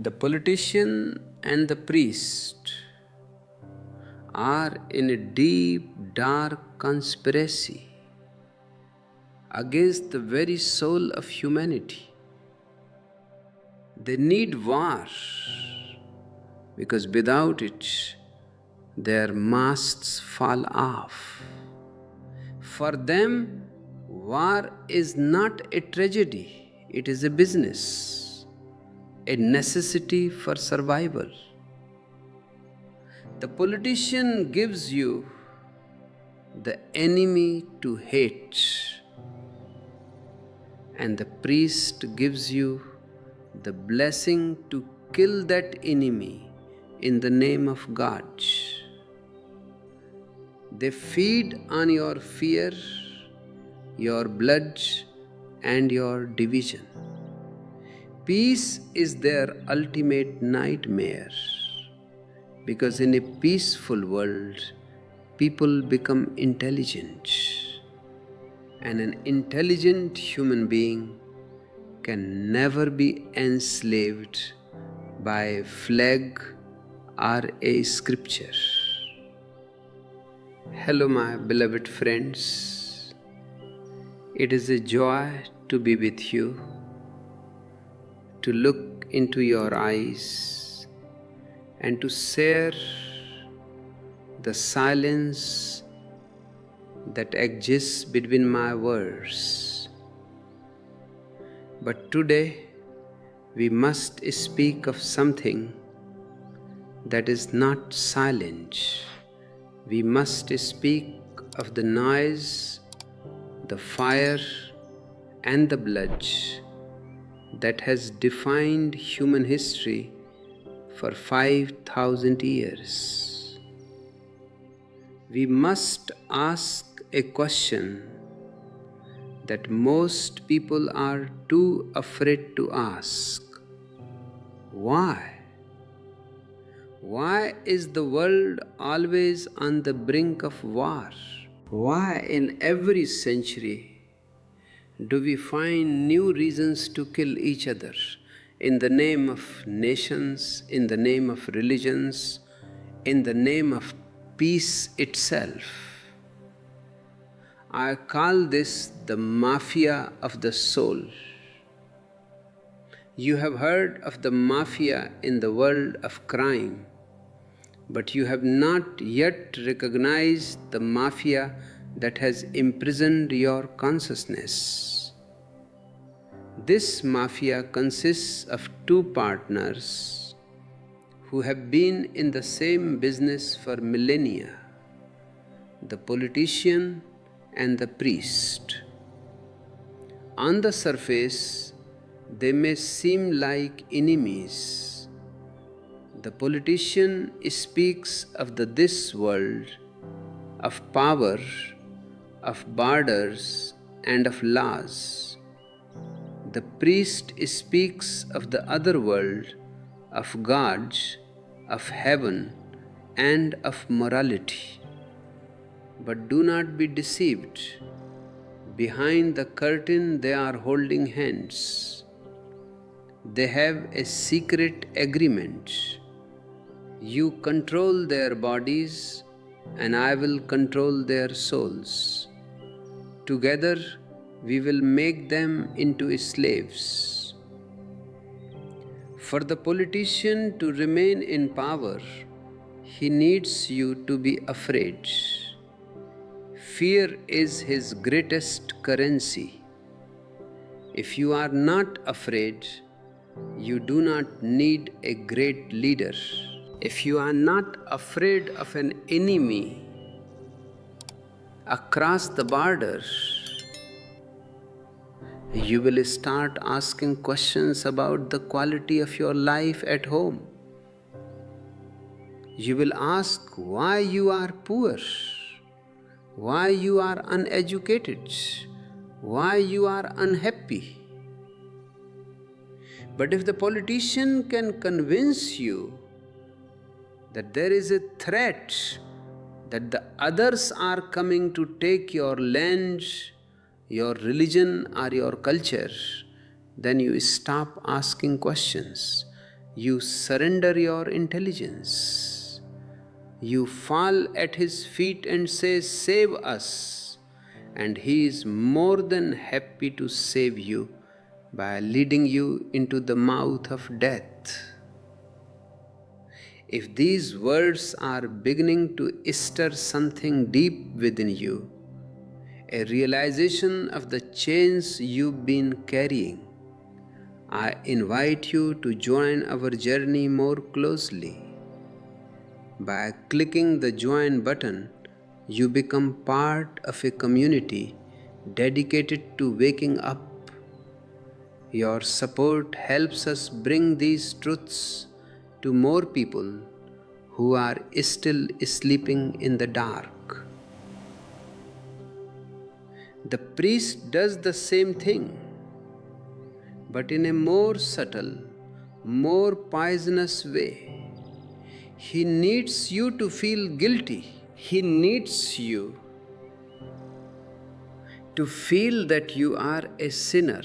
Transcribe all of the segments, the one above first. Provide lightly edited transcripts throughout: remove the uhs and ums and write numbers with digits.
The politician and the priest are in a deep, dark conspiracy against the very soul of humanity. They need war because without it, their masts fall off. For them, war is not a tragedy, it is a business, a necessity for survival. The politician gives you the enemy to hate, and the priest gives you the blessing to kill that enemy in the name of God. They feed on your fear, your blood, and your division. Peace is their ultimate nightmare, because in a peaceful world, people become intelligent, and an intelligent human being can never be enslaved by a flag or a scripture. Hello, my beloved friends. It is a joy to be with you, to look into your eyes and to share the silence that exists between my words. But today we must speak of something that is not silent. We must speak of the noise, the fire, and the blood that has defined human history for 5,000 years. We must ask a question that most people are too afraid to ask. Why? Why is the world always on the brink of war? Why in every century do we find new reasons to kill each other in the name of nations, in the name of religions, in the name of peace itself? I call this the mafia of the soul. You have heard of the mafia in the world of crime, but you have not yet recognized the mafia that has imprisoned your consciousness. This mafia consists of two partners who have been in the same business for millennia: the politician and the priest. On the surface, they may seem like enemies. The politician speaks of the this world, of power, of borders, and of laws. The priest speaks of the other world, of God, of heaven, and of morality. But do not be deceived. Behind the curtain, they are holding hands. They have a secret agreement. You control their bodies, and I will control their souls. Together, we will make them into slaves. For the politician to remain in power, he needs you to be afraid. Fear is his greatest currency. If you are not afraid, you do not need a great leader. If you are not afraid of an enemy across the border, you will start asking questions about the quality of your life at home. You will ask why you are poor, why you are uneducated, why you are unhappy. But if the politician can convince you that there is a threat, that the others are coming to take your land, your religion, or your culture, then you stop asking questions You surrender your intelligence. You fall at his feet and say, "Save us." And he is more than happy to save you by leading you into the mouth of death. If these words are beginning to stir something deep within you, a realization of the chains you've been carrying, I invite you to join our journey more closely. By clicking the join button, you become part of a community dedicated to waking up. Your support helps us bring these truths to more people who are still sleeping in the dark. The priest does the same thing, but in a more subtle, more poisonous way. He needs you to feel guilty. He needs you to feel that you are a sinner,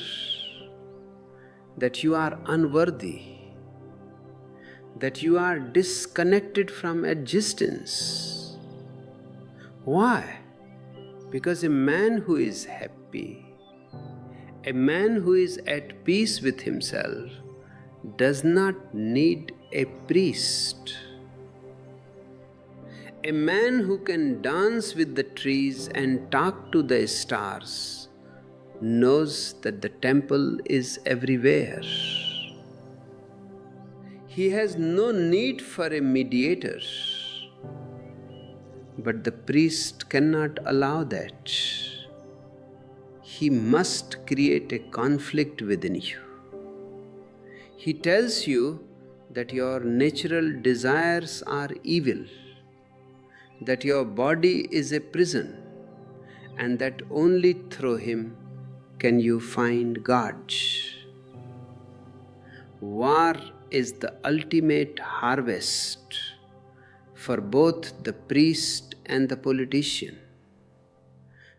that you are unworthy, that you are disconnected from existence. Why? Because a man who is happy, a man who is at peace with himself, does not need a priest. A man who can dance with the trees and talk to the stars knows that the temple is everywhere. He has no need for a mediator, but the priest cannot allow that. He must create a conflict within you. He tells you that your natural desires are evil, that your body is a prison, and that only through him can you find God. War is the ultimate harvest for both the priest and the politician.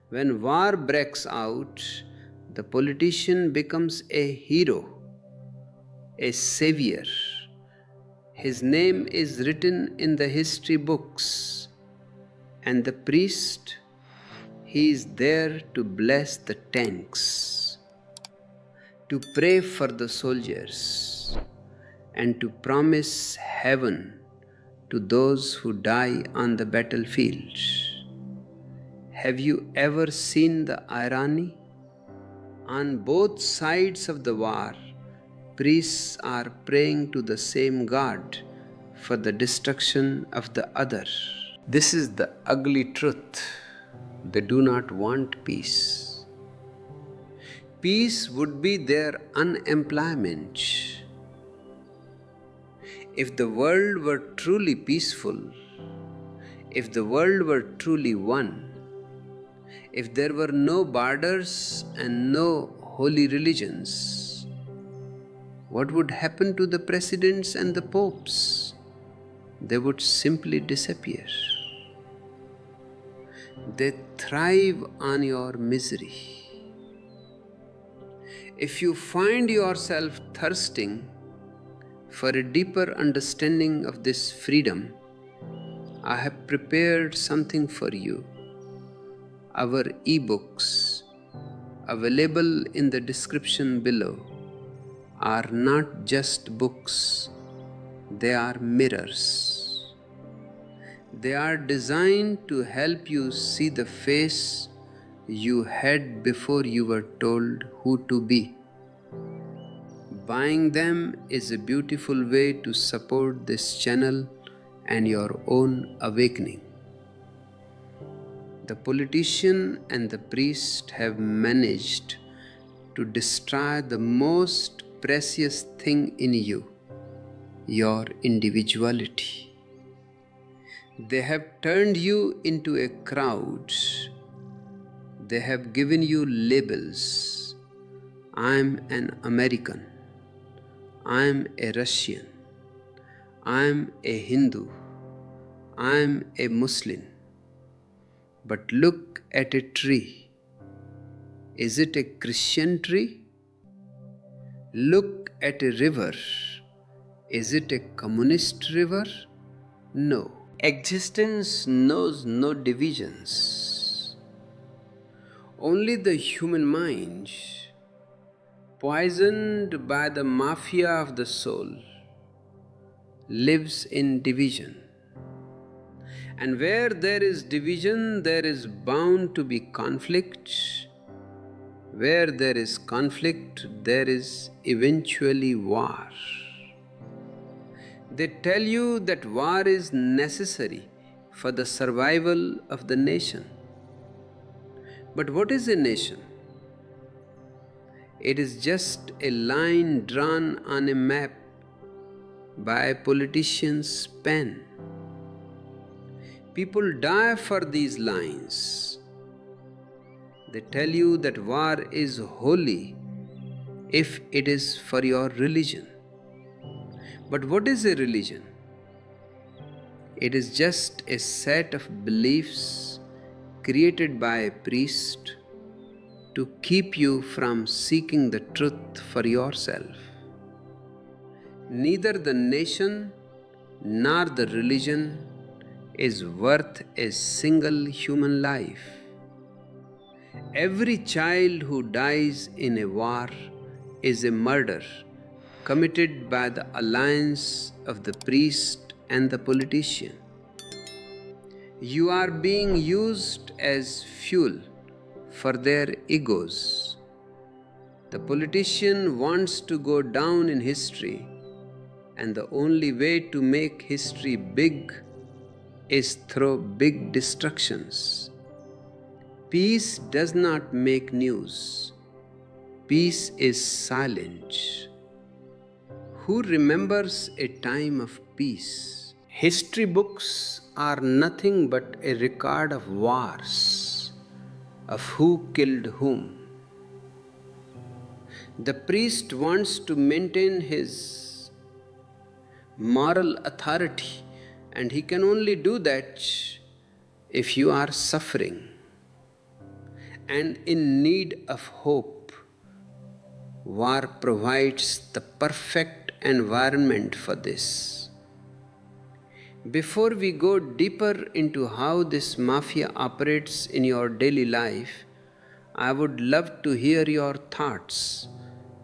When war breaks out, the politician becomes a hero, a savior. His name is written in the history books, and the priest, he is there to bless the tanks, to pray for the soldiers, and to promise heaven to those who die on the battlefield. Have you ever seen the irony? On both sides of the war, priests are praying to the same God for the destruction of the other. This is the ugly truth. They do not want peace. Peace would be their unemployment. If the world were truly peaceful, if the world were truly one, if there were no borders and no holy religions, what would happen to the presidents and the popes? They would simply disappear. They thrive on your misery. If you find yourself thirsting for a deeper understanding of this freedom, I have prepared something for you. Our ebooks, available in the description below, are not just books, they are mirrors. They are designed to help you see the face you had before you were told who to be. Buying them is a beautiful way to support this channel and your own awakening. The politician and the priest have managed to destroy the most precious thing in you, your individuality. They have turned you into a crowd. They have given you labels. I'm an American. I'm a Russian. I'm a Hindu. I'm a Muslim. But look at a tree. Is it a Christian tree? Look at a river. Is it a communist river? No. Existence knows no divisions. Only the human mind, poisoned by the mafia of the soul, lives in division. And where there is division, there is bound to be conflict. Where there is conflict, there is eventually war. They tell you that war is necessary for the survival of the nation. But what is a nation? It is just a line drawn on a map by a politician's pen. People die for these lines. They tell you that war is holy if it is for your religion. But what is a religion? It is just a set of beliefs created by a priest to keep you from seeking the truth for yourself. Neither the nation nor the religion is worth a single human life. Every child who dies in a war is a murder committed by the alliance of the priest and the politician. You are being used as fuel for their egos. The politician wants to go down in history, and the only way to make history big is through big destructions. Peace does not make news. Peace is silent. Who remembers a time of peace? History books are nothing but a record of wars, of who killed whom. The priest wants to maintain his moral authority, and he can only do that if you are suffering and in need of hope. War provides the perfect environment for this. Before we go deeper into how this mafia operates in your daily life, I would love to hear your thoughts.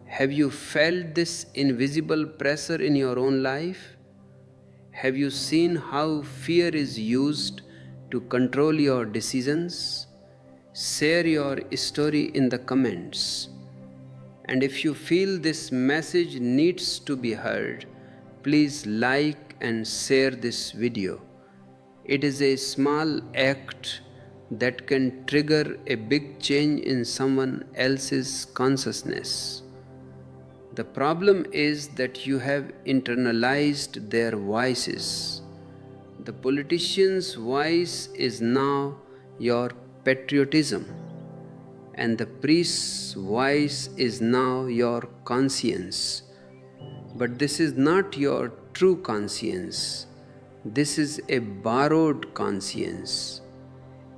Have you felt this invisible pressure in your own life? Have you seen how fear is used to control your decisions? Share your story in the comments. And if you feel this message needs to be heard, please like and share this video. It is a small act that can trigger a big change in someone else's consciousness. The problem is that you have internalized their voices. The politician's voice is now your patriotism, and the priest's voice is now your conscience. But this is not your true conscience. This is a borrowed conscience,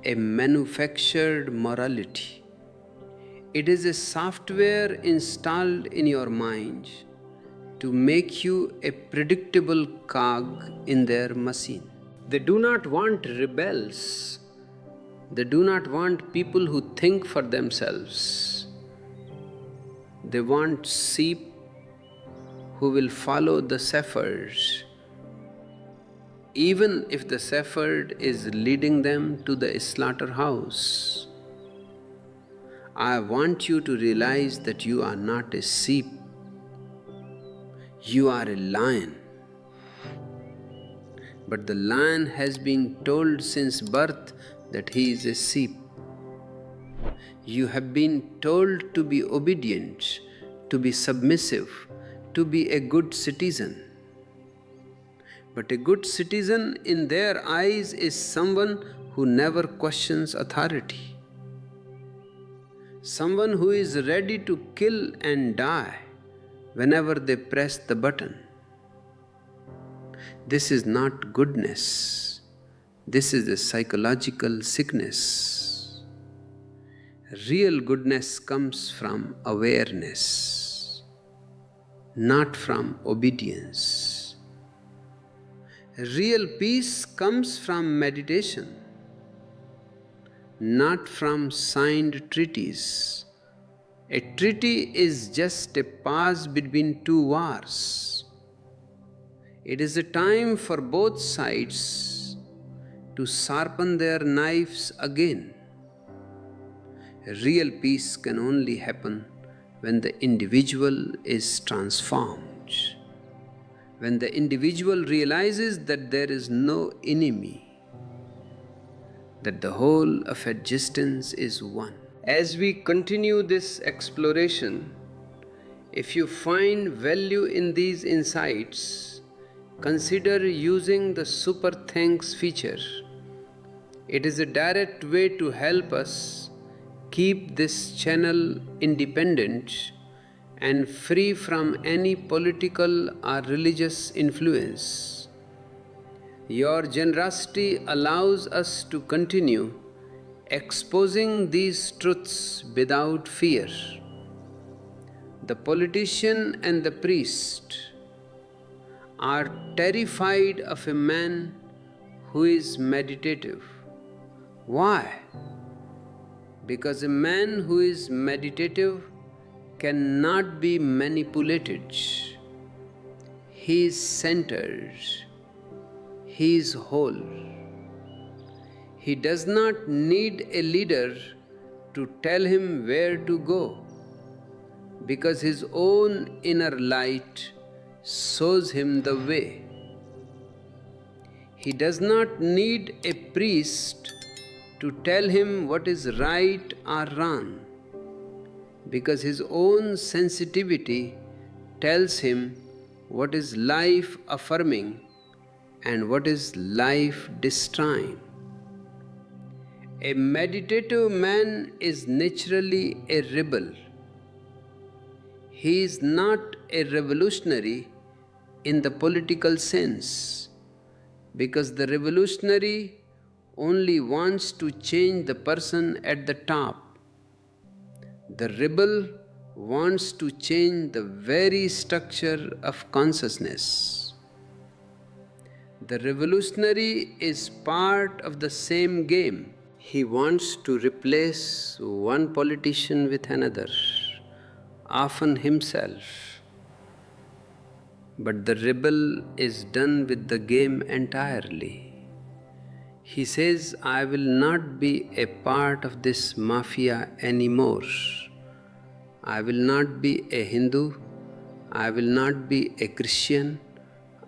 a manufactured morality. It is a software installed in your mind to make you a predictable cog in their machine. They do not want rebels. They do not want people who think for themselves. They want sheep who will follow the shepherd, even if the shepherd is leading them to the slaughterhouse. I want you to realize that you are not a sheep. You are a lion. But the lion has been told since birth that he is a sheep. You have been told to be obedient, to be submissive, to be a good citizen. But a good citizen in their eyes is someone who never questions authority, someone who is ready to kill and die whenever they press the button. This is not goodness. This is a psychological sickness. Real goodness comes from awareness, not from obedience. Real peace comes from meditation, not from signed treaties. A treaty is just a pause between two wars. It is a time for both sides to sharpen their knives again. Real peace can only happen when the individual is transformed, when the individual realizes that there is no enemy, that the whole of existence is one. As we continue this exploration, if you find value in these insights, consider using the Super Thanks feature. It is a direct way to help us keep this channel independent and free from any political or religious influence. Your generosity allows us to continue exposing these truths without fear. The politician and the priest are terrified of a man who is meditative. Why? Because a man who is meditative cannot be manipulated. He is centered. He is whole. He does not need a leader to tell him where to go, because his own inner light shows him the way. He does not need a priest to tell him what is right or wrong, because his own sensitivity tells him what is life affirming and what is life destroying. A meditative man is naturally a rebel. He is not a revolutionary in the political sense, because the revolutionary only wants to change the person at the top. The rebel wants to change the very structure of consciousness. The revolutionary is part of the same game. He wants to replace one politician with another, often himself. But the rebel is done with the game entirely. He says, I will not be a part of this mafia anymore. I will not be a Hindu. I will not be a Christian.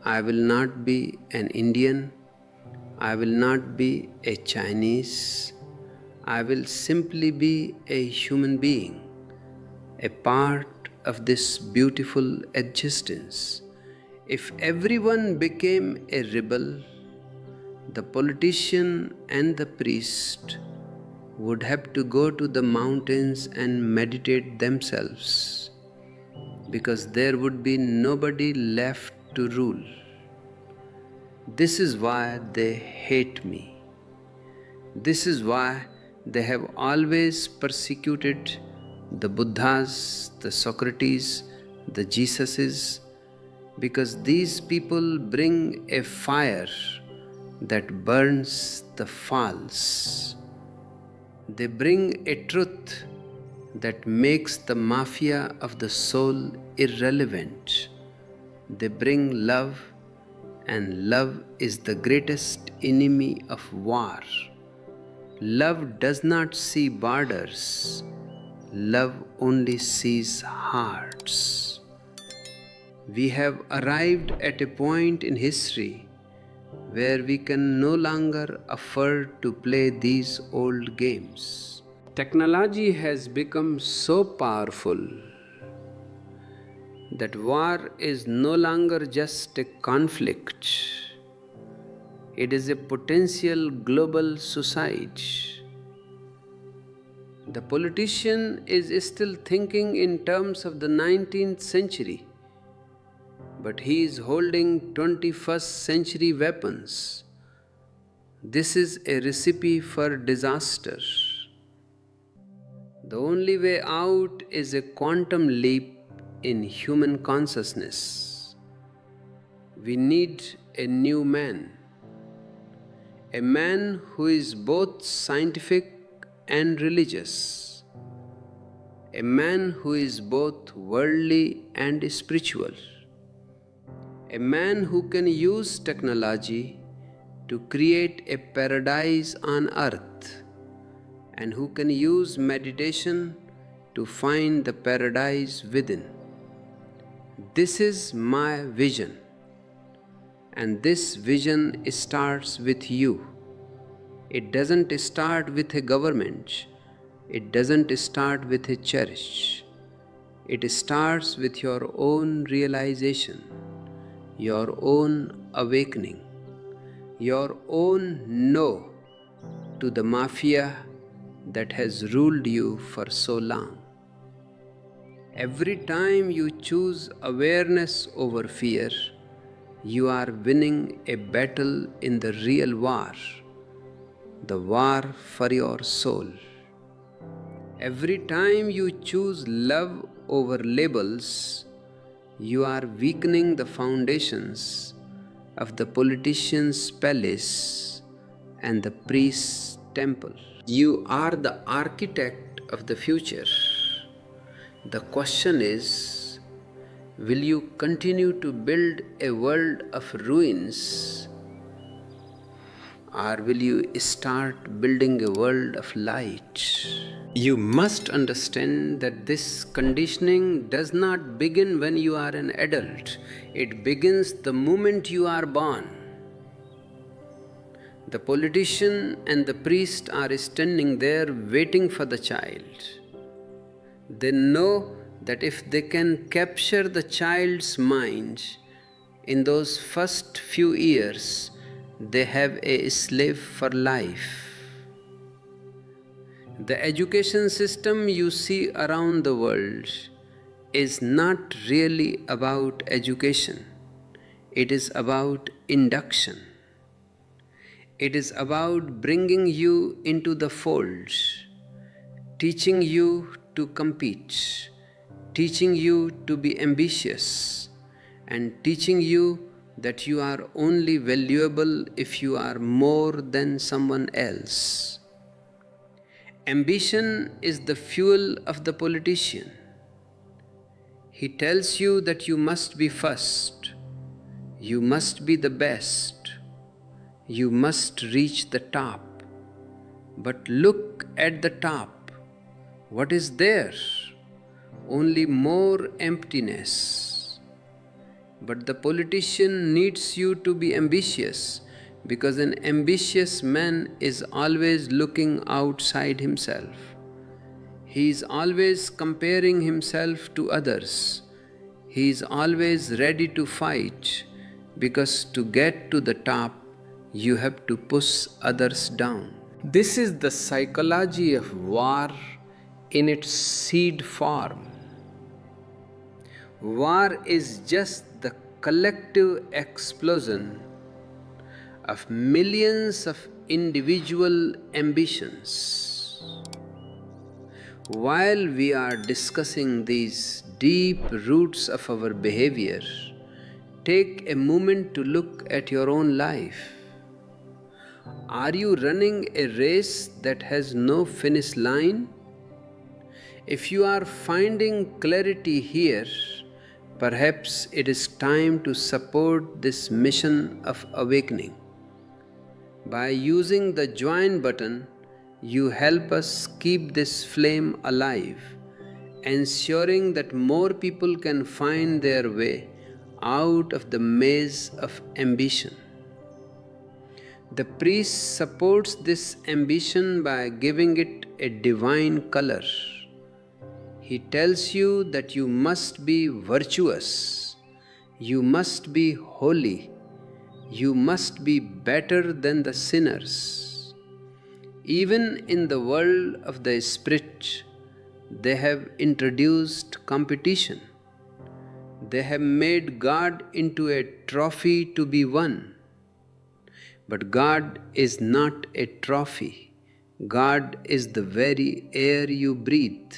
I will not be an Indian. I will not be a Chinese. I will simply be a human being, a part of this beautiful existence. If everyone became a rebel, the politician and the priest would have to go to the mountains and meditate themselves, because there would be nobody left to rule. This is why they hate me. This is why they have always persecuted the Buddhas, the Socrates, the Jesuses, because these people bring a fire that burns the false. They bring a truth that makes the mafia of the soul irrelevant. They bring love, and love is the greatest enemy of war. Love does not see borders. Love only sees hearts. We have arrived at a point in history where we can no longer afford to play these old games. Technology has become so powerful that war is no longer just a conflict. It is a potential global suicide. The politician is still thinking in terms of the 19th century, but he is holding 21st century weapons. This is a recipe for disaster. The only way out is a quantum leap in human consciousness. We need a new man. A man who is both scientific and religious. A man who is both worldly and spiritual. A man who can use technology to create a paradise on earth, and who can use meditation to find the paradise within. This is my vision, and this vision starts with you. It doesn't start with a government. It doesn't start with a church. It starts with your own realization, your own awakening, your own no to the mafia that has ruled you for so long. Every time you choose awareness over fear, you are winning a battle in the real war, the war for your soul. Every time you choose love over labels, you are weakening the foundations of the politician's palace and the priest's temple. You are the architect of the future. The question is, will you continue to build a world of ruins, or will you start building a world of light? You must understand that this conditioning does not begin when you are an adult. It begins the moment you are born. The politician and the priest are standing there waiting for the child. They know that if they can capture the child's mind in those first few years, they have a slave for life. The education system you see around the world is not really about education. It is about induction. It is about bringing you into the fold, teaching you to compete, teaching you to be ambitious, and teaching you that you are only valuable if you are more than someone else. Ambition is the fuel of the politician. He tells you that you must be first, you must be the best, you must reach the top. But look at the top. What is there? Only more emptiness. But the politician needs you to be ambitious, because an ambitious man is always looking outside himself. He is always comparing himself to others. He is always ready to fight, because to get to the top, you have to push others down. This is the psychology of war in its seed form. War is just the collective explosion of millions of individual ambitions. While we are discussing these deep roots of our behavior, take a moment to look at your own life. Are you running a race that has no finish line? If you are finding clarity here, perhaps it is time to support this mission of awakening. By using the join button, you help us keep this flame alive, ensuring that more people can find their way out of the maze of ambition. The priest supports this ambition by giving it a divine color. He tells you that you must be virtuous, you must be holy, you must be better than the sinners. Even in the world of the spirit, they have introduced competition. They have made God into a trophy to be won. But God is not a trophy. God is the very air you breathe.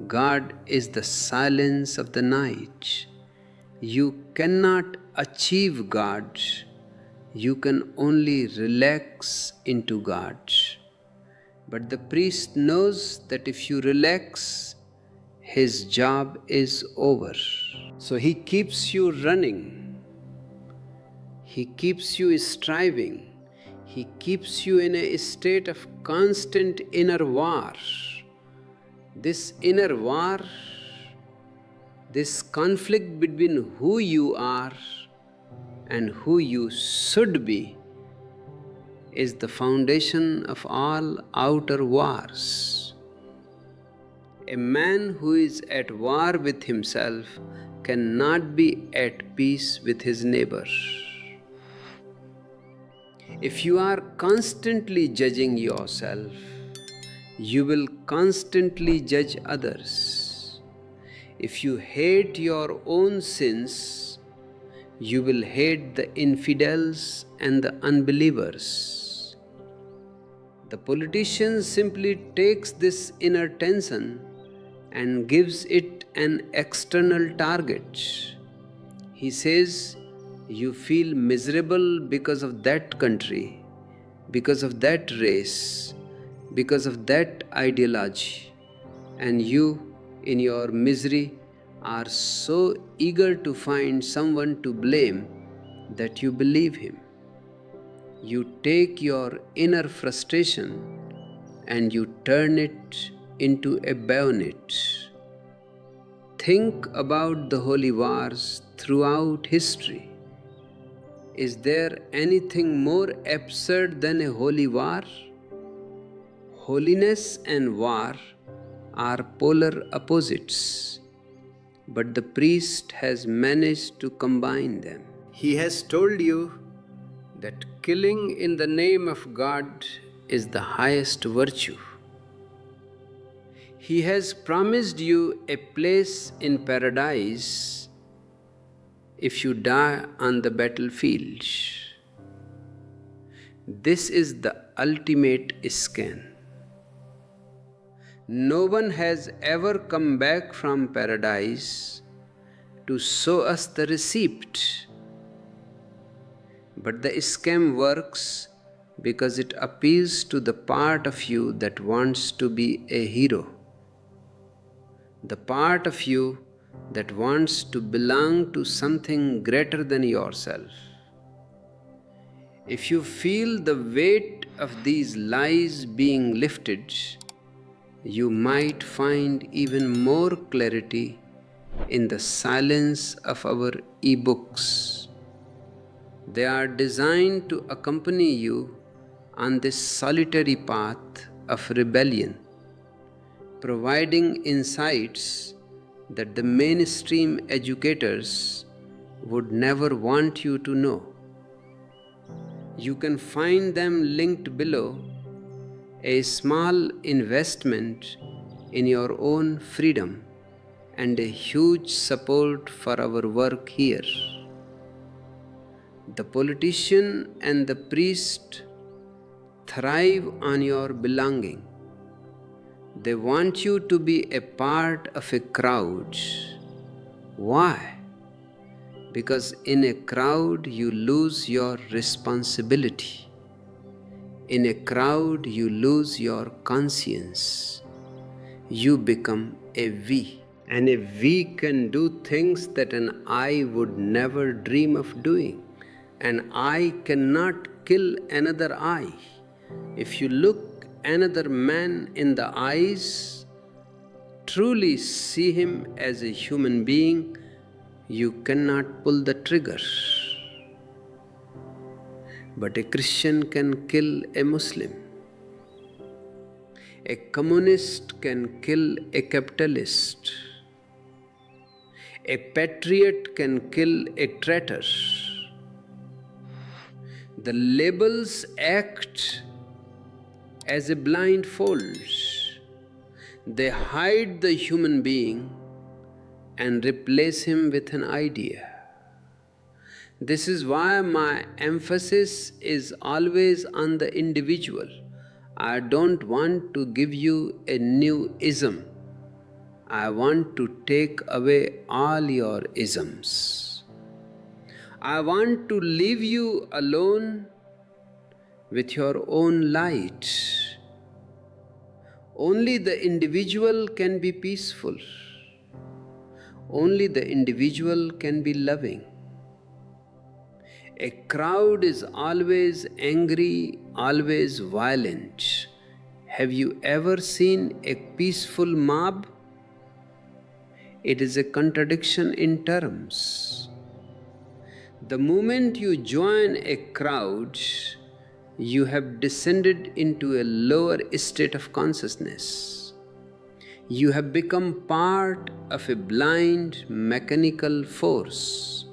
God is the silence of the night. You cannot achieve God, you can only relax into God. But the priest knows that if you relax, his job is over. So he keeps you running, he keeps you striving, he keeps you in a state of constant inner war. This inner war, this conflict between who you are and who you should be, is the foundation of all outer wars. A man who is at war with himself cannot be at peace with his neighbor. If you are constantly judging yourself, you will constantly judge others. If you hate your own sins, you will hate the infidels and the unbelievers. The politician simply takes this inner tension and gives it an external target. He says, you feel miserable because of that country, because of that race, because of that ideology, and you, in your misery, are so eager to find someone to blame that you believe him. You take your inner frustration and you turn it into a bayonet. Think about the holy wars throughout history. Is there anything more absurd than a holy war? Holiness and war are polar opposites, but the priest has managed to combine them. He has told you that killing in the name of God is the highest virtue. He has promised you a place in paradise if you die on the battlefield. This is the ultimate scam. No one has ever come back from paradise to show us the receipt. But the scam works because it appeals to the part of you that wants to be a hero, the part of you that wants to belong to something greater than yourself. If you feel the weight of these lies being lifted, you might find even more clarity in the silence of our e-books. They are designed to accompany you on this solitary path of rebellion, providing insights that the mainstream educators would never want you to know. You can find them linked below. A small investment in your own freedom and a huge support for our work here. The politician and the priest thrive on your belonging. They want you to be a part of a crowd. Why? Because in a crowd you lose your responsibility. In a crowd you lose your conscience. You become a we. And a we can do things that an I would never dream of doing. An I cannot kill another I. If you look another man in the eyes, truly see him as a human being, you cannot pull the trigger. But a Christian can kill a Muslim. A communist can kill a capitalist. A patriot can kill a traitor. The labels act as a blindfold. They hide the human being and replace him with an idea. This is why my emphasis is always on the individual. I don't want to give you a new ism. I want to take away all your isms. I want to leave you alone with your own light. Only the individual can be peaceful. Only the individual can be loving. A crowd is always angry, always violent. Have you ever seen a peaceful mob? It is a contradiction in terms. The moment you join a crowd, you have descended into a lower state of consciousness. You have become part of a blind, mechanical force.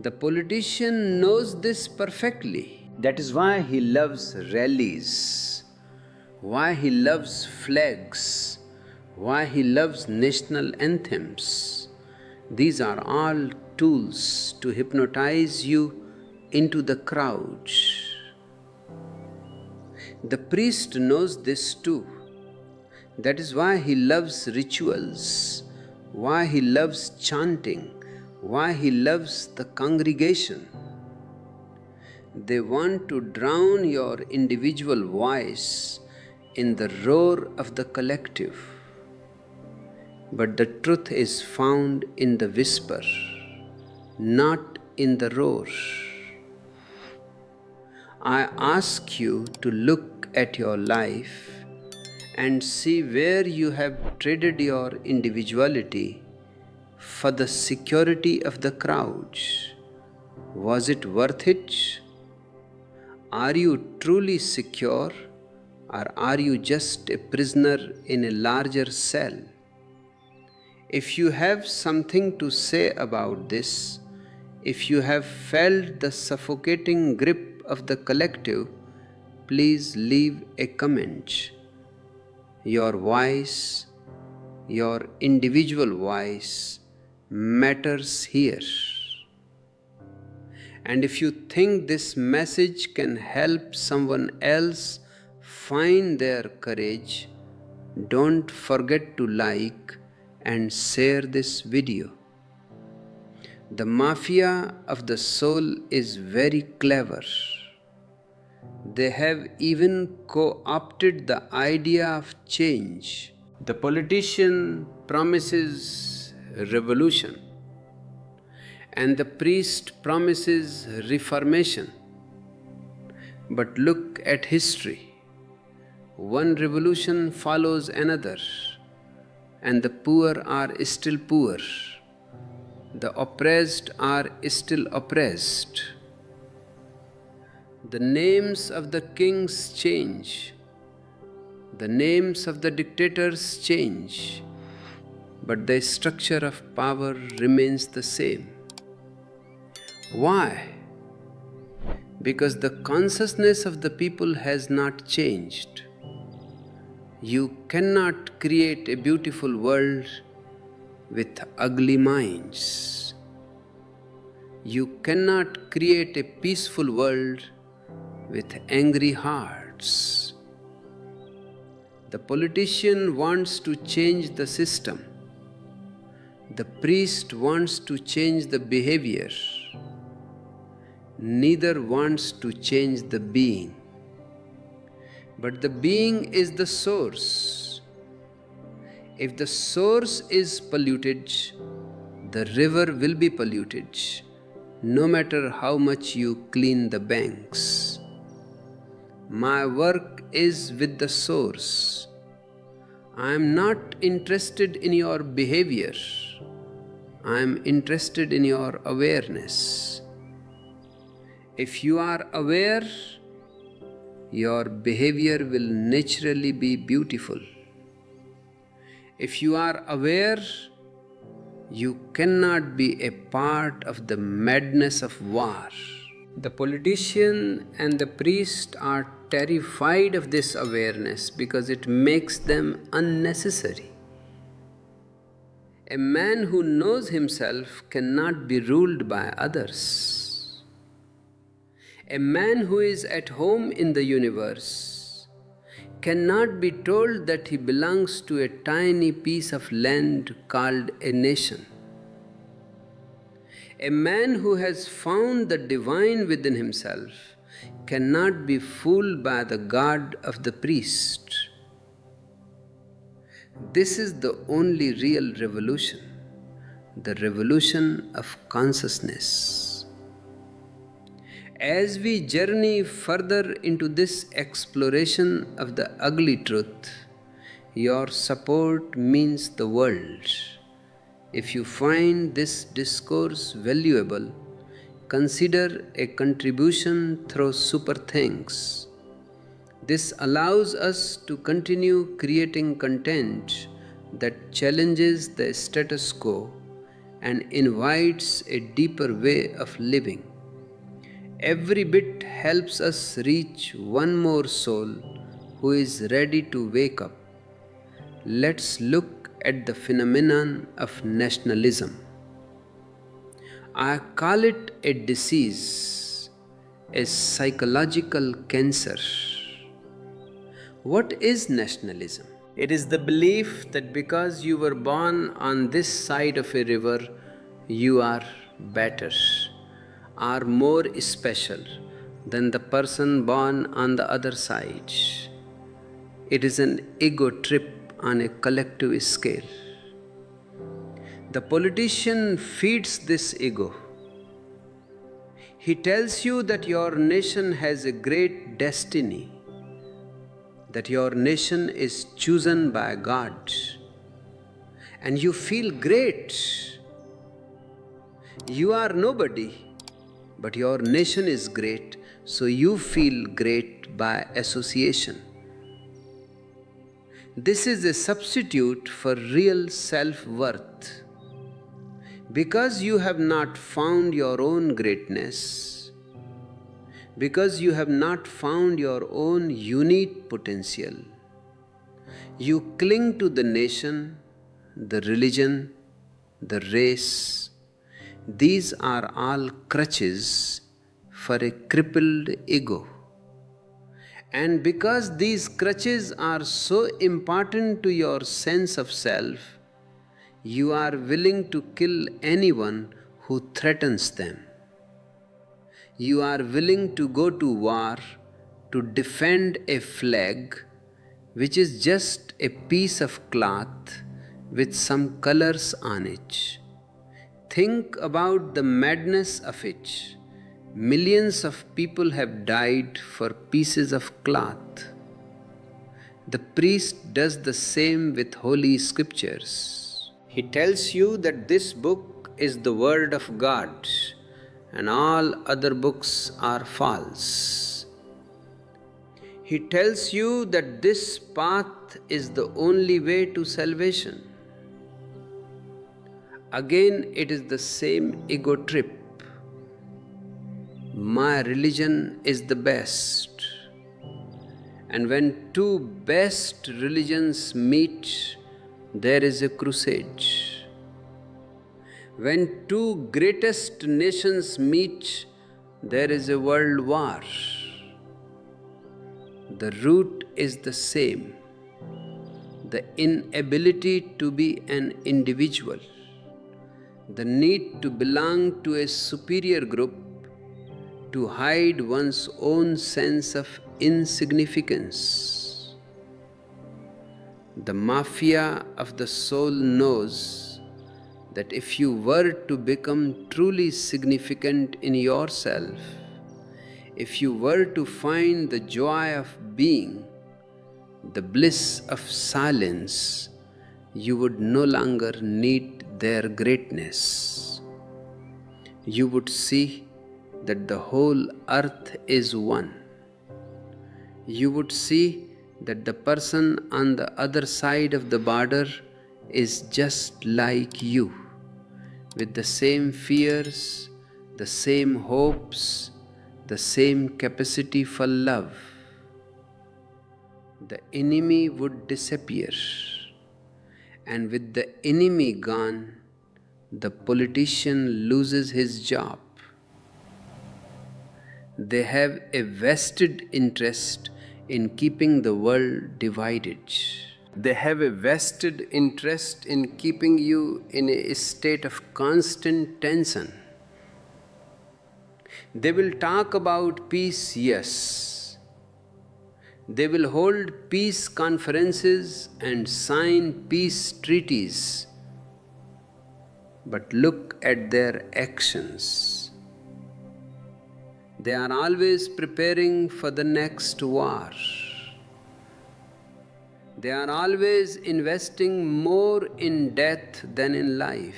The politician knows this perfectly. That is why he loves rallies, why he loves flags, why he loves national anthems. These are all tools to hypnotize you into the crowd. The priest knows this too. That is why he loves rituals, why he loves chanting, why he loves the congregation. They want to drown your individual voice in the roar of the collective. But the truth is found in the whisper, not in the roar. I ask you to look at your life and see where you have traded your individuality for the security of the crowd. Was it worth it? Are you truly secure, or are you just a prisoner in a larger cell? If you have something to say about this, if you have felt the suffocating grip of the collective, please leave a comment. Your voice, your individual voice, matters here. And if you think this message can help someone else find their courage, don't forget to like and share this video. The mafia of the soul is very clever. They have even co-opted the idea of change. The politician promises revolution, and the priest promises reformation. But look at history. One revolution follows another, and the poor are still poor. The oppressed are still oppressed. The names of the kings change. The names of the dictators change. But the structure of power remains the same. Why? Because the consciousness of the people has not changed. You cannot create a beautiful world with ugly minds. You cannot create a peaceful world with angry hearts. The politician wants to change the system. The priest wants to change the behavior. Neither wants to change the being. But the being is the source. If the source is polluted, the river will be polluted, no matter how much you clean the banks. My work is with the source. I am not interested in your behavior. I am interested in your awareness. If you are aware, your behavior will naturally be beautiful. If you are aware, you cannot be a part of the madness of war. The politician and the priest are terrified of this awareness because it makes them unnecessary. A man who knows himself cannot be ruled by others. A man who is at home in the universe cannot be told that he belongs to a tiny piece of land called a nation. A man who has found the divine within himself cannot be fooled by the guard of the priest. This is the only real revolution, the revolution of consciousness. As we journey further into this exploration of the ugly truth, your support means the world. If you find this discourse valuable, consider a contribution through super thanks. This allows us to continue creating content that challenges the status quo and invites a deeper way of living. Every bit helps us reach one more soul who is ready to wake up. Let's look at the phenomenon of nationalism. I call it a disease, a psychological cancer. What is nationalism? It is the belief that because you were born on this side of a river, you are better, are more special than the person born on the other side. It is an ego trip on a collective scale. The politician feeds this ego. He tells you that your nation has a great destiny, that your nation is chosen by God, and you feel great. You are nobody, but your nation is great, so you feel great by association. This is a substitute for real self-worth. Because you have not found your own greatness, because you have not found your own unique potential, you cling to the nation, the religion, the race. These are all crutches for a crippled ego. And because these crutches are so important to your sense of self, you are willing to kill anyone who threatens them. You are willing to go to war to defend a flag which is just a piece of cloth with some colors on it. Think about the madness of it. Millions of people have died for pieces of cloth. The priest does the same with holy scriptures. He tells you that this book is the word of God and all other books are false. He tells you that this path is the only way to salvation. Again, it is the same ego trip. My religion is the best. And when two best religions meet, there is a crusade. When two greatest nations meet, there is a world war. The root is the same: the inability to be an individual, the need to belong to a superior group, to hide one's own sense of insignificance. The mafia of the soul knows that if you were to become truly significant in yourself, if you were to find the joy of being, the bliss of silence, you would no longer need their greatness. You would see that the whole earth is one. You would see that the person on the other side of the border is just like you, with the same fears, the same hopes, the same capacity for love. The enemy would disappear, and with the enemy gone, the politician loses his job. They have a vested interest in keeping the world divided. They have a vested interest in keeping you in a state of constant tension. They will talk about peace, yes. They will hold peace conferences and sign peace treaties. But look at their actions. They are always preparing for the next war. They are always investing more in death than in life.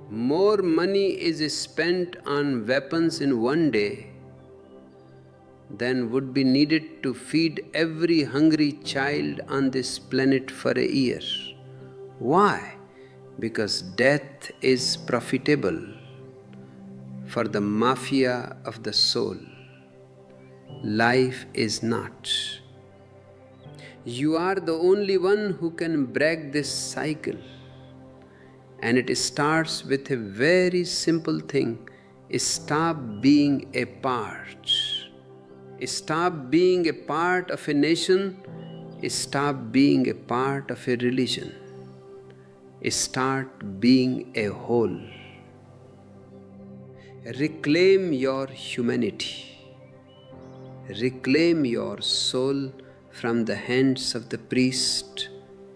More money is spent on weapons in one day than would be needed to feed every hungry child on this planet for a year. Why? Because death is profitable for the mafia of the soul. Life is not. You are the only one who can break this cycle. And it starts with a very simple thing. Stop being a part. Stop being a part of a nation. Stop being a part of a religion. Start being a whole. Reclaim your humanity. Reclaim your soul from the hands of the priest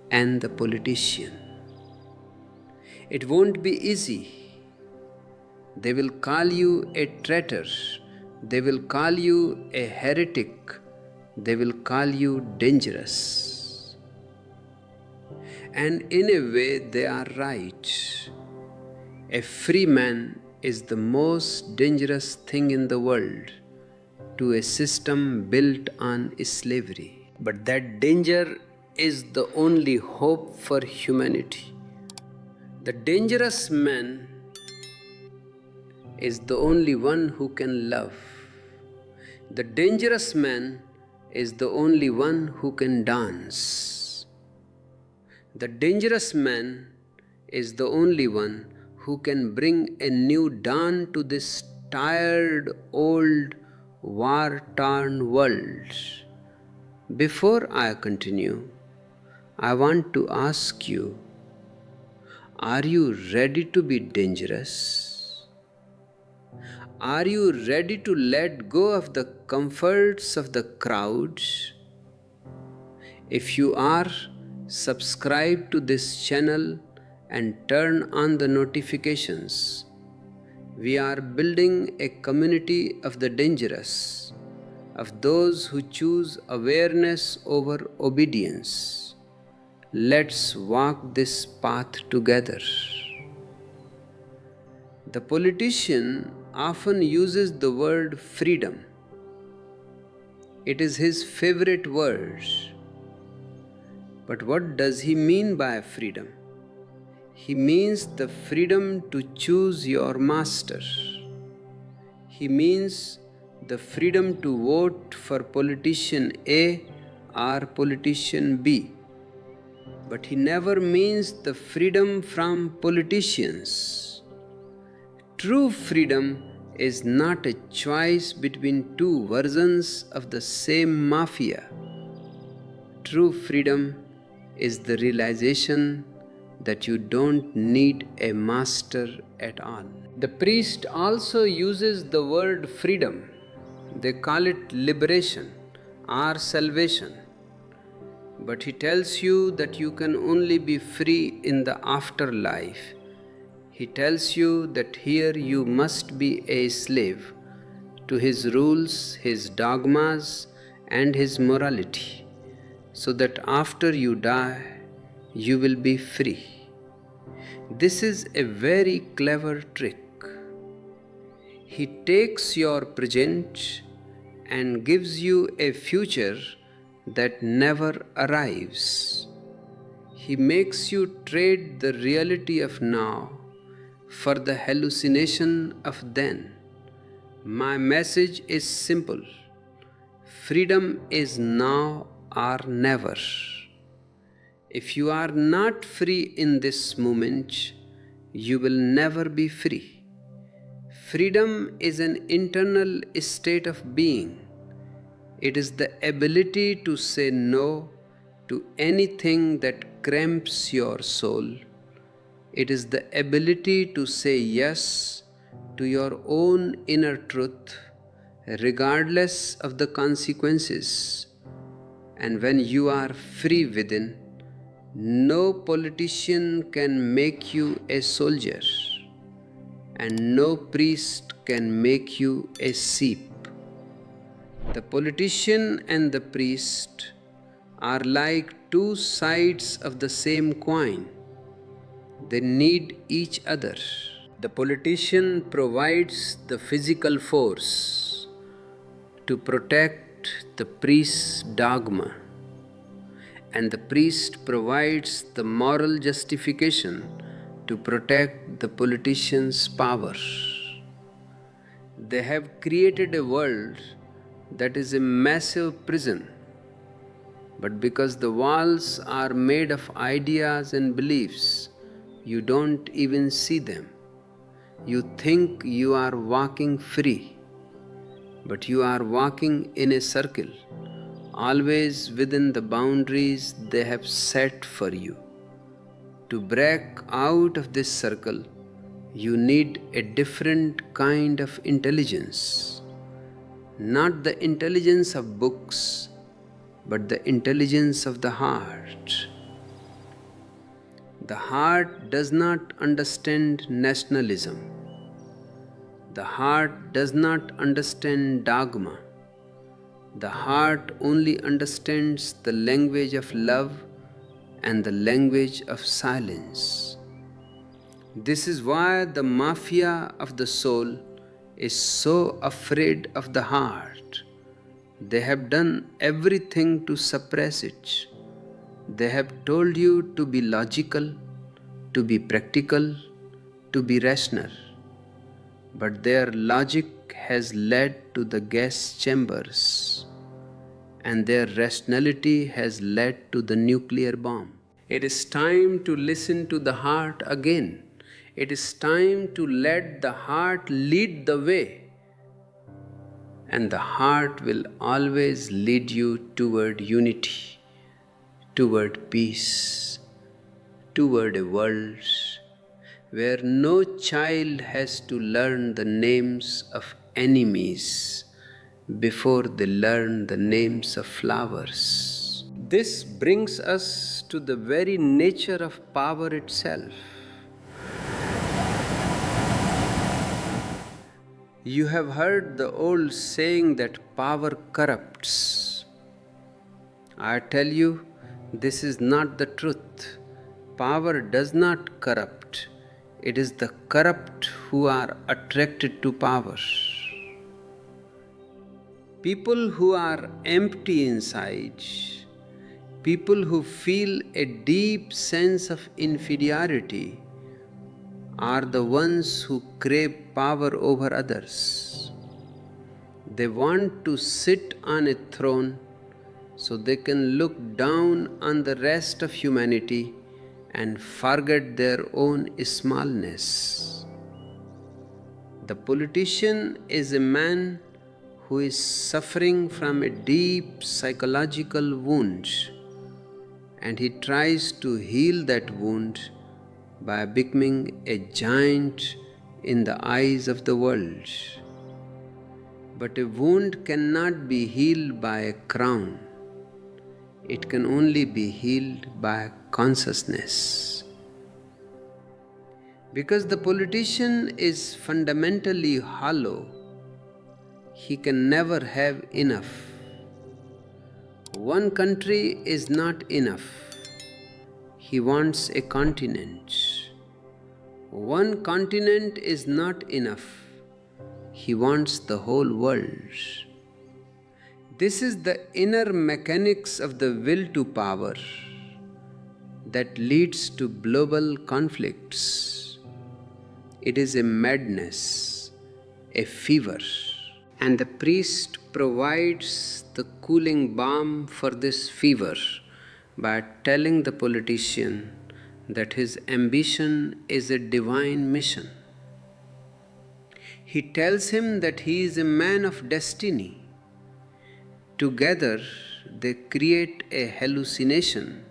and the politician. It won't be easy. They will call you a traitor. They will call you a heretic. They will call you dangerous. And in a way, they are right. A free man is the most dangerous thing in the world to a system built on slavery. But that danger is the only hope for humanity. The dangerous man is the only one who can love. The dangerous man is the only one who can dance. The dangerous man is the only one who can bring a new dawn to this tired, old, war-torn world. Before I continue, I want to ask you, are you ready to be dangerous? Are you ready to let go of the comforts of the crowd? If you are, subscribe to this channel and turn on the notifications. We are building a community of the dangerous, of those who choose awareness over obedience. Let's walk this path together. The politician often uses the word freedom. It is his favorite word. But what does he mean by freedom? He means the freedom to choose your master. He means the freedom to vote for politician A or politician B. But he never means the freedom from politicians. True freedom is not a choice between two versions of the same mafia. True freedom is the realization that you don't need a master at all. The priest also uses the word freedom. They call it liberation or salvation. But he tells you that you can only be free in the afterlife. He tells you that here you must be a slave to his rules, his dogmas, and his morality, so that after you die, you will be free. This is a very clever trick. He takes your present and gives you a future that never arrives. He makes you trade the reality of now for the hallucination of then. My message is simple. Freedom is now or never. If you are not free in this moment, you will never be free. Freedom is an internal state of being. It is the ability to say no to anything that cramps your soul. It is the ability to say yes to your own inner truth, regardless of the consequences. And when you are free within, no politician can make you a soldier, and no priest can make you a sheep. The politician and the priest are like two sides of the same coin. They need each other. The politician provides the physical force to protect the priest's dogma, and the priest provides the moral justification to protect the politician's power. They have created a world that is a massive prison, but because the walls are made of ideas and beliefs, you don't even see them. You think you are walking free, but you are walking in a circle, always within the boundaries they have set for you. To break out of this circle, you need a different kind of intelligence. Not the intelligence of books, but the intelligence of the heart. The heart does not understand nationalism. The heart does not understand dogma. The heart only understands the language of love and the language of silence. This is why the mafia of the soul is so afraid of the heart. They have done everything to suppress it. They have told you to be logical, to be practical, to be rational. But their logic has led to the gas chambers, and their rationality has led to the nuclear bomb. It is time to listen to the heart again. It is time to let the heart lead the way. And the heart will always lead you toward unity, toward peace, toward a world where no child has to learn the names of enemies before they learn the names of flowers. This brings us to the very nature of power itself. You have heard the old saying that power corrupts. I tell you, this is not the truth. Power does not corrupt. It is the corrupt who are attracted to power. People who are empty inside, people who feel a deep sense of inferiority, are the ones who crave power over others. They want to sit on a throne so they can look down on the rest of humanity and forget their own smallness. The politician is a man who is suffering from a deep psychological wound, and he tries to heal that wound by becoming a giant in the eyes of the world. But a wound cannot be healed by a crown. It can only be healed by consciousness. Because the politician is fundamentally hollow, he can never have enough. One country is not enough. He wants a continent. One continent is not enough. He wants the whole world. This is the inner mechanics of the will to power that leads to global conflicts. It is a madness, a fever. And the priest provides the cooling balm for this fever by telling the politician that his ambition is a divine mission. He tells him that he is a man of destiny. Together, they create a hallucination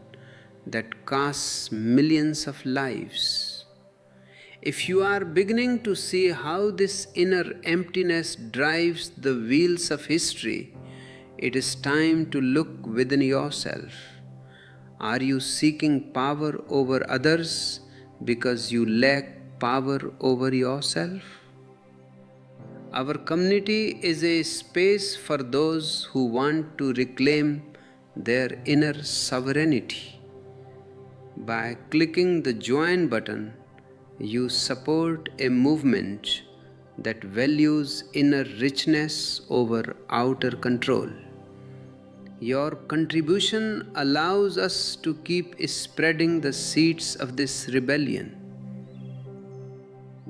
that costs millions of lives. If you are beginning to see how this inner emptiness drives the wheels of history, it is time to look within yourself. Are you seeking power over others because you lack power over yourself? Our community is a space for those who want to reclaim their inner sovereignty. By clicking the join button, you support a movement that values inner richness over outer control. Your contribution allows us to keep spreading the seeds of this rebellion.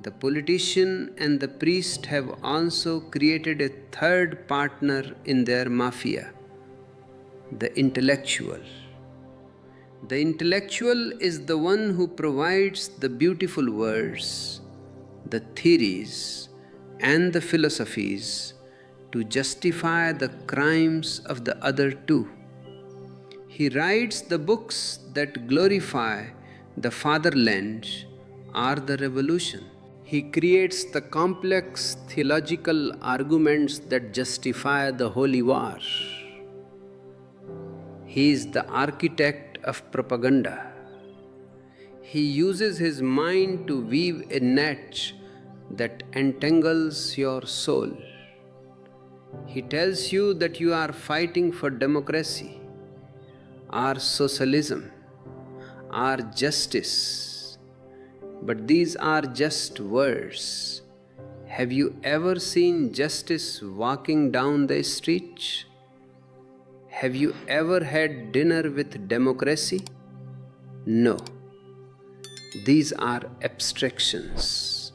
The politician and the priest have also created a third partner in their mafia, the intellectual. The intellectual is the one who provides the beautiful words, the theories, and the philosophies to justify the crimes of the other two. He writes the books that glorify the fatherland or the revolution. He creates the complex theological arguments that justify the holy war. He is the architect of propaganda. He uses his mind to weave a net that entangles your soul. He tells you that you are fighting for democracy, or socialism, or justice. But these are just words. Have you ever seen justice walking down the street? Have you ever had dinner with democracy? No. These are abstractions.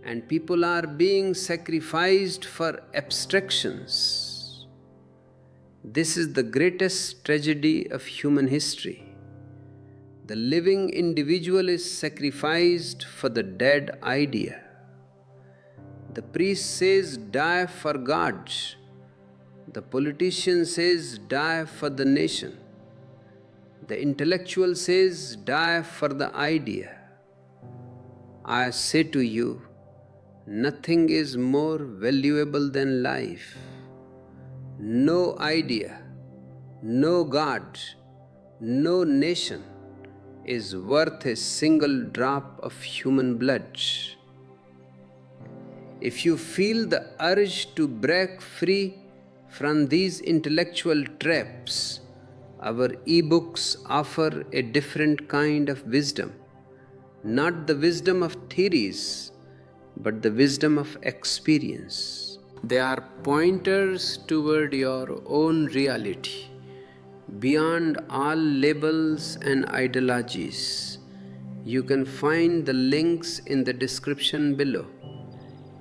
And people are being sacrificed for abstractions. This is the greatest tragedy of human history. The living individual is sacrificed for the dead idea. The priest says, "Die for God." The politician says, "Die for the nation." The intellectual says, "Die for the idea." I say to you, nothing is more valuable than life. No idea, no God, no nation is worth a single drop of human blood. If you feel the urge to break free from these intellectual traps, our ebooks offer a different kind of wisdom. Not the wisdom of theories, but the wisdom of experience. They are pointers toward your own reality, beyond all labels and ideologies. You can find the links in the description below.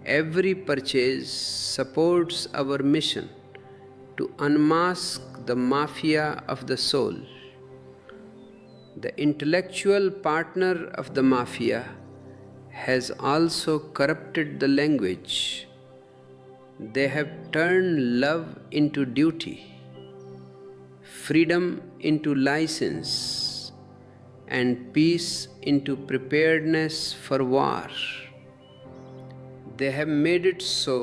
Every purchase supports our mission to unmask the mafia of the soul. The intellectual partner of the mafia has also corrupted the language. They have turned love into duty, freedom into license, and peace into preparedness for war. They have made it so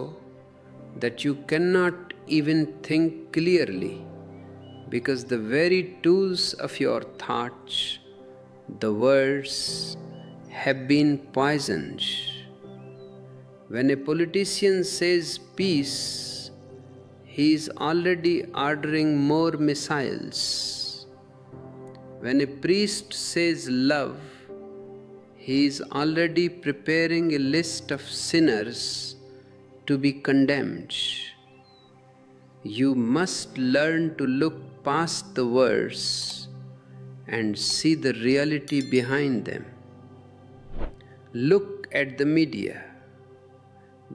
that you cannot even think clearly, because the very tools of your thoughts, the words, have been poisoned. When a politician says peace, he is already ordering more missiles. When a priest says love, he is already preparing a list of sinners to be condemned. You must learn to look past the words and see the reality behind them. Look at the media.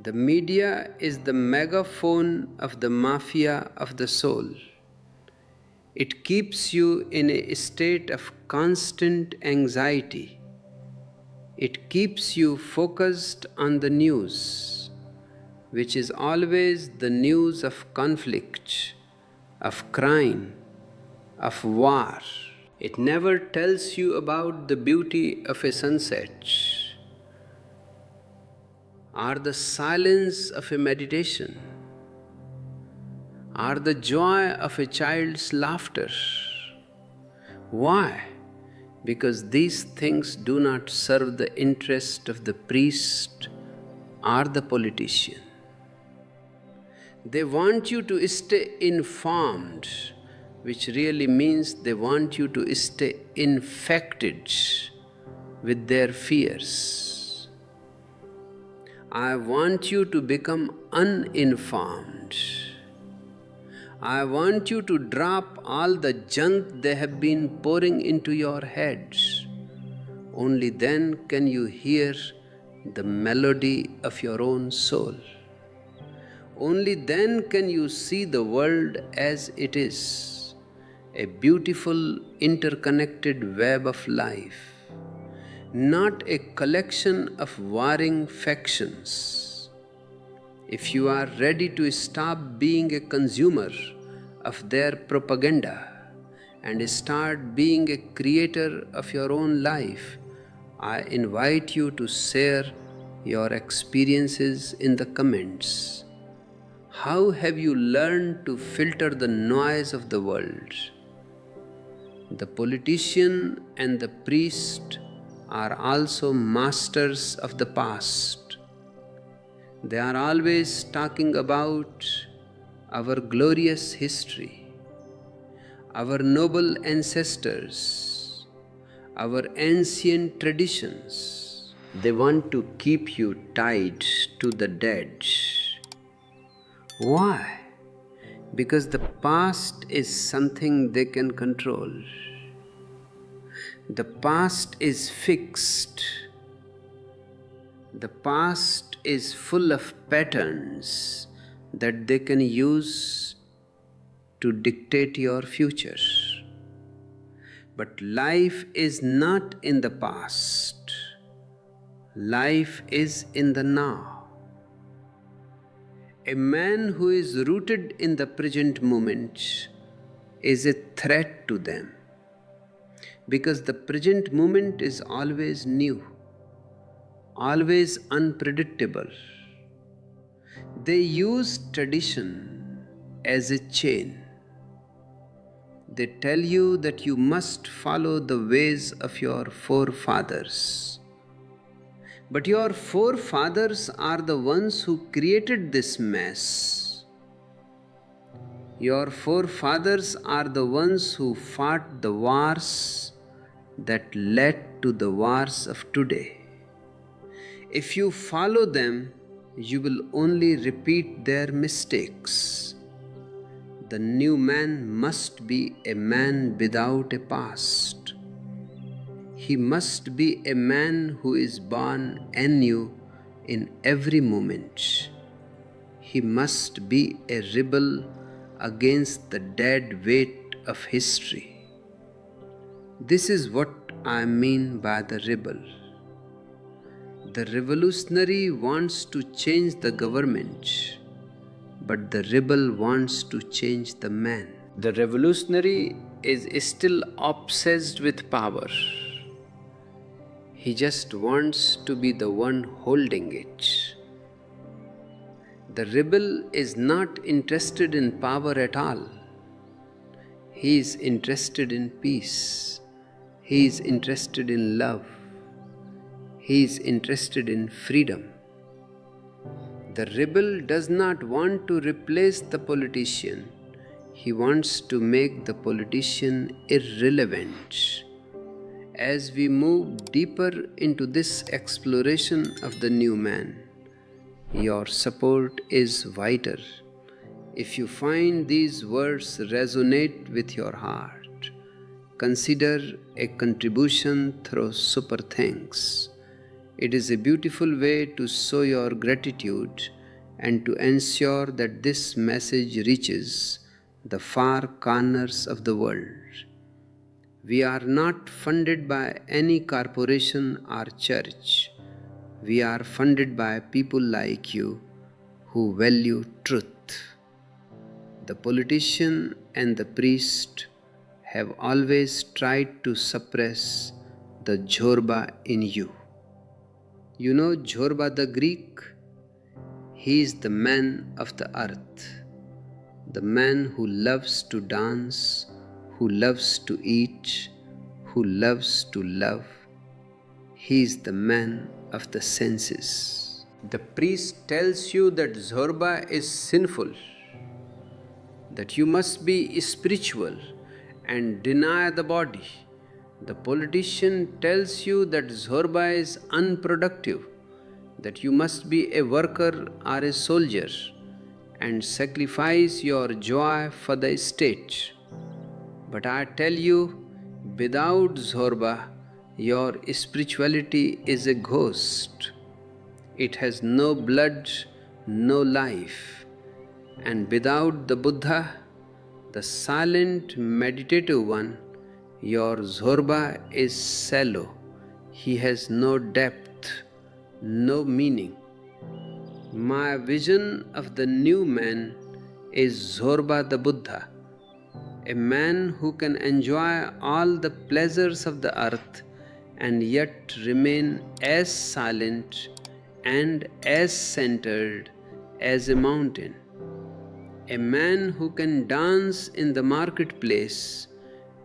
The media is the megaphone of the mafia of the soul. It keeps you in a state of constant anxiety. It keeps you focused on the news, which is always the news of conflict, of crime, of war. It never tells you about the beauty of a sunset. are the silence of a meditation, are the joy of a child's laughter. Why? Because these things do not serve the interest of the priest or the politician. They want you to stay informed, which really means they want you to stay infected with their fears. I want you to become uninformed. I want you to drop all the junk they have been pouring into your heads. Only then can you hear the melody of your own soul. Only then can you see the world as it is, a beautiful interconnected web of life, not a collection of warring factions. If you are ready to stop being a consumer of their propaganda and start being a creator of your own life, I invite you to share your experiences in the comments. How have you learned to filter the noise of the world? The politician and the priest are also masters of the past. They are always talking about our glorious history, our noble ancestors, our ancient traditions. They want to keep you tied to the dead. Why? Because the past is something they can control. The past is fixed. The past is full of patterns that they can use to dictate your future. But life is not in the past. Life is in the now. A man who is rooted in the present moment is a threat to them, because the present moment is always new, always unpredictable. They use tradition as a chain. They tell you that you must follow the ways of your forefathers. But your forefathers are the ones who created this mess. Your forefathers are the ones who fought the wars that led to the wars of today. If you follow them, you will only repeat their mistakes. The new man must be a man without a past. He must be a man who is born anew in every moment. He must be a rebel against the dead weight of history. This is what I mean by the rebel. The revolutionary wants to change the government, but the rebel wants to change the man. The revolutionary is still obsessed with power. He just wants to be the one holding it. The rebel is not interested in power at all. He is interested in peace. He is interested in love. He is interested in freedom. The rebel does not want to replace the politician. He wants to make the politician irrelevant. As we move deeper into this exploration of the new man, your support is vital. If you find these words resonate with your heart, consider a contribution through super thanks. It is a beautiful way to show your gratitude and to ensure that this message reaches the far corners of the world. We are not funded by any corporation or church. We are funded by people like you who value truth. The politician and the priest have always tried to suppress the Jorba in you. You know Jorba the Greek? He is the man of the earth, the man who loves to dance, who loves to eat, who loves to love. He is the man of the senses. The priest tells you that Zorba is sinful, that you must be spiritual and deny the body. The politician tells you that Zorba is unproductive, that you must be a worker or a soldier and sacrifice your joy for the state. But I tell you, without Zorba, your spirituality is a ghost. It has no blood, no life. And without the Buddha, the silent meditative one, your Zorba is shallow. He has no depth, no meaning. My vision of the new man is Zorba the Buddha, a man who can enjoy all the pleasures of the earth and yet remain as silent and as centered as a mountain. A man who can dance in the marketplace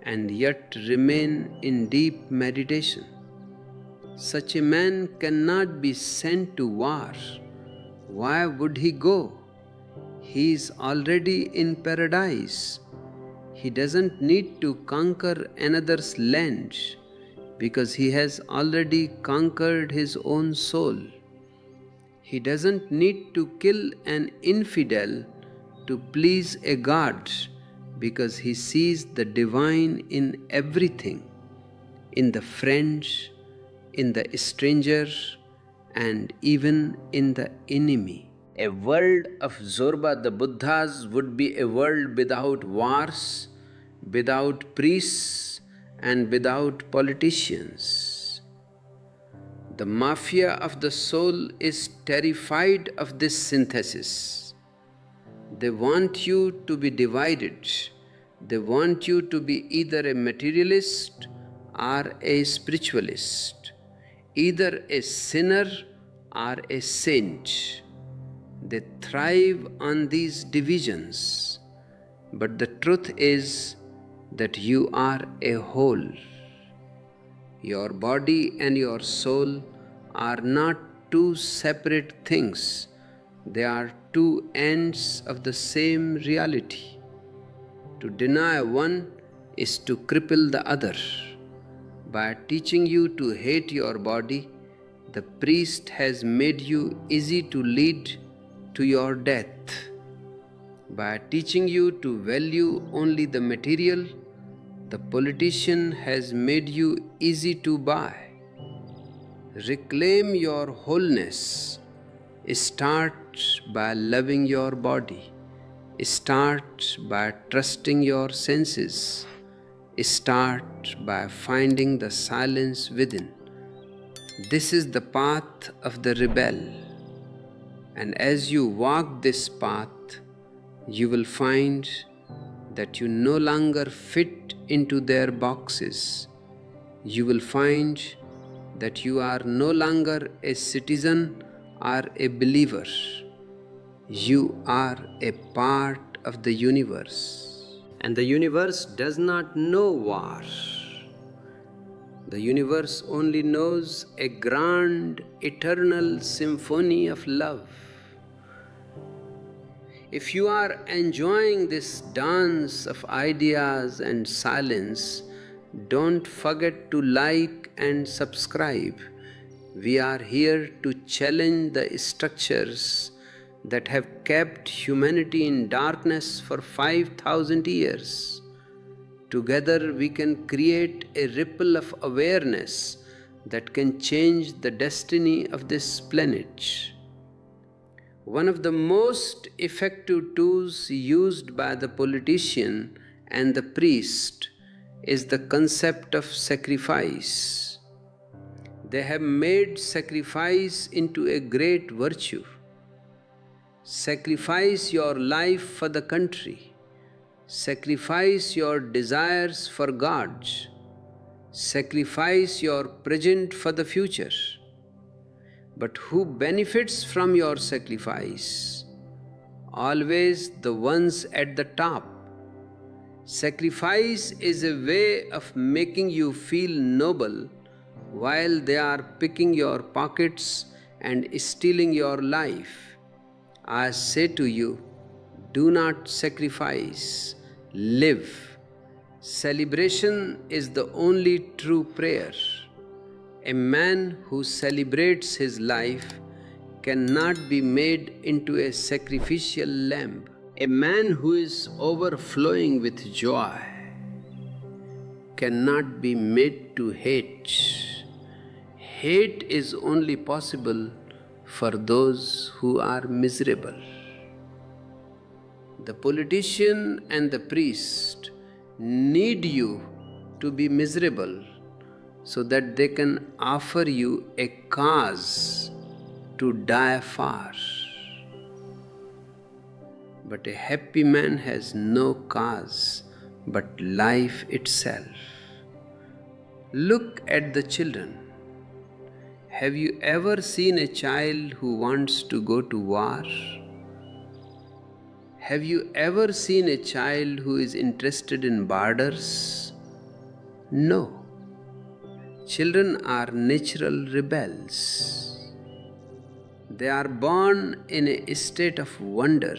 and yet remain in deep meditation. Such a man cannot be sent to war. Why would he go? He is already in paradise. He doesn't need to conquer another's land because he has already conquered his own soul. He doesn't need to kill an infidel to please a God because he sees the divine in everything, in the friend, in the stranger, and even in the enemy. A world of Zorba the Buddhas would be a world without wars, without priests, and without politicians. The mafia of the soul is terrified of this synthesis. They want you to be divided. They want you to be either a materialist or a spiritualist, either a sinner or a saint. They thrive on these divisions. But the truth is that you are a whole. Your body and your soul are not two separate things. They are two ends of the same reality. To deny one is to cripple the other. By teaching you to hate your body, the priest has made you easy to lead to your death. By teaching you to value only the material, the politician has made you easy to buy. Reclaim your wholeness. Start by loving your body. Start by trusting your senses. Start by finding the silence within. This is the path of the rebel. And as you walk this path, you will find that you no longer fit into their boxes. You will find that you are no longer a citizen or a believer. You are a part of the universe. And the universe does not know war. The universe only knows a grand, eternal symphony of love. If you are enjoying this dance of ideas and silence, don't forget to like and subscribe. We are here to challenge the structures that have kept humanity in darkness for 5,000 years. Together we can create a ripple of awareness that can change the destiny of this planet. One of the most effective tools used by the politician and the priest is the concept of sacrifice. They have made sacrifice into a great virtue. Sacrifice your life for the country. Sacrifice your desires for God. Sacrifice your present for the future. but who benefits from your sacrifice? Always the ones at the top. Sacrifice is a way of making you feel noble while they are picking your pockets and stealing your life. I say to you, do not sacrifice, live. Celebration is the only true prayer. A man who celebrates his life cannot be made into a sacrificial lamb. A man who is overflowing with joy cannot be made to hate. Hate is only possible for those who are miserable. The politician and the priest need you to be miserable so that they can offer you a cause to die for. But a happy man has no cause but life itself. Look at the children. Have you ever seen a child who wants to go to war? Have you ever seen a child who is interested in borders? No. Children are natural rebels. They are born in a state of wonder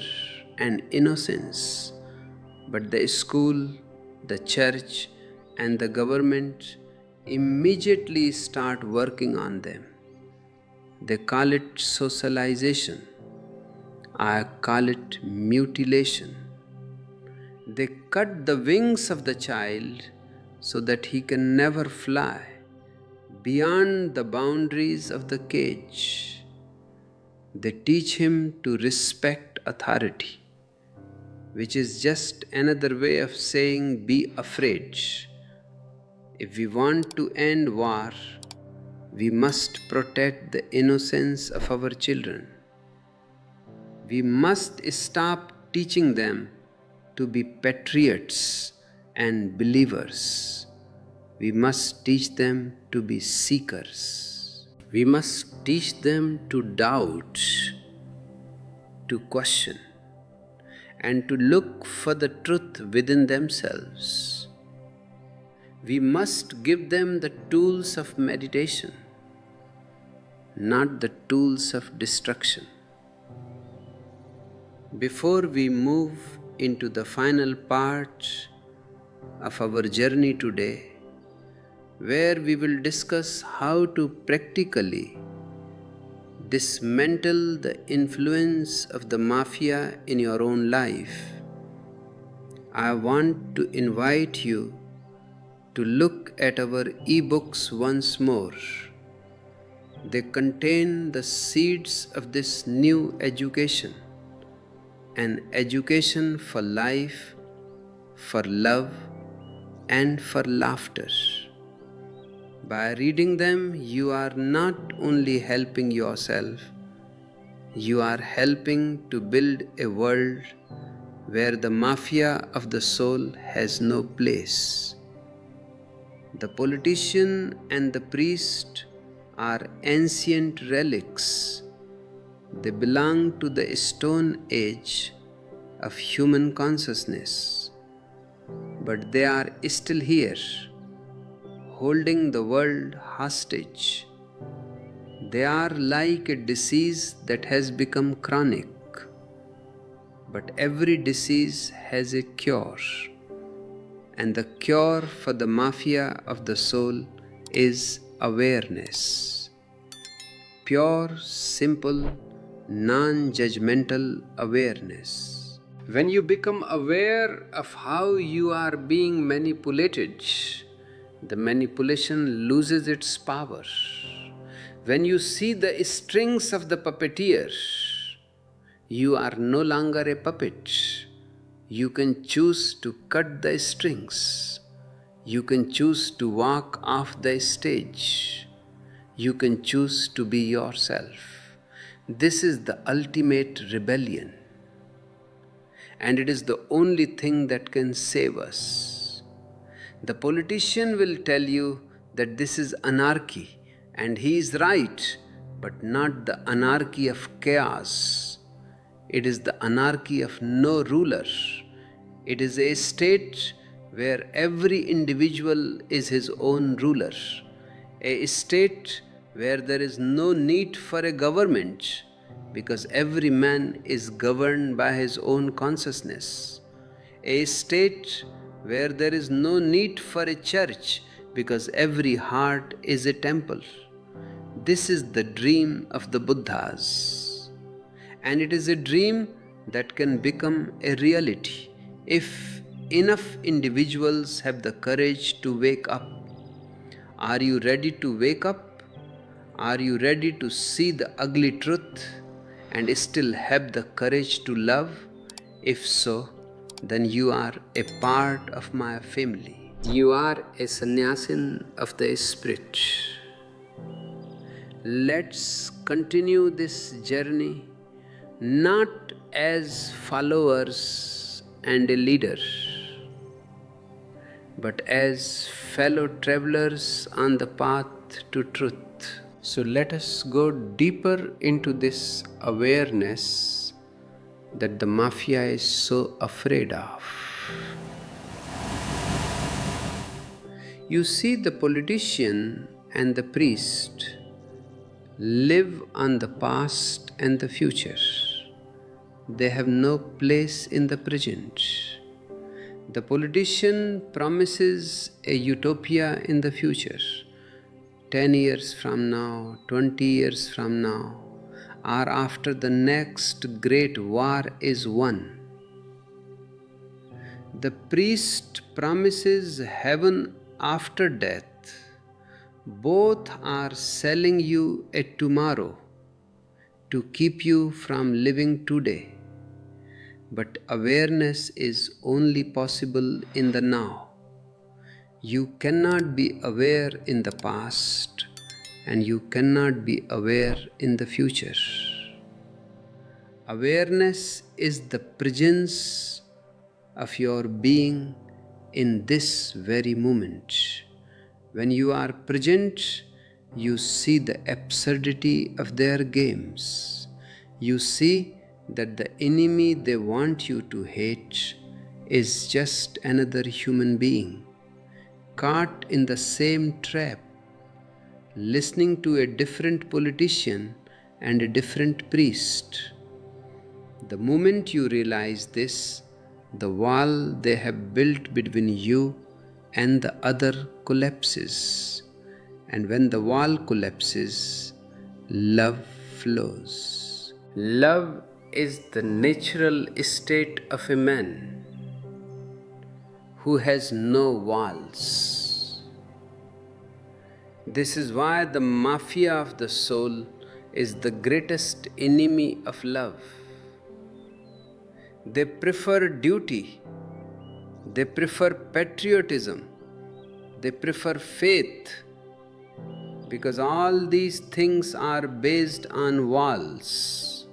and innocence, but the school, the church, and the government immediately start working on them. They call it socialization. I call it mutilation. They cut the wings of the child so that he can never fly beyond the boundaries of the cage. They teach him to respect authority, which is just another way of saying be afraid. If we want to end war, we must protect the innocence of our children. We must stop teaching them to be patriots and believers. We must teach them to be seekers. We must teach them to doubt, to question, and to look for the truth within themselves. We must give them the tools of meditation, not the tools of destruction. Before we move into the final part of our journey today, where we will discuss how to practically dismantle the influence of the mafia in your own life, I want to invite you to look at our ebooks once more. They contain the seeds of this new education, an education for life, for love, and for laughter. By reading them, you are not only helping yourself, you are helping to build a world where the mafia of the soul has no place. The politician and the priest are ancient relics. They belong to the stone age of human consciousness, but they are still here, holding the world hostage. They are like a disease that has become chronic, but every disease has a cure, and the cure for the mafia of the soul is awareness. Pure, simple, non-judgmental awareness. When you become aware of how you are being manipulated, the manipulation loses its power. When you see the strings of the puppeteer, you are no longer a puppet. You can choose to cut the strings. You can choose to walk off the stage. You can choose to be yourself. This is the ultimate rebellion, and it is the only thing that can save us. The politician will tell you that this is anarchy, and he is right, but not the anarchy of chaos. It is the anarchy of no ruler. It is a state where every individual is his own ruler, a state where there is no need for a government because every man is governed by his own consciousness, a state where there is no need for a church because every heart is a temple. This is the dream of the Buddhas. And it is a dream that can become a reality if enough individuals have the courage to wake up. Are you ready to wake up? Are you ready to see the ugly truth and still have the courage to love? If so, then you are a part of my family. You are a sannyasin of the spirit. Let's continue this journey not as followers and a leader, but as fellow travelers on the path to truth. So let us go deeper into this awareness that the mafia is so afraid of. You see, the politician and the priest live on the past and the future. They have no place in the present. The politician promises a utopia in the future, 10 years from now, 20 years from now, or after the next great war is won. The priest promises heaven after death. Both are selling you a tomorrow to keep you from living today. But awareness is only possible in the now. You cannot be aware in the past, and you cannot be aware in the future. Awareness is the presence of your being in this very moment. When you are present, you see the absurdity of their games. You see that the enemy they want you to hate is just another human being, caught in the same trap, listening to a different politician and a different priest. The moment you realize this, the wall they have built between you and the other collapses. And when the wall collapses, love flows. Love is the natural state of a man who has no walls. This is why the mafia of the soul is the greatest enemy of love. They prefer duty, they prefer patriotism, they prefer faith, because all these things are based on walls.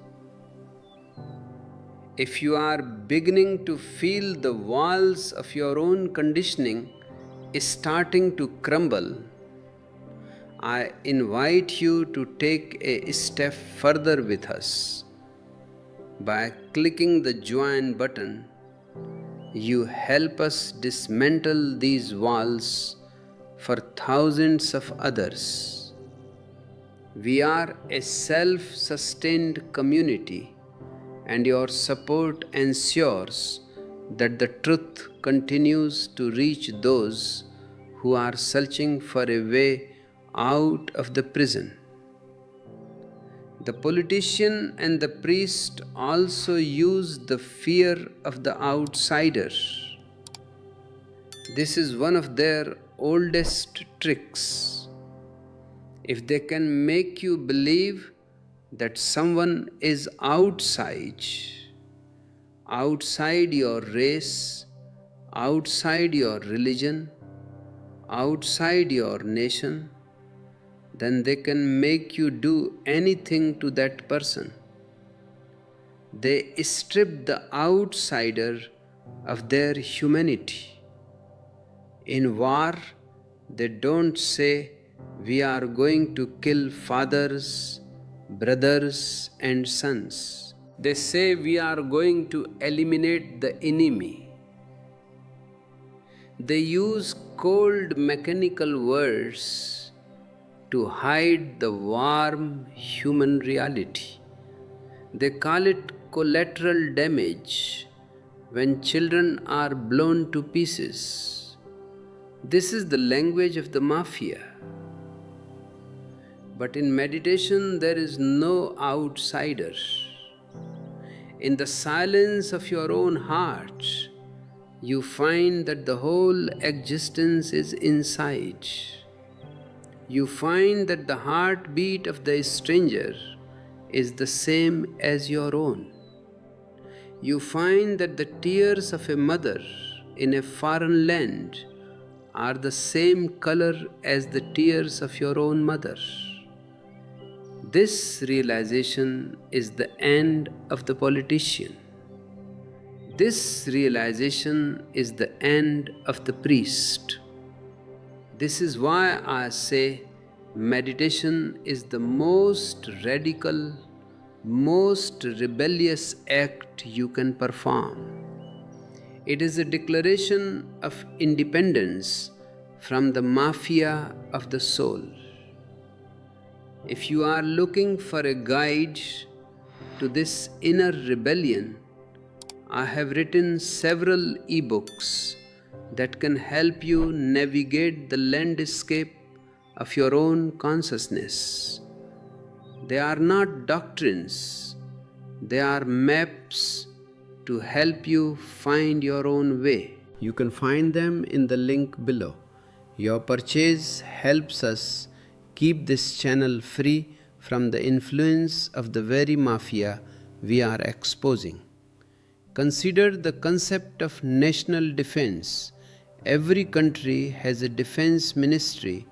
If you are beginning to feel the walls of your own conditioning starting to crumble, I invite you to take a step further with us. By clicking the join button, you help us dismantle these walls for thousands of others. We are a self-sustained community, and your support ensures that the truth continues to reach those who are searching for a way out of the prison. The politician and the priest also use the fear of the outsider. This is one of their oldest tricks. If they can make you believe that someone is outside your race, outside your religion, outside your nation, then they can make you do anything to that person. They strip the outsider of their humanity. In war, they don't say, "We are going to kill fathers brothers and sons. They say we are going to eliminate the enemy. They use cold mechanical words to hide the warm human reality. They call it collateral damage when children are blown to pieces. This is the language of the mafia. But in meditation, there is no outsider. In the silence of your own heart, you find that the whole existence is inside. You find that the heartbeat of the stranger is the same as your own. You find that the tears of a mother in a foreign land are the same color as the tears of your own mother. This realization is the end of the politician. This realization is the end of the priest. This is why I say meditation is the most radical, most rebellious act you can perform. It is a declaration of independence from the mafia of the soul. If you are looking for a guide to this inner rebellion, I have written several ebooks that can help you navigate the landscape of your own consciousness. They are not doctrines, they are maps to help you find your own way. You can find them in the link below. Your purchase helps us keep this channel free from the influence of the very mafia we are exposing. Consider the concept of national defense. Every country has a defense ministry,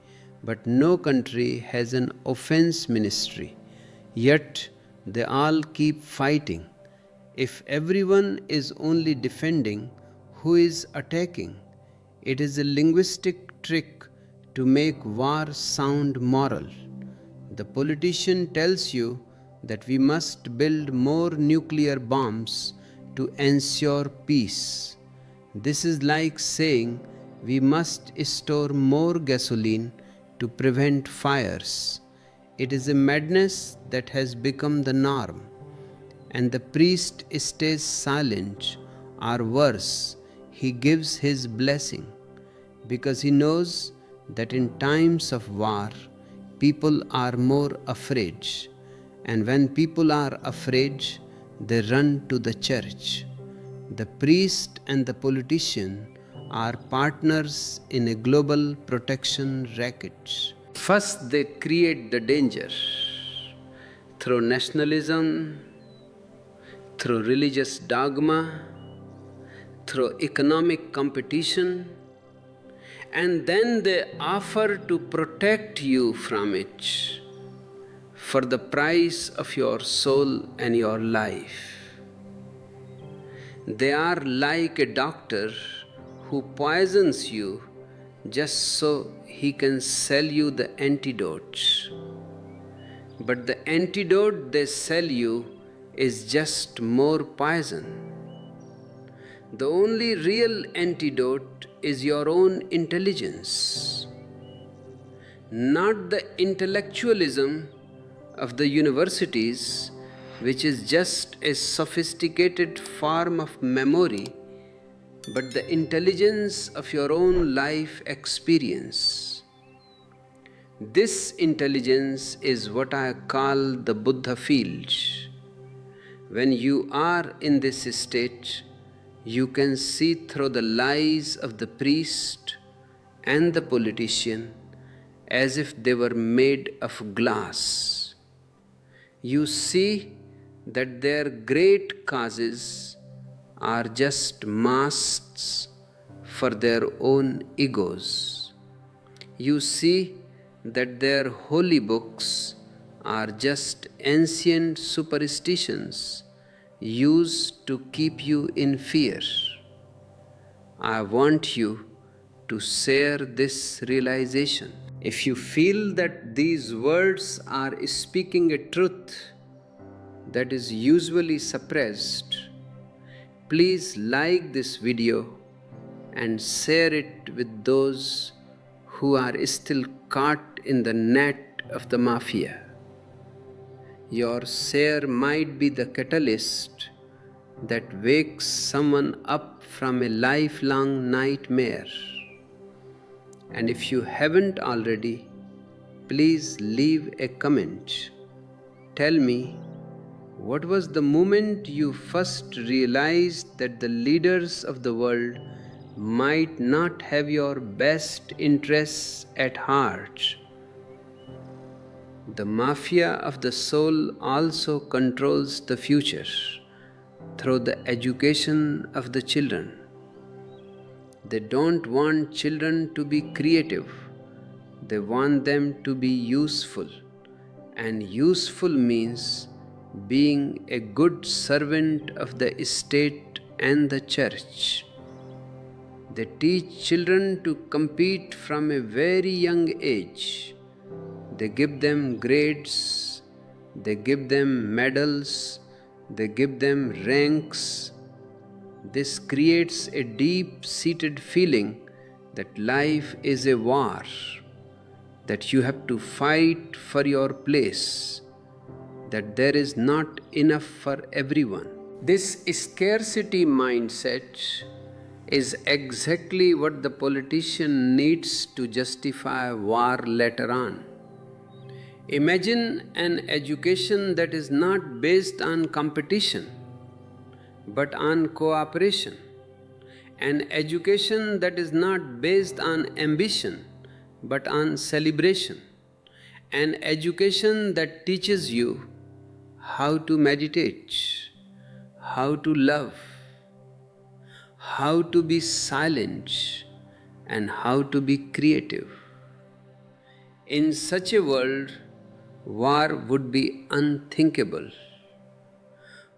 but no country has an offense ministry. Yet they all keep fighting. If everyone is only defending, who is attacking? It is a linguistic trick to make war sound moral. The politician tells you that we must build more nuclear bombs to ensure peace. This is like saying we must store more gasoline to prevent fires. It is a madness that has become the norm. And the priest stays silent, or worse, he gives his blessing, because he knows that in times of war, people are more afraid. And when people are afraid, they run to the church. The priest and the politician are partners in a global protection racket. First, they create the danger through nationalism, through religious dogma, through economic competition, and then they offer to protect you from it for the price of your soul and your life. They are like a doctor who poisons you just so he can sell you the antidote. But the antidote they sell you is just more poison. The only real antidote is your own intelligence, not the intellectualism of the universities, which is just a sophisticated form of memory, but the intelligence of your own life experience. This intelligence is what I call the Buddha field. When you are in this state, you can see through the lies of the priest and the politician as if they were made of glass. You see that their great causes are just masks for their own egos. You see that their holy books are just ancient superstitions used to keep you in fear. I want you to share this realization. If you feel that these words are speaking a truth that is usually suppressed, please like this video and share it with those who are still caught in the net of the mafia. Your share might be the catalyst that wakes someone up from a lifelong nightmare. And if you haven't already, please leave a comment. Tell me, what was the moment you first realized that the leaders of the world might not have your best interests at heart? The mafia of the soul also controls the future through the education of the children. They don't want children to be creative. They want them to be useful. And useful means being a good servant of the state and the church. They teach children to compete from a very young age. They give them grades, they give them medals, they give them ranks. This creates a deep-seated feeling that life is a war, that you have to fight for your place, that there is not enough for everyone. This scarcity mindset is exactly what the politician needs to justify war later on. Imagine an education that is not based on competition, but on cooperation. An education that is not based on ambition, but on celebration. An education that teaches you how to meditate, how to love, how to be silent, and how to be creative. In such a world, war would be unthinkable.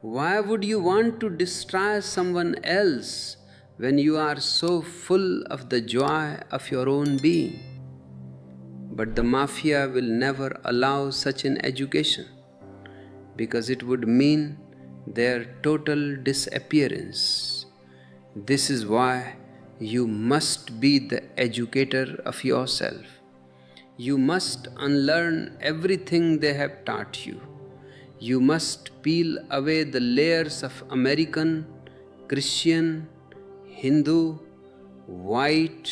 Why would you want to destroy someone else when you are so full of the joy of your own being? But the mafia will never allow such an education, because it would mean their total disappearance. This is why you must be the educator of yourself. You must unlearn everything they have taught you. You must peel away the layers of American, Christian, Hindu, white,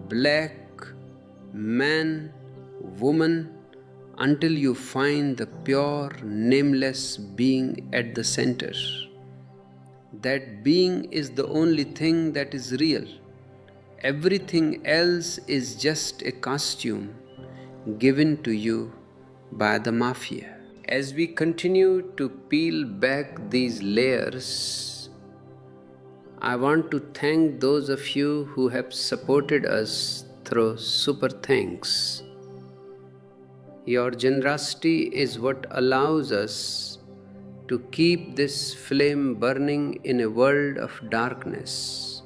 black, man, woman, until you find the pure, nameless being at the center. That being is the only thing that is real. Everything else is just a costume given to you by the mafia. As we continue to peel back these layers, I want to thank those of you who have supported us through Super Thanks. Your generosity is what allows us to keep this flame burning in a world of darkness.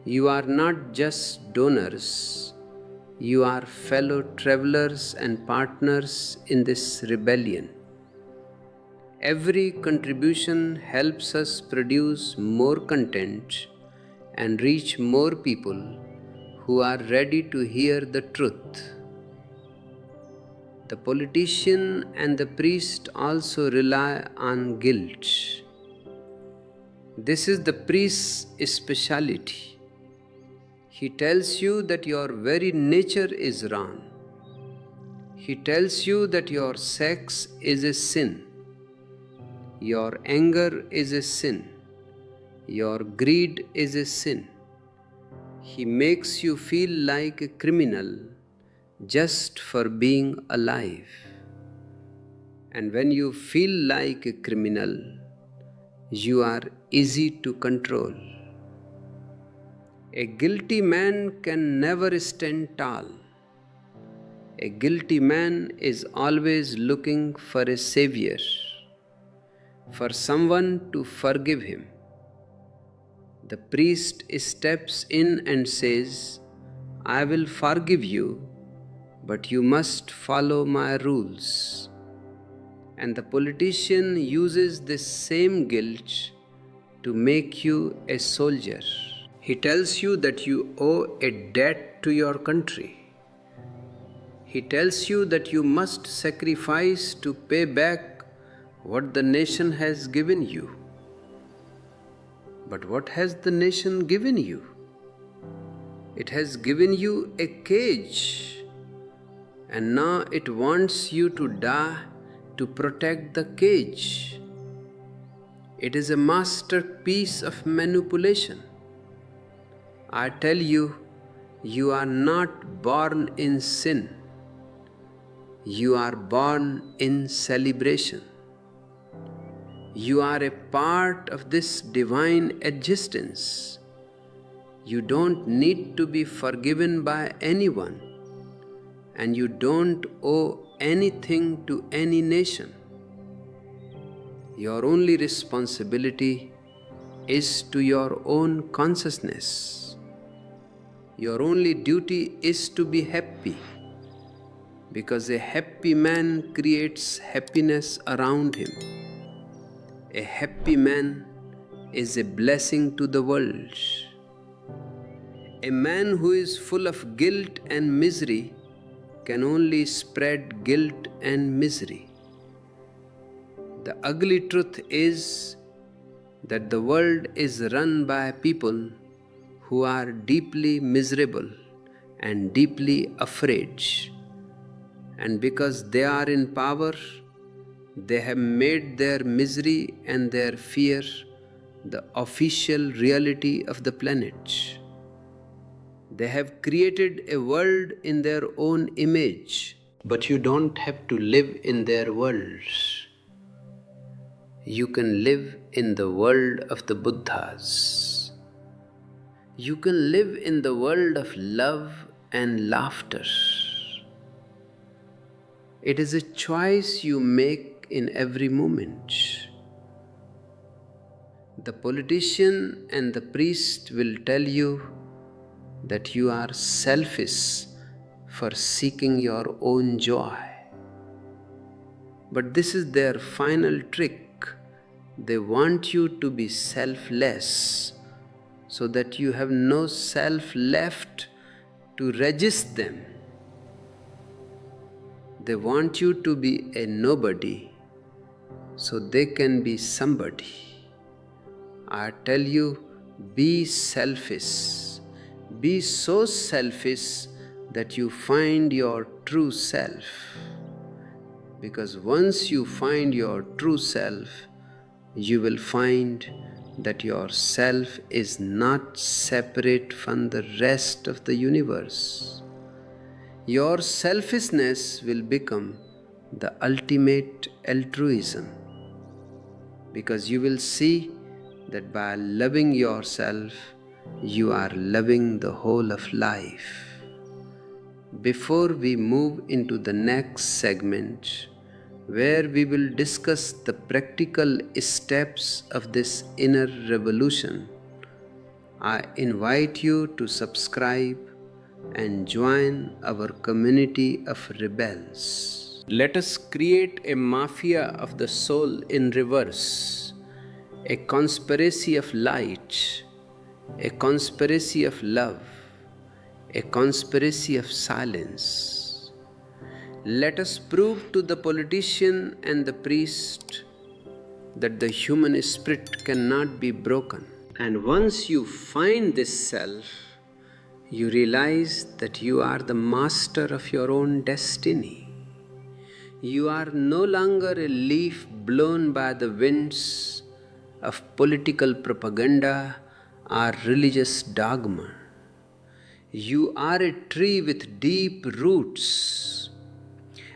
You are not just donors, you are fellow travelers and partners in this rebellion. Every contribution helps us produce more content and reach more people who are ready to hear the truth. The politician and the priest also rely on guilt. This is the priest's specialty. He tells you that your very nature is wrong. He tells you that your sex is a sin. Your anger is a sin. Your greed is a sin. He makes you feel like a criminal just for being alive. And when you feel like a criminal, you are easy to control. A guilty man can never stand tall. A guilty man is always looking for a savior, for someone to forgive him. The priest steps in and says, "I will forgive you but you must follow my rules. And the politician uses this same guilt to make you a soldier. He tells you that you owe a debt to your country. He tells you that you must sacrifice to pay back what the nation has given you. But what has the nation given you? It has given you a cage, and now it wants you to die to protect the cage. It is a masterpiece of manipulation. I tell you, you are not born in sin. You are born in celebration. You are a part of this divine existence. You don't need to be forgiven by anyone, and you don't owe anything to any nation. Your only responsibility is to your own consciousness. Your only duty is to be happy, because a happy man creates happiness around him. A happy man is a blessing to the world. A man who is full of guilt and misery can only spread guilt and misery. The ugly truth is that the world is run by people who are deeply miserable and deeply afraid. And because they are in power, they have made their misery and their fear the official reality of the planet. They have created a world in their own image, but you don't have to live in their world. You can live in the world of the Buddhas. You can live in the world of love and laughter. It is a choice you make in every moment. The politician and the priest will tell you that you are selfish for seeking your own joy. But this is their final trick. They want you to be selfless so that you have no self left to resist them. They want you to be a nobody so they can be somebody. I tell you, be selfish. Be so selfish that you find your true self. Because once you find your true self, you will find that your self is not separate from the rest of the universe. Your selfishness will become the ultimate altruism, because you will see that by loving yourself, you are loving the whole of life. Before we move into the next segment, where we will discuss the practical steps of this inner revolution, I invite you to subscribe and join our community of rebels. Let us create a mafia of the soul in reverse, a conspiracy of light, a conspiracy of love, a conspiracy of silence. Let us prove to the politician and the priest that the human spirit cannot be broken. And once you find this self, you realize that you are the master of your own destiny. You are no longer a leaf blown by the winds of political propaganda or religious dogma. You are a tree with deep roots.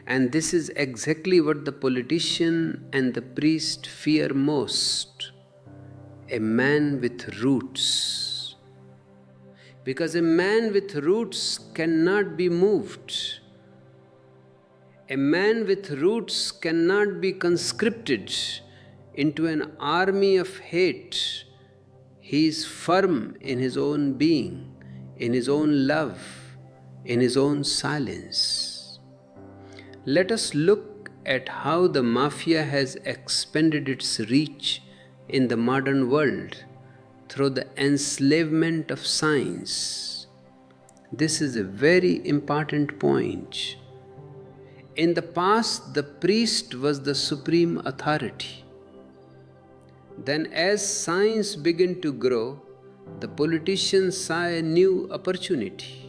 And this is exactly what the politician and the priest fear most: a man with roots. Because a man with roots cannot be moved. A man with roots cannot be conscripted into an army of hate. He is firm in his own being, in his own love, in his own silence. Let us look at how the mafia has expanded its reach in the modern world through the enslavement of science. This is a very important point. In the past, the priest was the supreme authority. Then, as science began to grow, the politician saw a new opportunity.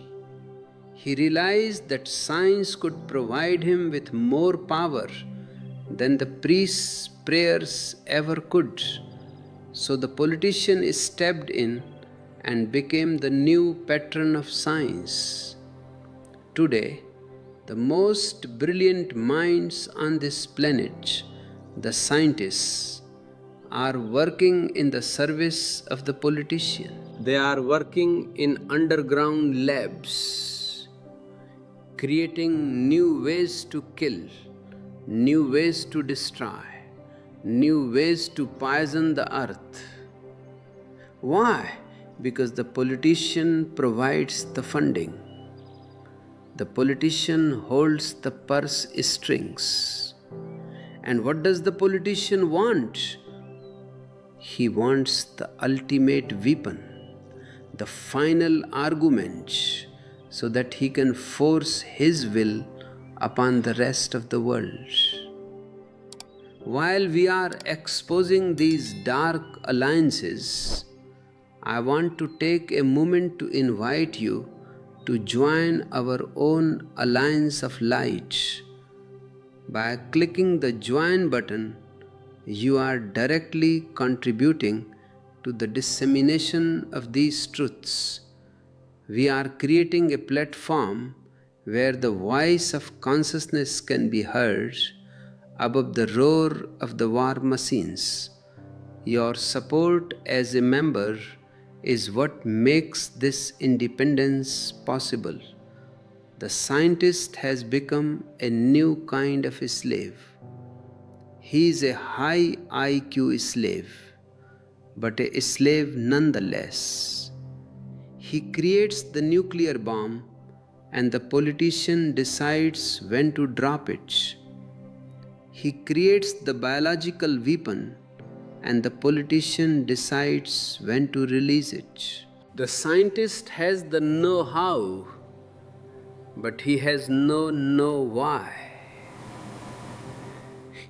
He realized that science could provide him with more power than the priest's prayers ever could. So the politician stepped in and became the new patron of science. Today, the most brilliant minds on this planet, the scientists, are working in the service of the politician. They are working in underground labs, creating new ways to kill, new ways to destroy, new ways to poison the earth. Why? Because the politician provides the funding. The politician holds the purse strings. And what does the politician want? He wants the ultimate weapon, the final argument, so that he can force his will upon the rest of the world. While we are exposing these dark alliances, I want to take a moment to invite you to join our own alliance of light. By clicking the join button, you are directly contributing to the dissemination of these truths. We are creating a platform where the voice of consciousness can be heard above the roar of the war machines. Your support as a member is what makes this independence possible. The scientist has become a new kind of slave. He is a high IQ slave, but a slave nonetheless. He creates the nuclear bomb, and the politician decides when to drop it. He creates the biological weapon, and the politician decides when to release it. The scientist has the know-how, but he has no know-why.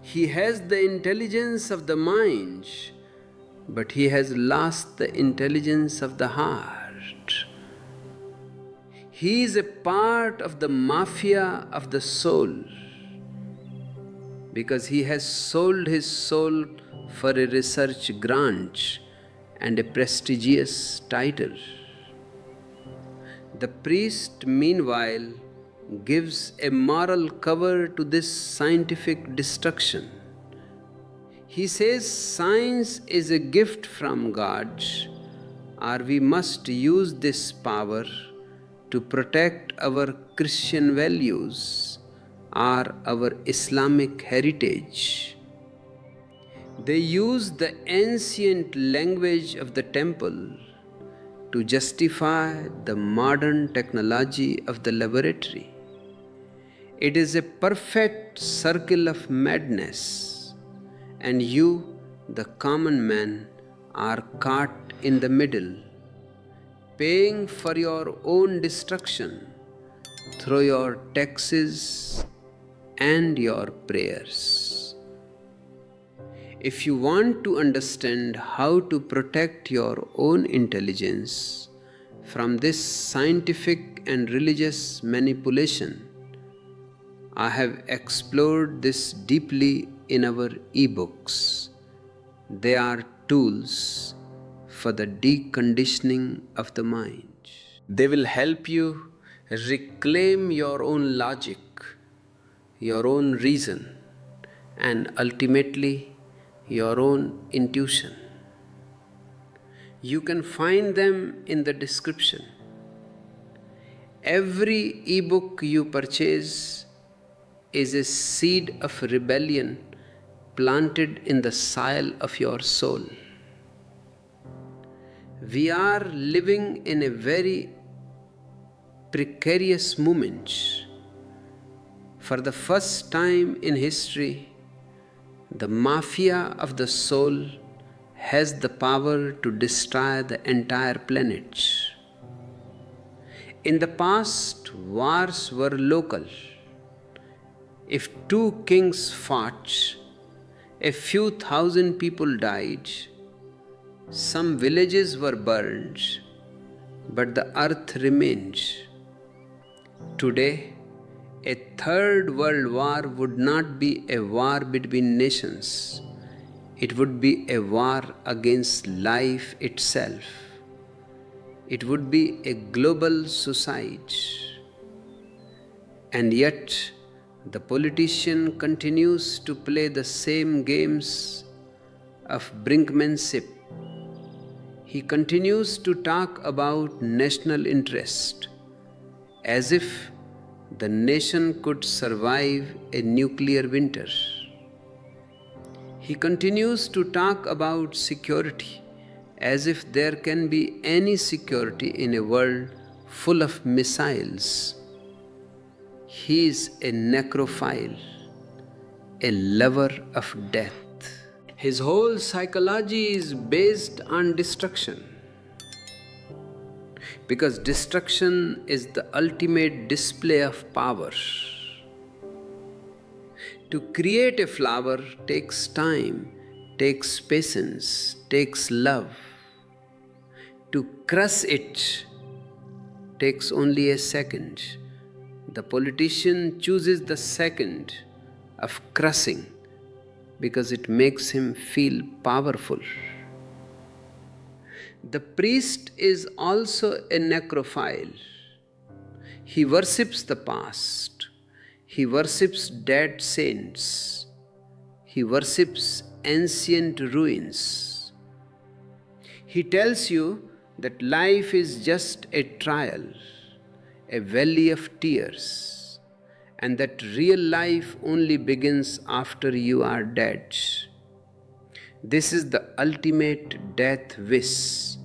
He has the intelligence of the mind, but he has lost the intelligence of the heart. He is a part of the mafia of the soul because he has sold his soul for a research grant and a prestigious title. The priest, meanwhile, gives a moral cover to this scientific destruction. He says science is a gift from God, or we must use this power to protect our Christian values or our Islamic heritage. They use the ancient language of the temple to justify the modern technology of the laboratory. It is a perfect circle of madness, and you, the common man, are caught in the middle, paying for your own destruction through your taxes and your prayers. If you want to understand how to protect your own intelligence from this scientific and religious manipulation, I have explored this deeply in our ebooks. They are tools for the deconditioning of the mind. They will help you reclaim your own logic, your own reason, and ultimately your own intuition. You can find them in the description. Every ebook you purchase is a seed of rebellion planted in the soil of your soul. We are living in a very precarious moment. For the first time in history, the mafia of the soul has the power to destroy the entire planet. In the past, wars were local. If two kings fought, a few thousand people died, some villages were burned, but the earth remained. Today, a third world war would not be a war between nations. It would be a war against life itself. It would be a global suicide. And yet, the politician continues to play the same games of brinkmanship. He continues to talk about national interest as if the nation could survive a nuclear winter. He continues to talk about security as if there can be any security in a world full of missiles. He is a necrophile, a lover of death. His whole psychology is based on destruction, because destruction is the ultimate display of power. To create a flower takes time, takes patience, takes love. To crush it takes only a second. The politician chooses the second of crushing because it makes him feel powerful. The priest is also a necrophile. He worships the past. He worships dead saints. He worships ancient ruins. He tells you that life is just a trial, a valley of tears, and that real life only begins after you are dead. This is the ultimate death wish.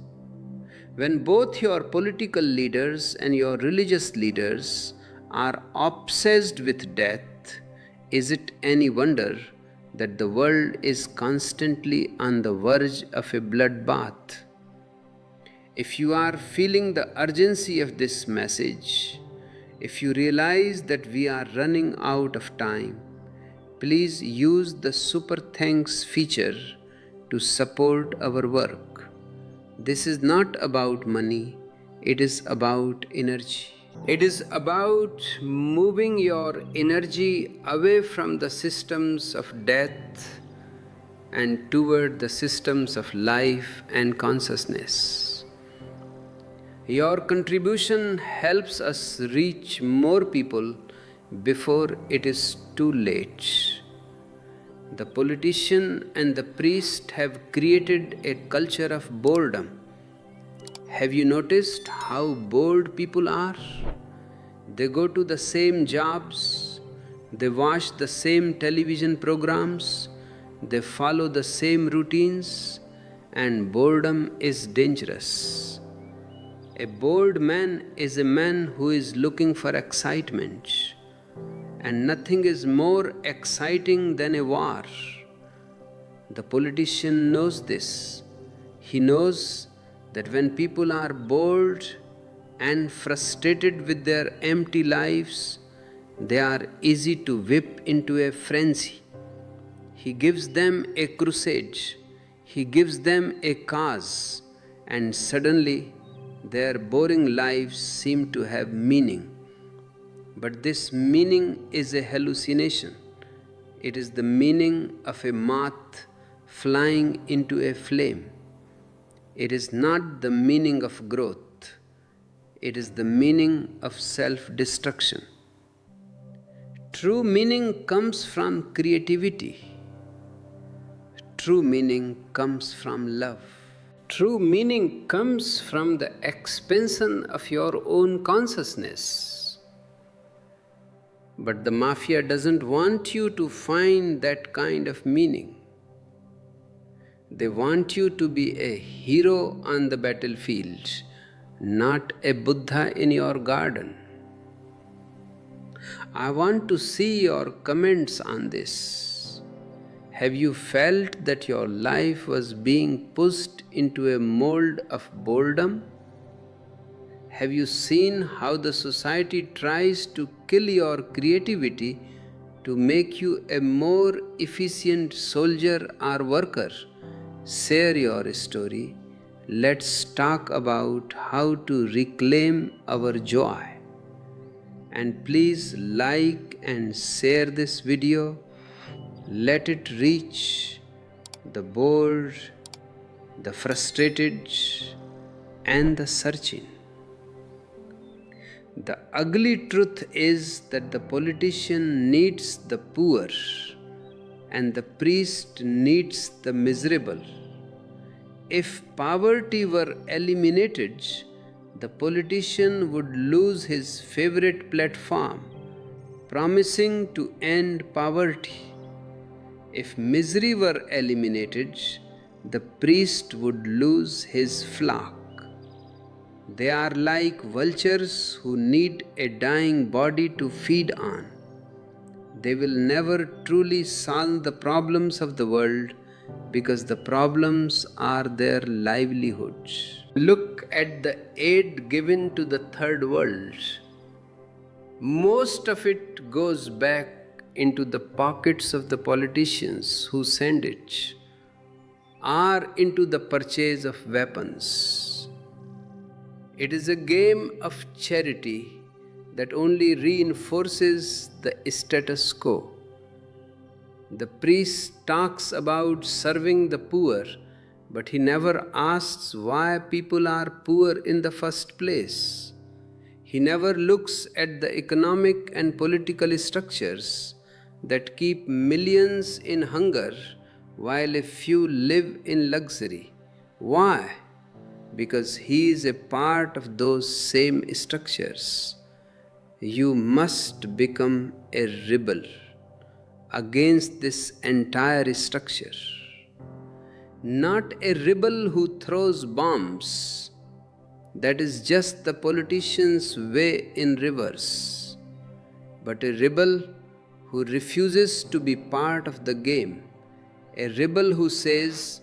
When both your political leaders and your religious leaders are obsessed with death, is it any wonder that the world is constantly on the verge of a bloodbath? If you are feeling the urgency of this message, if you realize that we are running out of time, please use the Super Thanks feature to support our work. This is not about money, it is about energy. It is about moving your energy away from the systems of death and toward the systems of life and consciousness. Your contribution helps us reach more people before it is too late. The politician and the priest have created a culture of boredom. Have you noticed how bored people are? They go to the same jobs, they watch the same television programs, they follow the same routines, and boredom is dangerous. A bored man is a man who is looking for excitement, and nothing is more exciting than a war. The politician knows this. He knows that when people are bored and frustrated with their empty lives, they are easy to whip into a frenzy. He gives them a crusade, he gives them a cause, and suddenly their boring lives seem to have meaning. But this meaning is a hallucination. It is the meaning of a moth flying into a flame. It is not the meaning of growth. It is the meaning of self-destruction. True meaning comes from creativity. True meaning comes from love. True meaning comes from the expansion of your own consciousness. But the mafia doesn't want you to find that kind of meaning. They want you to be a hero on the battlefield, not a Buddha in your garden. I want to see your comments on this. Have you felt that your life was being pushed into a mold of boredom? Have you seen how the society tries to kill your creativity to make you a more efficient soldier or worker? Share your story. Let's talk about how to reclaim our joy. And please like and share this video. Let it reach the bored, the frustrated, and the searching. The ugly truth is that the politician needs the poor and the priest needs the miserable. If poverty were eliminated, the politician would lose his favorite platform, promising to end poverty. If misery were eliminated, the priest would lose his flock. They are like vultures who need a dying body to feed on. They will never truly solve the problems of the world because the problems are their livelihoods. Look at the aid given to the third world. Most of it goes back into the pockets of the politicians who send it, or into the purchase of weapons. It is a game of charity that only reinforces the status quo. The priest talks about serving the poor, but he never asks why people are poor in the first place. He never looks at the economic and political structures that keep millions in hunger while a few live in luxury. Why? Because he is a part of those same structures. You must become a rebel against this entire structure. Not a rebel who throws bombs. That is just the politician's way in reverse. But a rebel who refuses to be part of the game. A rebel who says,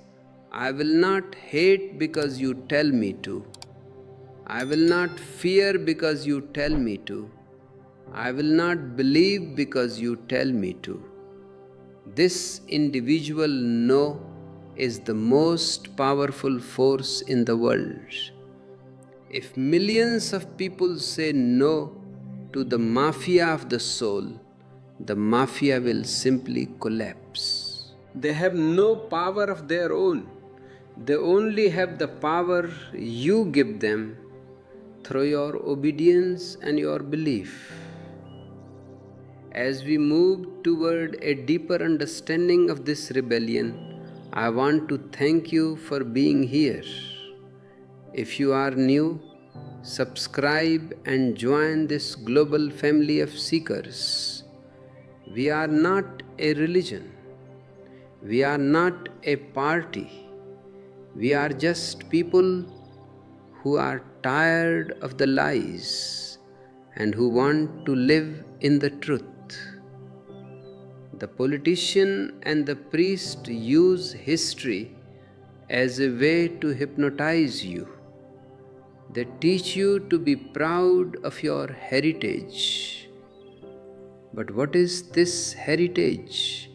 I will not hate because you tell me to. I will not fear because you tell me to. I will not believe because you tell me to. This individual no is the most powerful force in the world. If millions of people say no to the mafia of the soul, the mafia will simply collapse. They have no power of their own. They only have the power you give them through your obedience and your belief. As we move toward a deeper understanding of this rebellion, I want to thank you for being here. If you are new, subscribe and join this global family of seekers. We are not a religion. We are not a party. We are just people who are tired of the lies and who want to live in the truth. The politician and the priest use history as a way to hypnotize you. They teach you to be proud of your heritage. But what is this heritage?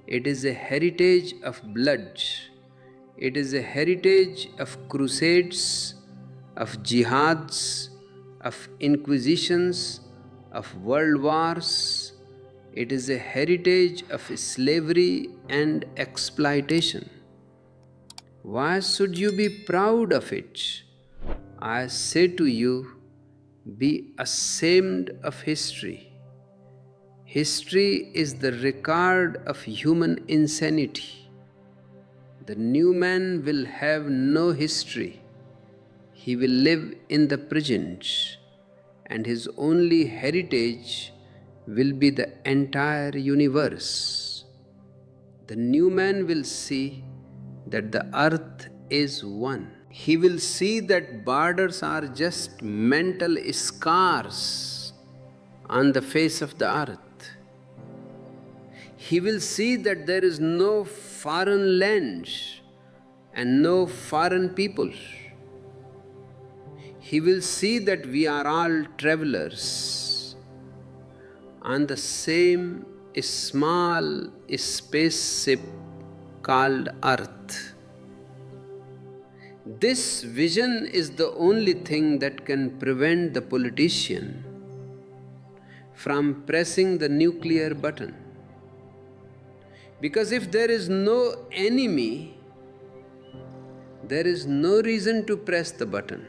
It is a heritage of blood. It is a heritage of crusades, of jihads, of inquisitions, of world wars. It is a heritage of slavery and exploitation. Why should you be proud of it? I say to you, be ashamed of history. History is the record of human insanity. The new man will have no history. He will live in the present, and his only heritage will be the entire universe. The new man will see that the earth is one. He will see that borders are just mental scars. on the face of the earth. He will see that there is no foreign land and no foreign people. He will see that we are all travelers on the same small spaceship called Earth. This vision is the only thing that can prevent the politician from pressing the nuclear button. Because if there is no enemy, there is no reason to press the button.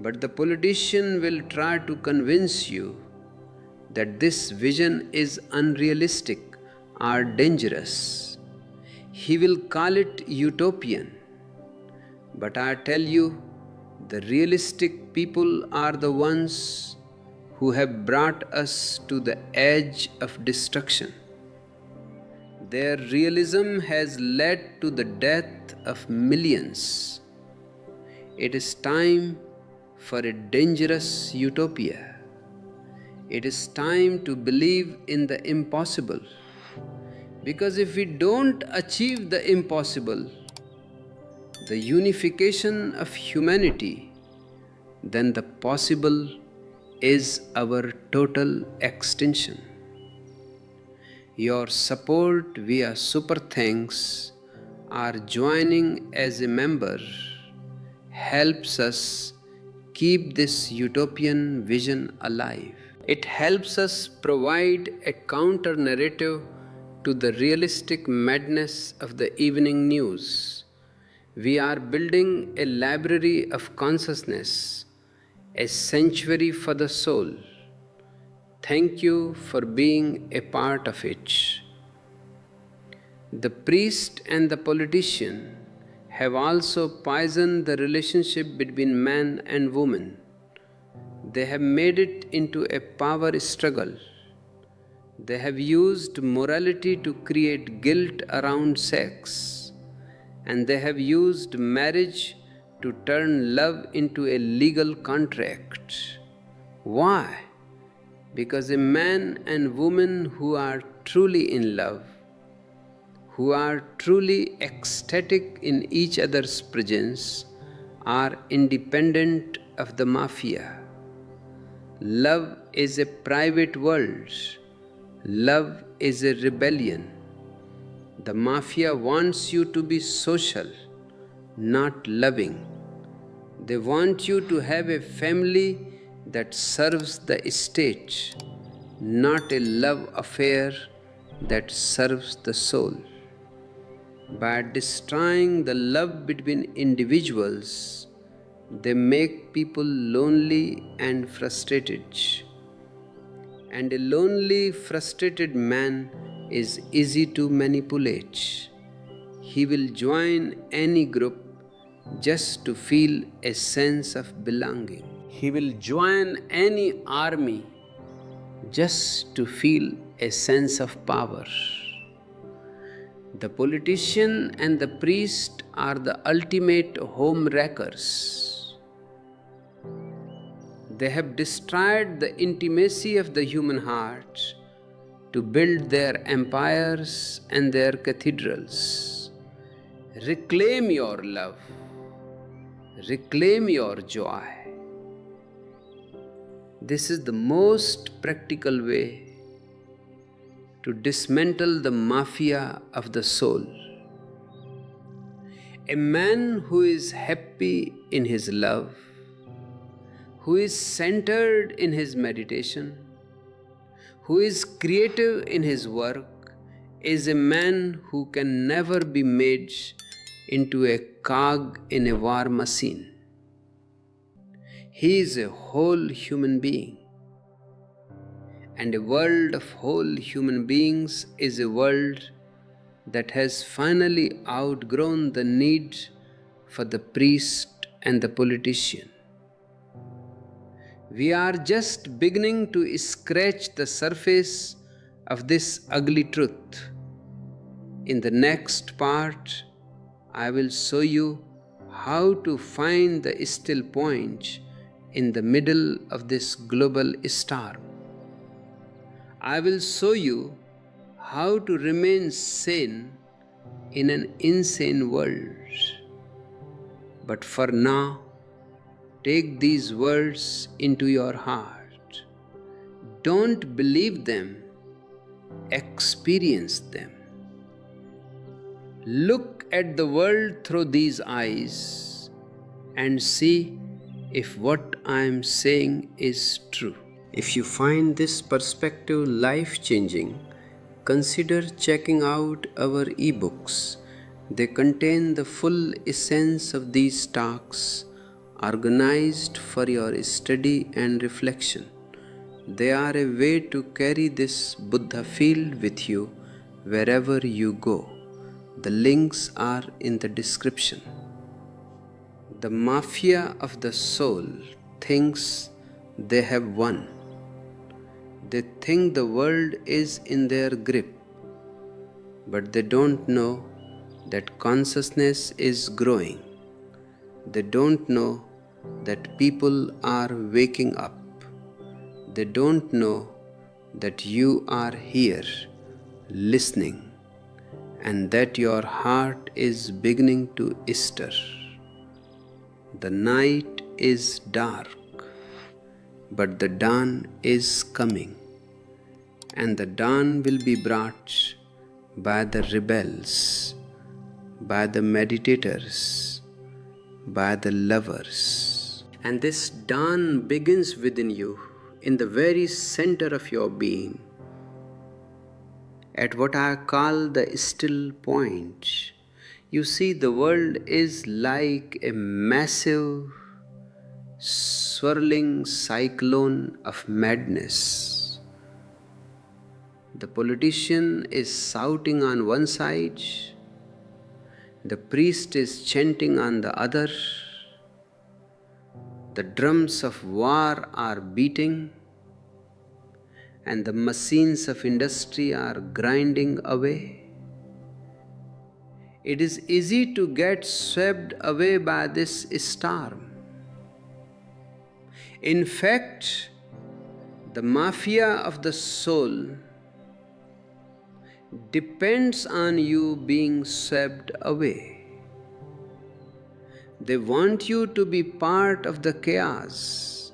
But the politician will try to convince you that this vision is unrealistic or dangerous. He will call it utopian. But I tell you, the realistic people are the ones who have brought us to the edge of destruction. Their realism has led to the death of millions. It is time for a dangerous utopia. It is time to believe in the impossible. Because if we don't achieve the impossible, the unification of humanity, then the possible is our total extinction. Your support via Super Thanks or joining as a member helps us keep this utopian vision alive. It helps us provide a counter narrative to the realistic madness of the evening news. We are building a library of consciousness, a sanctuary for the soul. Thank you for being a part of it. The priest and the politician have also poisoned the relationship between man and woman. They have made it into a power struggle. They have used morality to create guilt around sex, and they have used marriage to turn love into a legal contract. Why? Because a man and woman who are truly in love, who are truly ecstatic in each other's presence, are independent of the mafia. Love is a private world. Love is a rebellion. The mafia wants you to be social, not loving. They want you to have a family that serves the state, not a love affair that serves the soul. By destroying the love between individuals, they make people lonely and frustrated. And a lonely, frustrated man is easy to manipulate. He will join any group just to feel a sense of belonging. He will join any army just to feel a sense of power. The politician and the priest are the ultimate home wreckers. They have destroyed the intimacy of the human heart to build their empires and their cathedrals. Reclaim your love. Reclaim your joy. This is the most practical way to dismantle the mafia of the soul. A man who is happy in his love, who is centered in his meditation, who is creative in his work, is a man who can never be made into a cog in a war machine. He is a whole human being. And a world of whole human beings is a world that has finally outgrown the need for the priest and the politician. We are just beginning to scratch the surface of this ugly truth. In the next part, I will show you how to find the still point in the middle of this global storm. I will show you how to remain sane in an insane world. But for now, take these words into your heart. Don't believe them, experience them. Look at the world through these eyes and see if what I am saying is true. If you find this perspective life-changing, consider checking out our ebooks. They contain the full essence of these talks, organized for your study and reflection. They are a way to carry this Buddha field with you wherever you go. The links are in the description. The mafia of the soul thinks they have won. They think the world is in their grip, but they don't know that consciousness is growing. They don't know that people are waking up. They don't know that you are here, listening, and that your heart is beginning to stir. The night is dark, but the dawn is coming, and the dawn will be brought by the rebels, by the meditators, by the lovers. And this dawn begins within you, in the very center of your being, at what I call the still point. You see, the world is like a massive, swirling cyclone of madness. The politician is shouting on one side, the priest is chanting on the other, the drums of war are beating, and the machines of industry are grinding away. It is easy to get swept away by this storm. In fact, the mafia of the soul depends on you being swept away. They want you to be part of the chaos,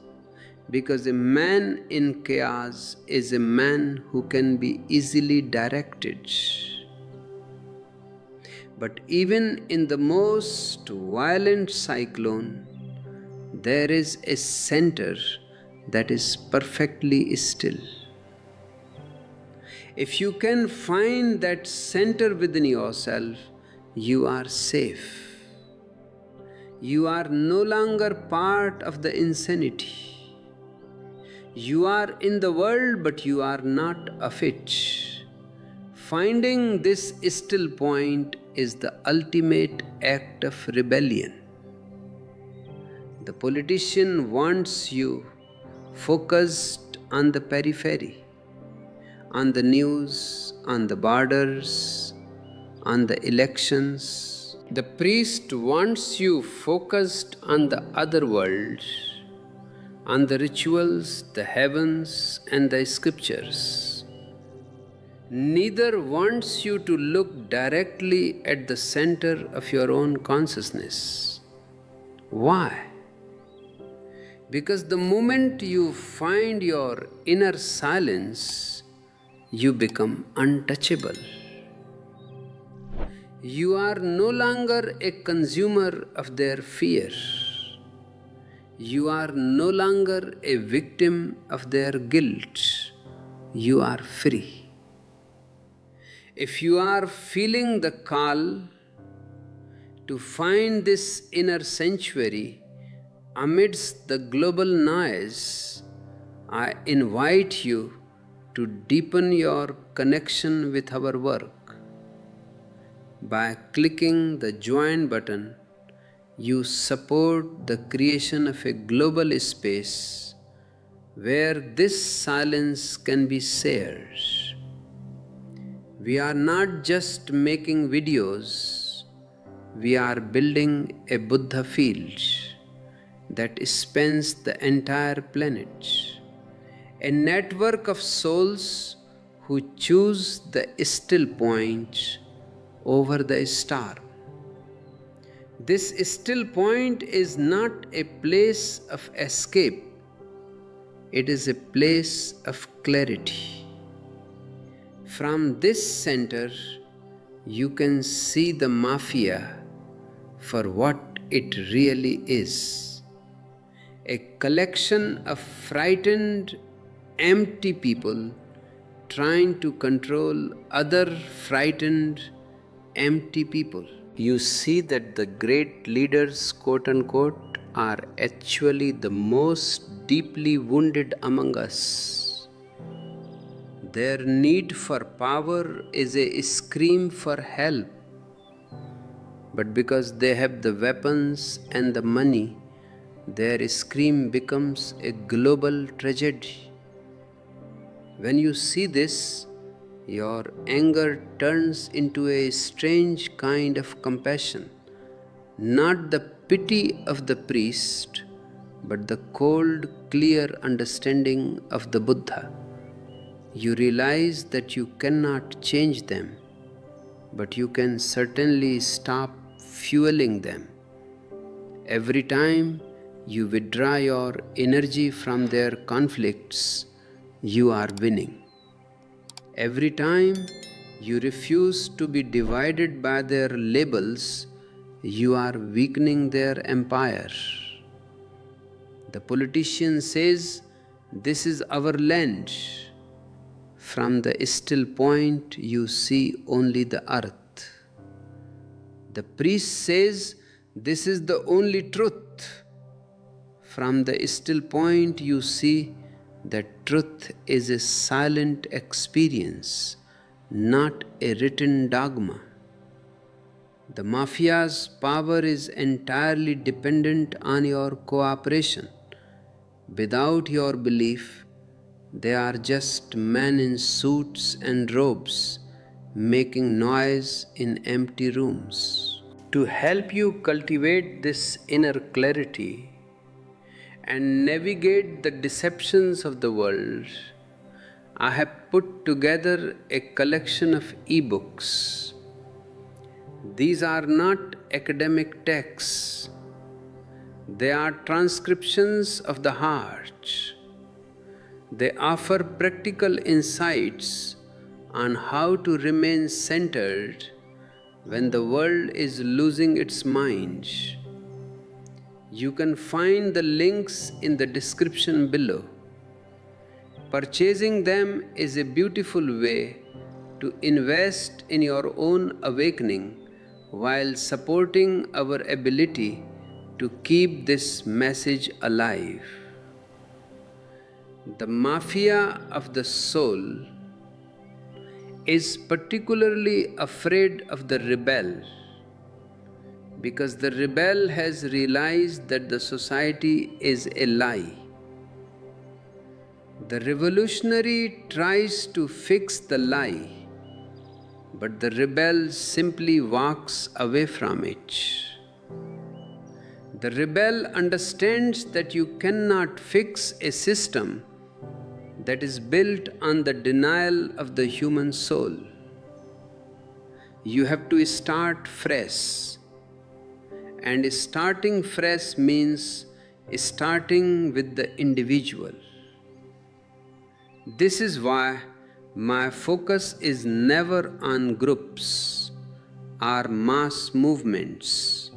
because a man in chaos is a man who can be easily directed. But even in the most violent cyclone, there is a center that is perfectly still. If you can find that center within yourself, you are safe. You are no longer part of the insanity. You are in the world, but you are not of it. Finding this still point is the ultimate act of rebellion. The politician wants you focused on the periphery, on the news, on the borders, on the elections. The priest wants you focused on the other world, on the rituals, the heavens, and the scriptures. Neither wants you to look directly at the center of your own consciousness. Why? Because the moment you find your inner silence, you become untouchable. You are no longer a consumer of their fear. You are no longer a victim of their guilt. You are free. If you are feeling the call to find this inner sanctuary amidst the global noise, I invite you to deepen your connection with our work. By clicking the join button, you support the creation of a global space where this silence can be shared. We are not just making videos, we are building a Buddha field, that spans the entire planet. A network of souls who choose the still point over the star. This still point is not a place of escape, it is a place of clarity. From this center, you can see the mafia for what it really is: a collection of frightened, empty people trying to control other frightened, empty people. You see that the great leaders, quote unquote, are actually the most deeply wounded among us. Their need for power is a scream for help, but because they have the weapons and the money, their scream becomes a global tragedy. When you see this, your anger turns into a strange kind of compassion, not the pity of the priest, but the cold, clear understanding of the Buddha. You realize that you cannot change them, but you can certainly stop fueling them. Every time you withdraw your energy from their conflicts, you are winning. Every time you refuse to be divided by their labels, you are weakening their empire. The politician says, "This is our land." From the still point, you see only the earth. The priest says, "This is the only truth." From the still point, you see that truth is a silent experience, not a written dogma. The mafia's power is entirely dependent on your cooperation. Without your belief, they are just men in suits and robes making noise in empty rooms. To help you cultivate this inner clarity and navigate the deceptions of the world, I have put together a collection of ebooks. These are not academic texts, they are transcriptions of the heart. They offer practical insights on how to remain centered when the world is losing its mind. You can find the links in the description below. Purchasing them is a beautiful way to invest in your own awakening while supporting our ability to keep this message alive. The mafia of the soul is particularly afraid of the rebel, because the rebel has realized that the society is a lie. The revolutionary tries to fix the lie, but the rebel simply walks away from it. The rebel understands that you cannot fix a system that is built on the denial of the human soul. You have to start fresh. And starting fresh means starting with the individual. This is why my focus is never on groups or mass movements.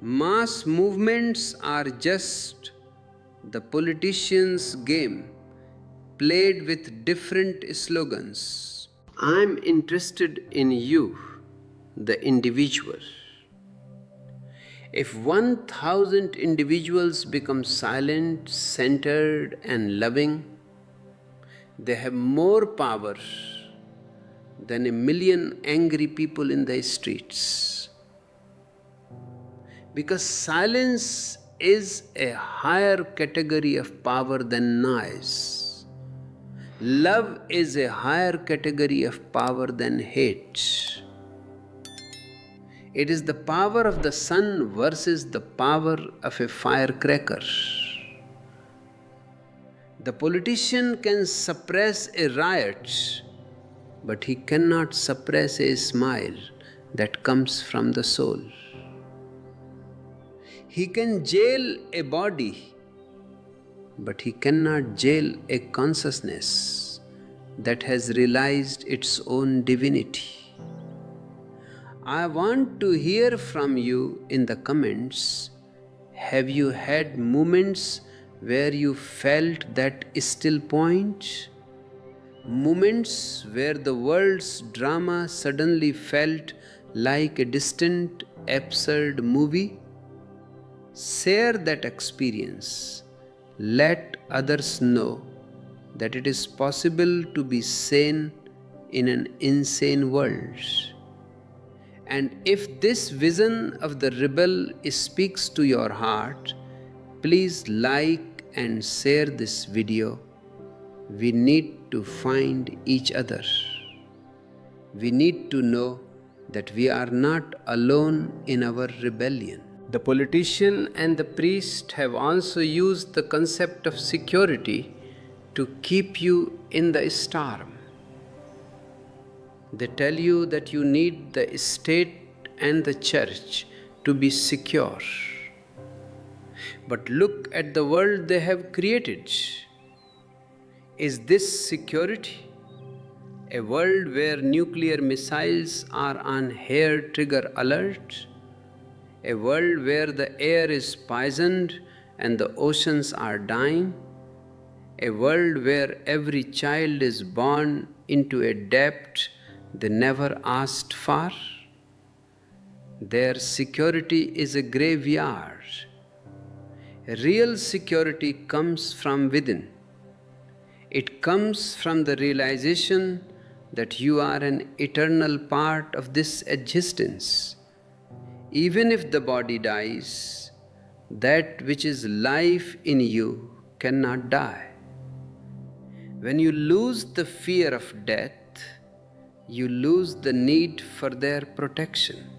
Mass movements are just the politicians' game, played with different slogans. I'm interested in you, the individual. If 1,000 individuals become silent, centered, and loving, they have more power than 1,000,000 angry people in the streets. Because silence is a higher category of power than noise. Love is a higher category of power than hate. It is the power of the sun versus the power of a firecracker. The politician can suppress a riot, but he cannot suppress a smile that comes from the soul. He can jail a body, but he cannot jail a consciousness that has realized its own divinity. I want to hear from you in the comments. Have you had moments where you felt that still point? Moments where the world's drama suddenly felt like a distant, absurd movie? Share that experience. Let others know that it is possible to be sane in an insane world. And if this vision of the rebel speaks to your heart, please like and share this video. We need to find each other. We need to know that we are not alone in our rebellion. The politician and the priest have also used the concept of security to keep you in the storm. They tell you that you need the state and the church to be secure. But look at the world they have created. Is this security? A world where nuclear missiles are on hair trigger alert? A world where the air is poisoned and the oceans are dying? A world where every child is born into a debt they never asked for? Their security is a graveyard. Real security comes from within. It comes from the realization that you are an eternal part of this existence. Even if the body dies, that which is life in you cannot die. When you lose the fear of death, you lose the need for their protection.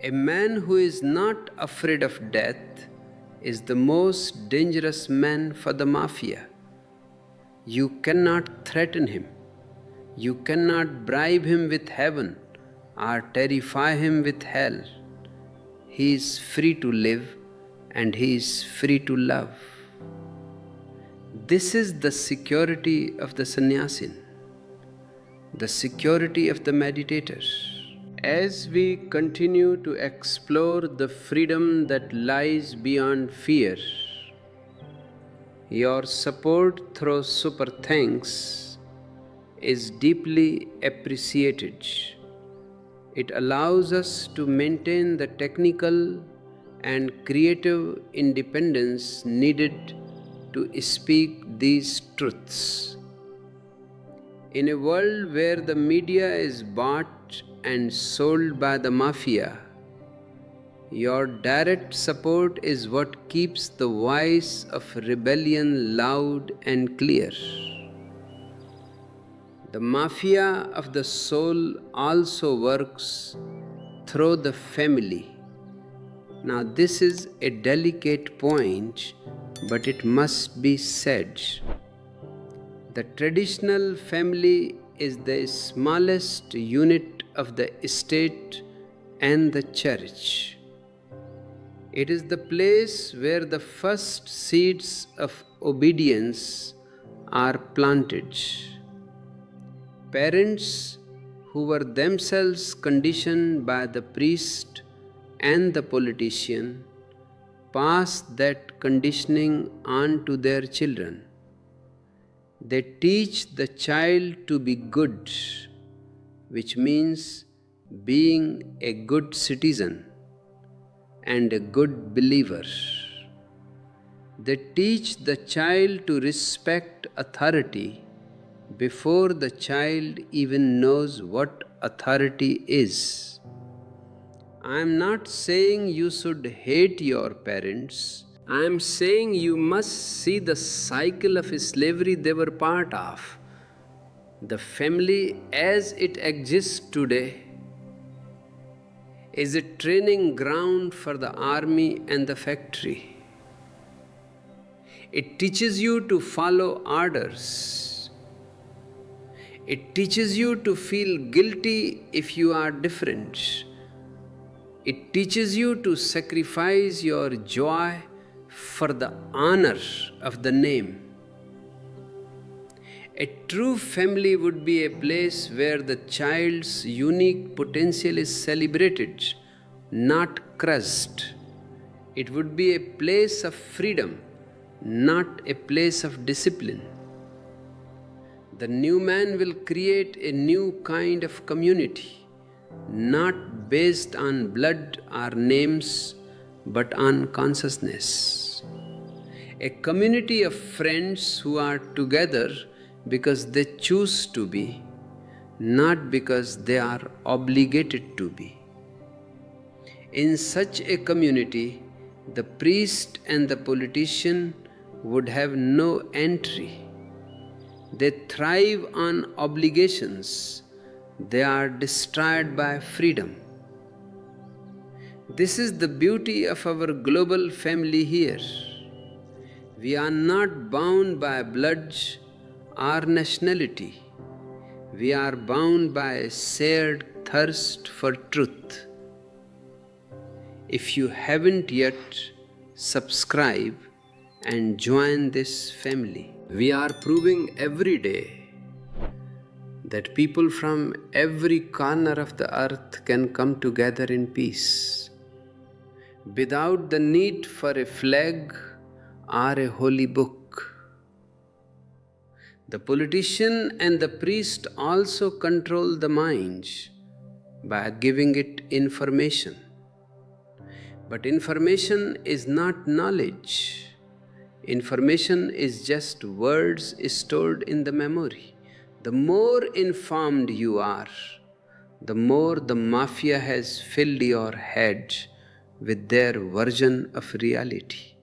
A man who is not afraid of death is the most dangerous man for the mafia. You cannot threaten him. You cannot bribe him with heaven or terrify him with hell. He is free to live and he is free to love. This is the security of the sannyasin, the security of the meditator. As we continue to explore the freedom that lies beyond fear, your support through super thanks is deeply appreciated. It allows us to maintain the technical and creative independence needed to speak these truths. In a world where the media is bought and sold by the mafia, your direct support is what keeps the voice of rebellion loud and clear. The mafia of the soul also works through the family. Now, this is a delicate point, but it must be said. The traditional family is the smallest unit of the state and the church. It is the place where the first seeds of obedience are planted. Parents who were themselves conditioned by the priest and the politician pass that conditioning on to their children. They teach the child to be good, which means being a good citizen and a good believer. They teach the child to respect authority before the child even knows what authority is. I am not saying you should hate your parents. I am saying you must see the cycle of slavery they were part of. The family as it exists today is a training ground for the army and the factory. It teaches you to follow orders. It teaches you to feel guilty if you are different. It teaches you to sacrifice your joy for the honor of the name. A true family would be a place where the child's unique potential is celebrated, not crushed. It would be a place of freedom, not a place of discipline. The new man will create a new kind of community, not based on blood or names, but on consciousness. A community of friends who are together because they choose to be, not because they are obligated to be. In such a community, the priest and the politician would have no entry. They thrive on obligations. They are destroyed by freedom. This is the beauty of our global family here. We are not bound by blood or nationality. We are bound by a shared thirst for truth. If you haven't yet, subscribe and join this family. We are proving every day that people from every corner of the earth can come together in peace, without the need for a flag or a holy book. The politician and the priest also control the mind by giving it information. But information is not knowledge. Information is just words stored in the memory. The more informed you are, the more the mafia has filled your head with their version of reality.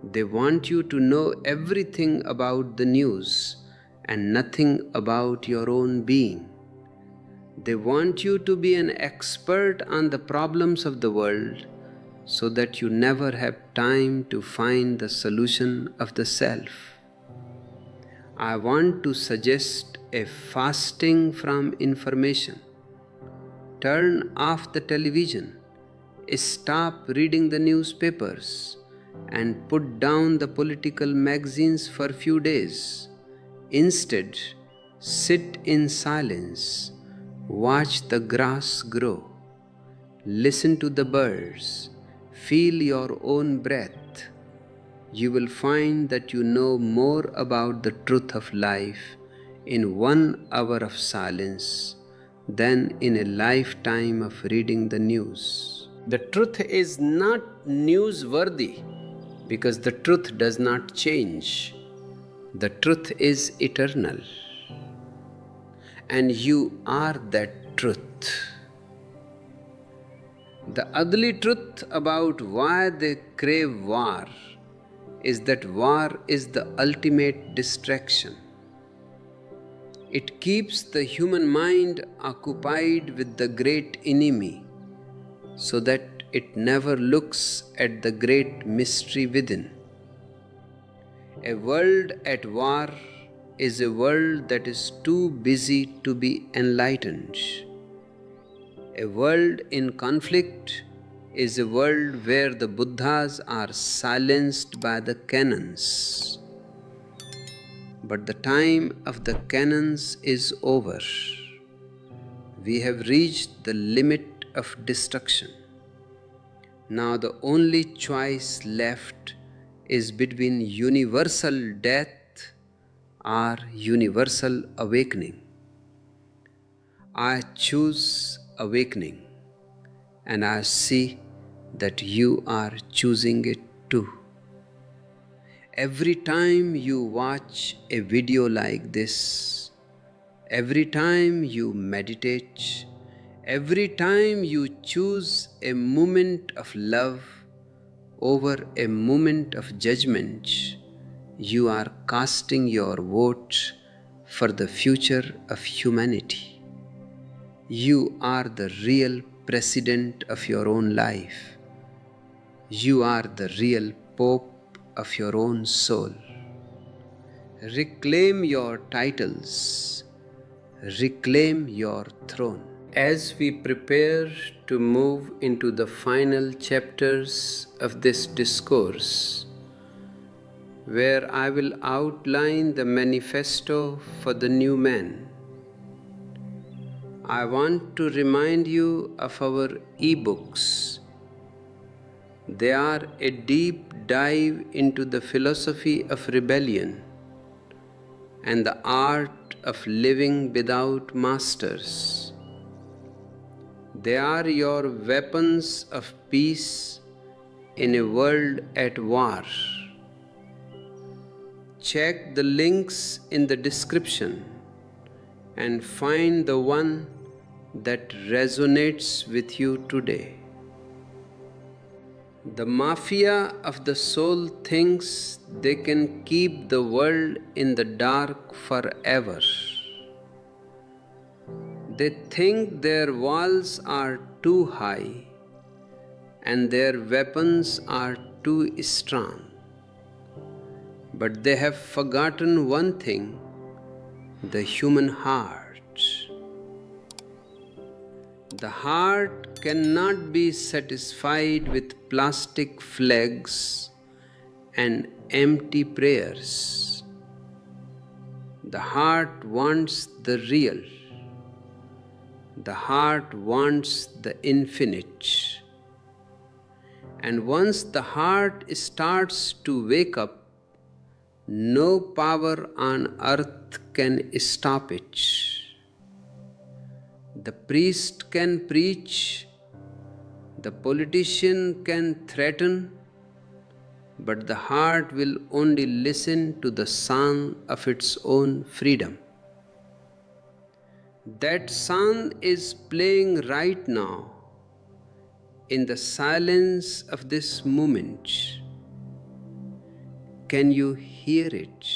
They want you to know everything about the news and nothing about your own being. They want you to be an expert on the problems of the world so that you never have time to find the solution of the self. I want to suggest a fasting from information. Turn off the television, stop reading the newspapers, and put down the political magazines for a few days. Instead, sit in silence, watch the grass grow, listen to the birds, feel your own breath. You will find that you know more about the truth of life in 1 hour of silence than in a lifetime of reading the news. The truth is not newsworthy because the truth does not change. The truth is eternal, and you are that truth. The ugly truth about why they crave war is that war is the ultimate distraction. It keeps the human mind occupied with the great enemy so that it never looks at the great mystery within. A world at war is a world that is too busy to be enlightened. A world in conflict is a world where the Buddhas are silenced by the cannons. But the time of the cannons is over. We have reached the limit of destruction. Now the only choice left is between universal death or universal awakening. I choose awakening, and I see that you are choosing it too. Every time you watch a video like this, every time you meditate, every time you choose a moment of love over a moment of judgment, you are casting your vote for the future of humanity. You are the real president of your own life. You are the real Pope of your own soul. Reclaim your titles. Reclaim your throne. As we prepare to move into the final chapters of this discourse, where I will outline the manifesto for the new man, I want to remind you of our e-books. They are a deep dive into the philosophy of rebellion and the art of living without masters. They are your weapons of peace in a world at war. Check the links in the description and find the one that resonates with you today. The mafia of the soul thinks they can keep the world in the dark forever. They think their walls are too high and their weapons are too strong. But they have forgotten one thing: the human heart. The heart cannot be satisfied with plastic flags and empty prayers. The heart wants the real. The heart wants the infinite. And once the heart starts to wake up, no power on earth can stop it. The priest can preach, the politician can threaten, but the heart will only listen to the song of its own freedom. That song is playing right now in the silence of this moment. Can you hear it?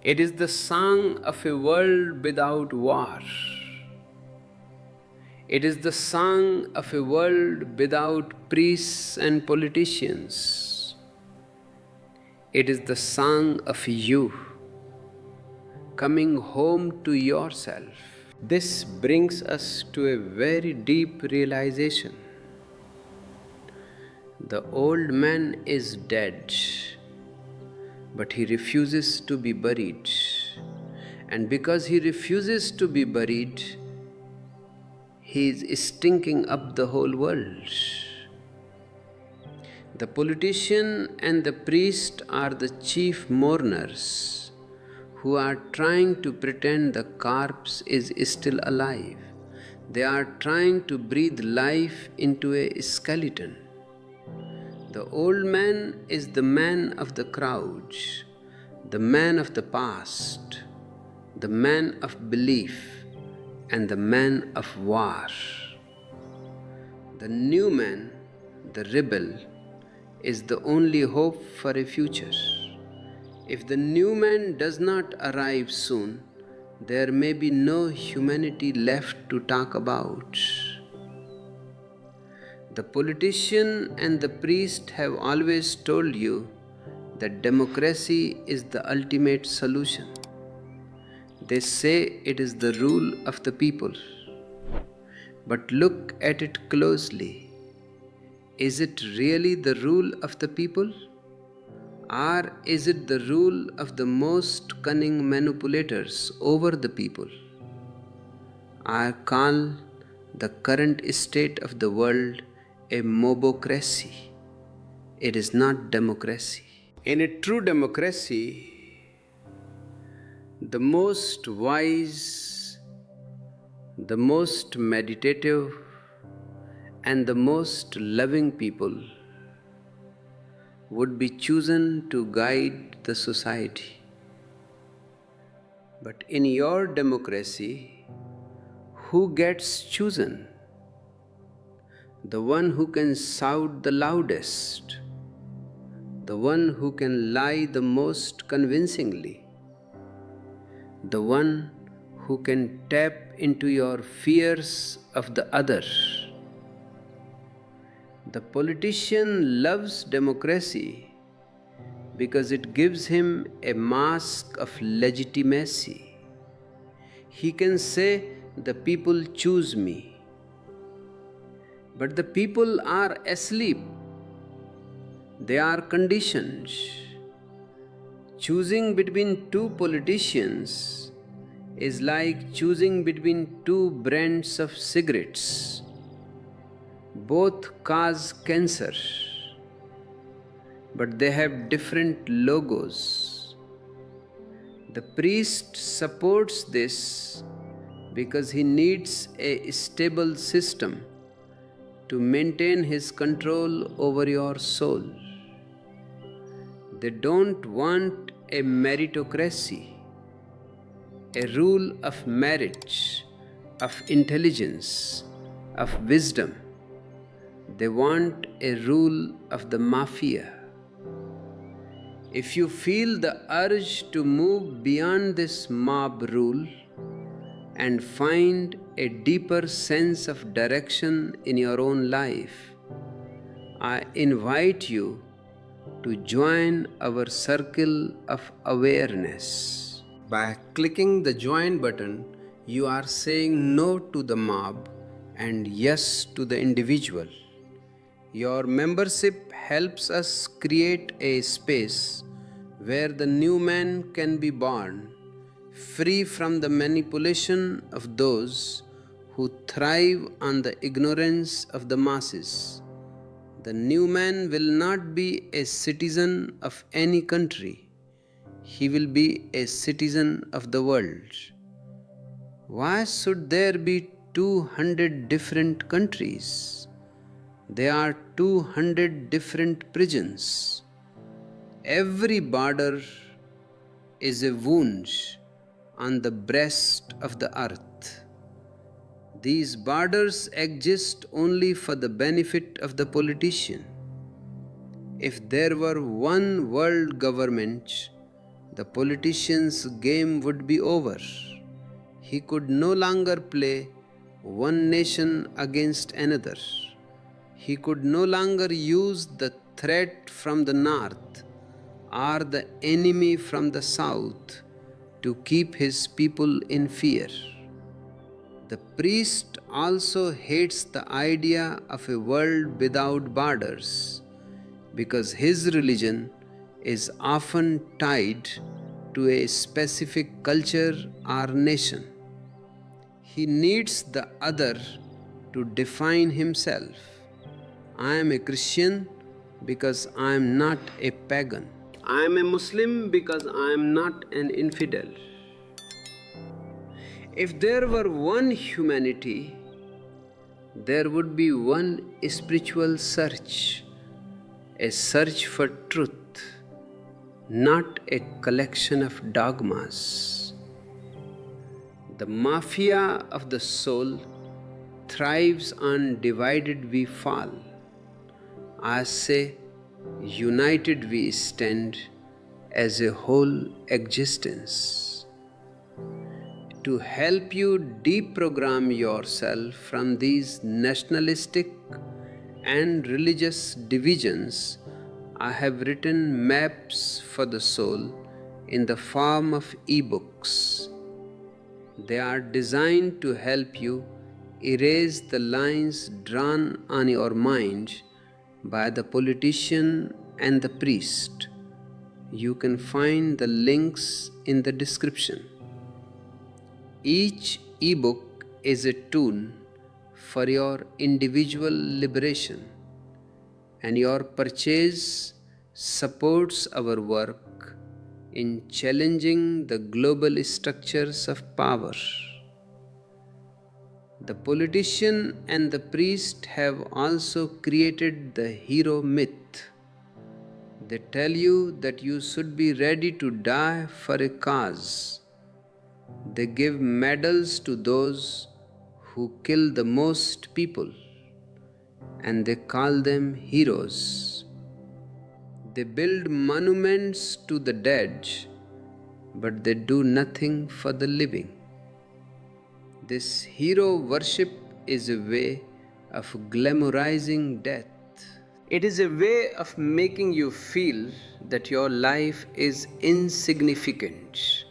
It is the song of a world without war. It is the song of a world without priests and politicians. It is the song of you coming home to yourself. This brings us to a very deep realization. The old man is dead, but he refuses to be buried. And because he refuses to be buried, he is stinking up the whole world. The politician and the priest are the chief mourners who are trying to pretend the corpse is still alive. They are trying to breathe life into a skeleton. The old man is the man of the crowd, the man of the past, the man of belief, and the man of war. The new man, the rebel, is the only hope for a future. If the new man does not arrive soon, there may be no humanity left to talk about. The politician and the priest have always told you that democracy is the ultimate solution. They say it is the rule of the people. But look at it closely. Is it really the rule of the people? Or is it the rule of the most cunning manipulators over the people? I call the current state of the world a mobocracy. It is not democracy. In a true democracy, the most wise, the most meditative, and the most loving people would be chosen to guide the society. But in your democracy, who gets chosen? The one who can shout the loudest, the one who can lie the most convincingly, the one who can tap into your fears of the other, The politician loves democracy because it gives him a mask of legitimacy. He can say, "The people choose me." But the people are asleep. They are conditioned. Choosing between two politicians is like choosing between two brands of cigarettes. Both cause cancer, but they have different logos. The priest supports this because he needs a stable system to maintain his control over your soul. They don't want a meritocracy, a rule of merit, of intelligence, of wisdom. They want a rule of the mafia. If you feel the urge to move beyond this mob rule and find a deeper sense of direction in your own life, I invite you to join our circle of awareness. By clicking the join button, you are saying no to the mob and yes to the individual. Your membership helps us create a space where the new man can be born, free from the manipulation of those who thrive on the ignorance of the masses. The new man will not be a citizen of any country. He will be a citizen of the world. Why should there be 200 different countries? There are 200 different prisons. Every border is a wound on the breast of the earth. These borders exist only for the benefit of the politician. If there were one world government, the politician's game would be over. He could no longer play one nation against another. He could no longer use the threat from the north or the enemy from the south to keep his people in fear. The priest also hates the idea of a world without borders because his religion is often tied to a specific culture or nation. He needs the other to define himself. I am a Christian because I am not a pagan. I am a Muslim because I am not an infidel. If there were one humanity, there would be one spiritual search, a search for truth, not a collection of dogmas. The mafia of the soul thrives on divided we fall. I say, united we stand as a whole existence. To help you deprogram yourself from these nationalistic and religious divisions, I have written maps for the soul in the form of ebooks. They are designed to help you erase the lines drawn on your mind by the politician and the priest. You can find the links in the description. Each ebook is a tool for your individual liberation, and your purchase supports our work in challenging the global structures of power. The politician and the priest have also created the hero myth. They tell you that you should be ready to die for a cause. They give medals to those who kill the most people, and they call them heroes. They build monuments to the dead, but they do nothing for the living. This hero worship is a way of glamorizing death. It is a way of making you feel that your life is insignificant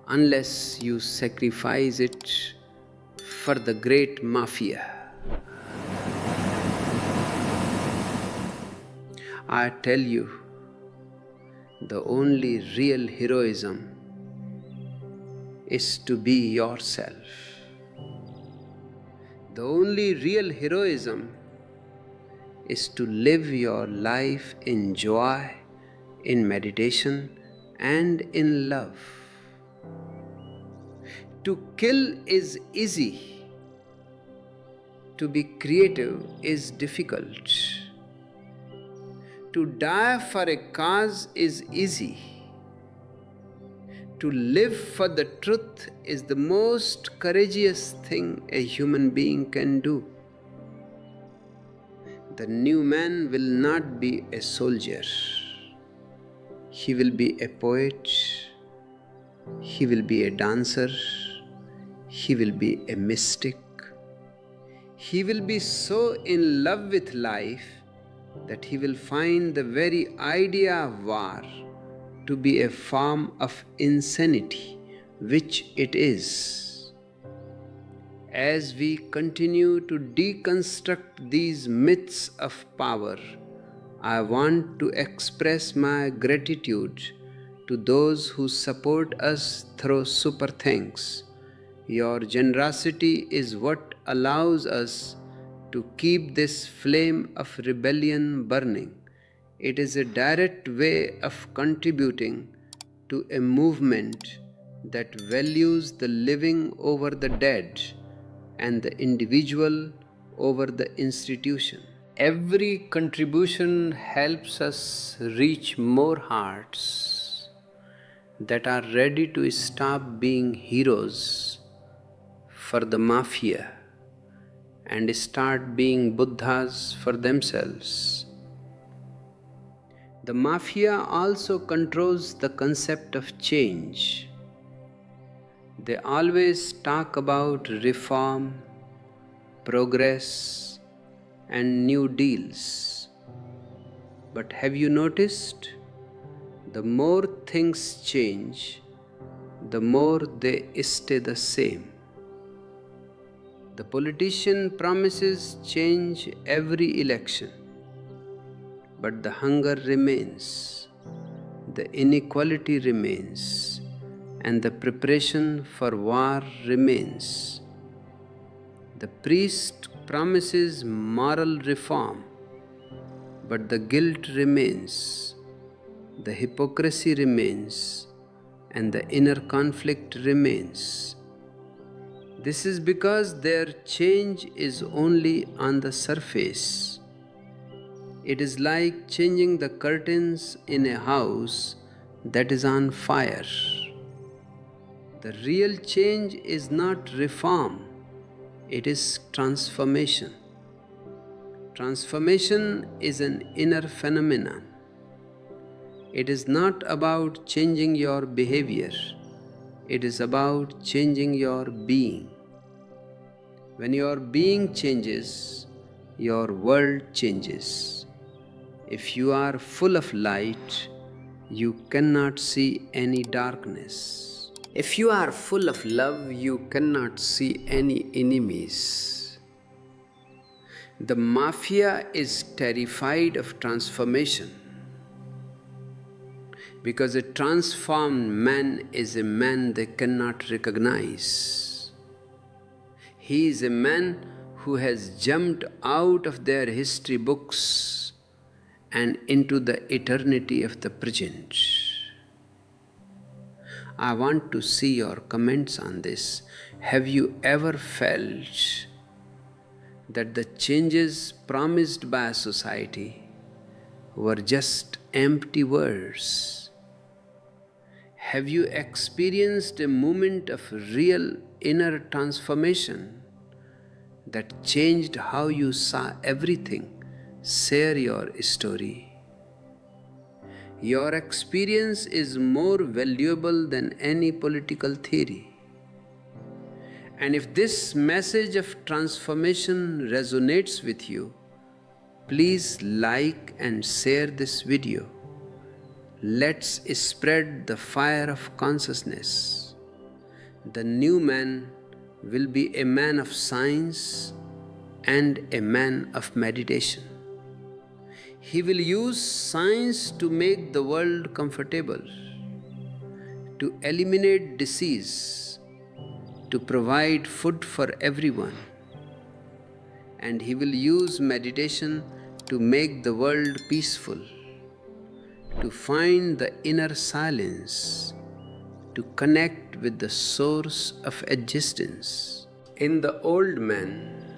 unless you sacrifice it for the great mafia. I tell you, the only real heroism is to be yourself. The only real heroism is to live your life in joy, in meditation, and in love. To kill is easy. To be creative is difficult. To die for a cause is easy. To live for the truth is the most courageous thing a human being can do. The new man will not be a soldier. He will be a poet. He will be a dancer. He will be a mystic. He will be so in love with life that he will find the very idea of war to be a form of insanity, which it is. As we continue to deconstruct these myths of power, I want to express my gratitude to those who support us through super thanks. Your generosity is what allows us to keep this flame of rebellion burning. It is a direct way of contributing to a movement that values the living over the dead and the individual over the institution. Every contribution helps us reach more hearts that are ready to stop being heroes for the mafia and start being Buddhas for themselves. The mafia also controls the concept of change. They always talk about reform, progress, and new deals. But have you noticed? The more things change, the more they stay the same. The politician promises change every election, but the hunger remains, the inequality remains, and the preparation for war remains. The priest promises moral reform, but the guilt remains, the hypocrisy remains, and the inner conflict remains. This is because their change is only on the surface. It is like changing the curtains in a house that is on fire. The real change is not reform, it is transformation. Transformation is an inner phenomenon. It is not about changing your behavior, it is about changing your being. When your being changes, your world changes. If you are full of light, you cannot see any darkness. If you are full of love, you cannot see any enemies. The mafia is terrified of transformation because a transformed man is a man they cannot recognize. He is a man who has jumped out of their history books and into the eternity of the present. I want to see your comments on this. Have you ever felt that the changes promised by society were just empty words? Have you experienced a moment of real inner transformation that changed how you saw everything? Share your story. Your experience is more valuable than any political theory. And if this message of transformation resonates with you, please like and share this video. Let's spread the fire of consciousness. The new man will be a man of science and a man of meditation. He will use science to make the world comfortable, to eliminate disease, to provide food for everyone. And he will use meditation to make the world peaceful, to find the inner silence, to connect with the source of existence. In the old man,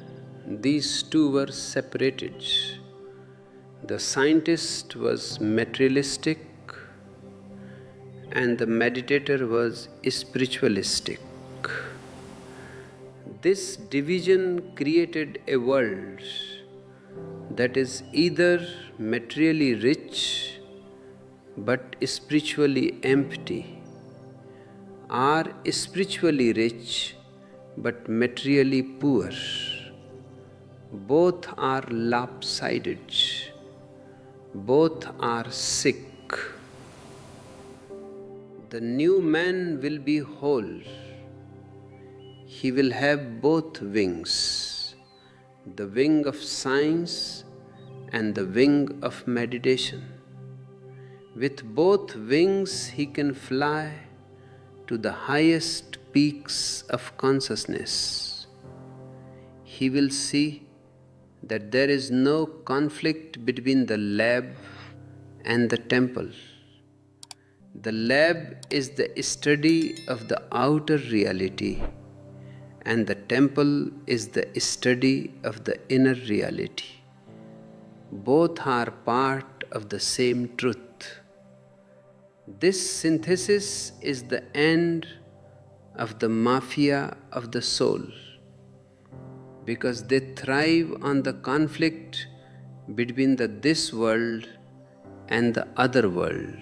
these two were separated. The scientist was materialistic and the meditator was spiritualistic. This division created a world that is either materially rich but spiritually empty, or spiritually rich but materially poor. Both are lopsided. Both are sick. The new man will be whole. He will have both wings, the wing of science and the wing of meditation. With both wings, he can fly to the highest peaks of consciousness. He will see that there is no conflict between the lab and the temple. The lab is the study of the outer reality, and the temple is the study of the inner reality. Both are part of the same truth. This synthesis is the end of the mafia of the soul, because they thrive on the conflict between this world and the other world.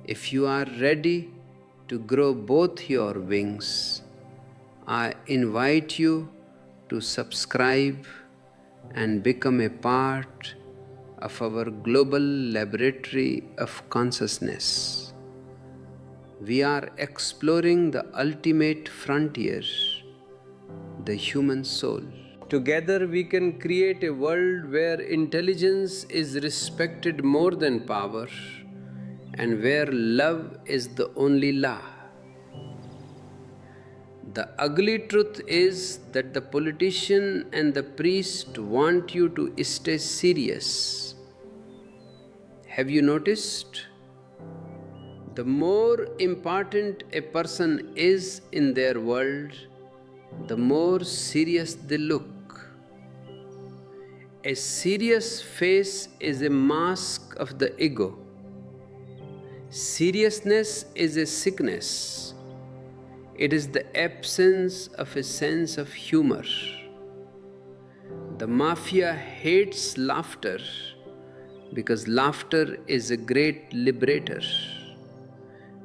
If you are ready to grow both your wings, I invite you to subscribe and become a part of our global laboratory of consciousness. We are exploring the ultimate frontier, the human soul. Together we can create a world where intelligence is respected more than power, and where love is the only law. The ugly truth is that the politician and the priest want you to stay serious. Have you noticed? The more important a person is in their world, the more serious they look. A serious face is a mask of the ego. Seriousness is a sickness. It is the absence of a sense of humor. The mafia hates laughter because laughter is a great liberator.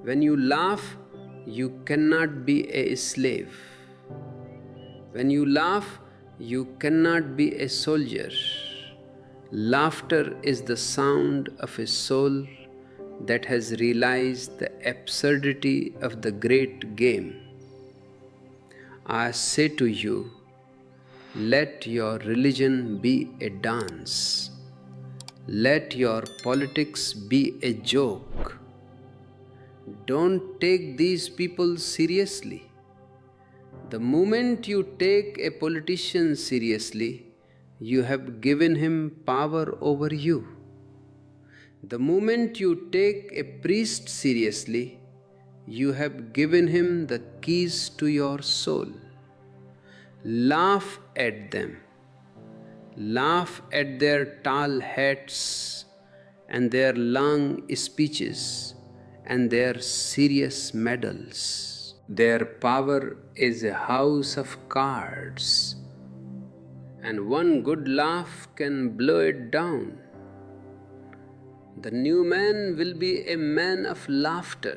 When you laugh, you cannot be a slave. When you laugh, you cannot be a soldier. Laughter is the sound of a soul that has realized the absurdity of the great game. I say to you, let your religion be a dance. Let your politics be a joke. Don't take these people seriously. The moment you take a politician seriously, you have given him power over you. The moment you take a priest seriously, you have given him the keys to your soul. Laugh at them. Laugh at their tall hats and their long speeches and their serious medals. Their power is a house of cards, and one good laugh can blow it down. The new man will be a man of laughter.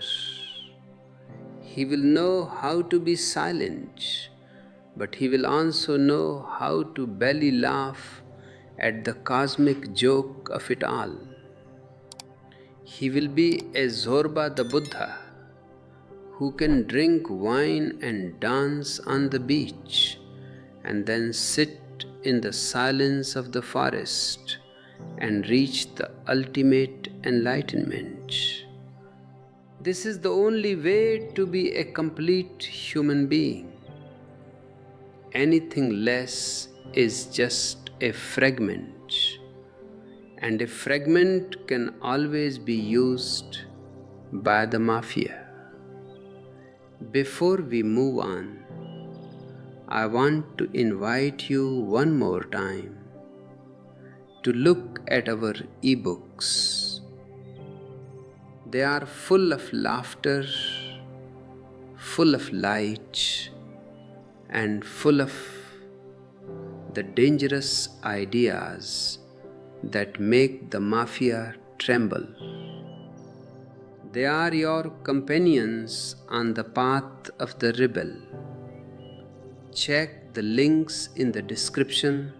He will know how to be silent, but he will also know how to belly laugh at the cosmic joke of it all. He will be a Zorba the Buddha, who can drink wine and dance on the beach, and then sit in the silence of the forest and reach the ultimate enlightenment. This is the only way to be a complete human being. Anything less is just a fragment, and a fragment can always be used by the mafia. Before we move on, I want to invite you one more time to look at our ebooks. They are full of laughter, full of light, and full of the dangerous ideas that make the mafia tremble. They are your companions on the path of the rebel. Check the links in the description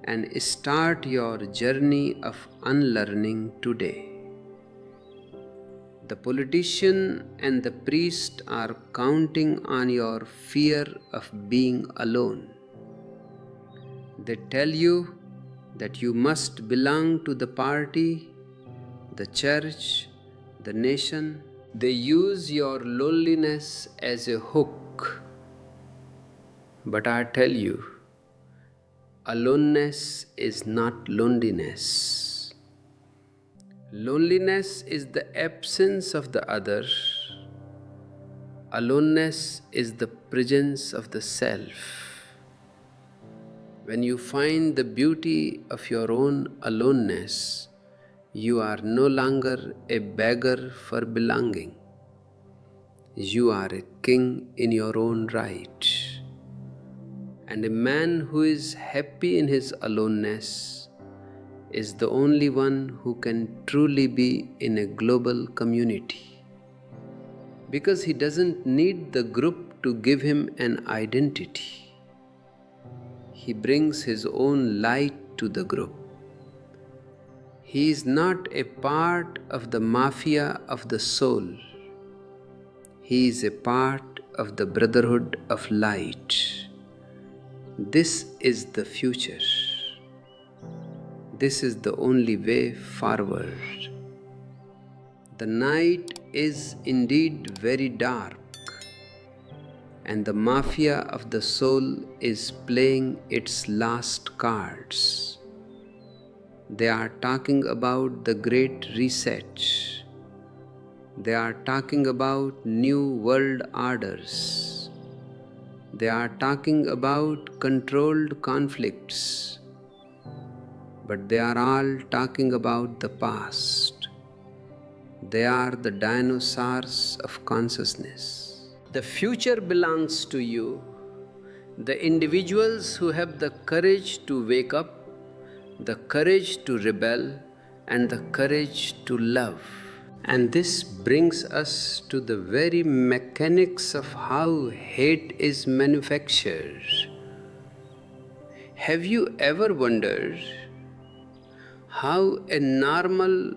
and start your journey of unlearning today. The politician and the priest are counting on your fear of being alone. They tell you that you must belong to the party, the church, the nation. They use your loneliness as a hook. But I tell you, aloneness is not loneliness. Loneliness is the absence of the other. Aloneness is the presence of the self. When you find the beauty of your own aloneness, you are no longer a beggar for belonging. You are a king in your own right. And a man who is happy in his aloneness is the only one who can truly be in a global community, because he doesn't need the group to give him an identity. He brings his own light to the group. He is not a part of the mafia of the soul. He is a part of the brotherhood of light. This is the future. This is the only way forward. The night is indeed very dark, and the mafia of the soul is playing its last cards. They are talking about the great reset. They are talking about new world orders. They are talking about controlled conflicts, but they are all talking about the past. They are the dinosaurs of consciousness. The future belongs to you, the individuals who have the courage to wake up, the courage to rebel, and the courage to love. And this brings us to the very mechanics of how hate is manufactured. Have you ever wondered how a normal,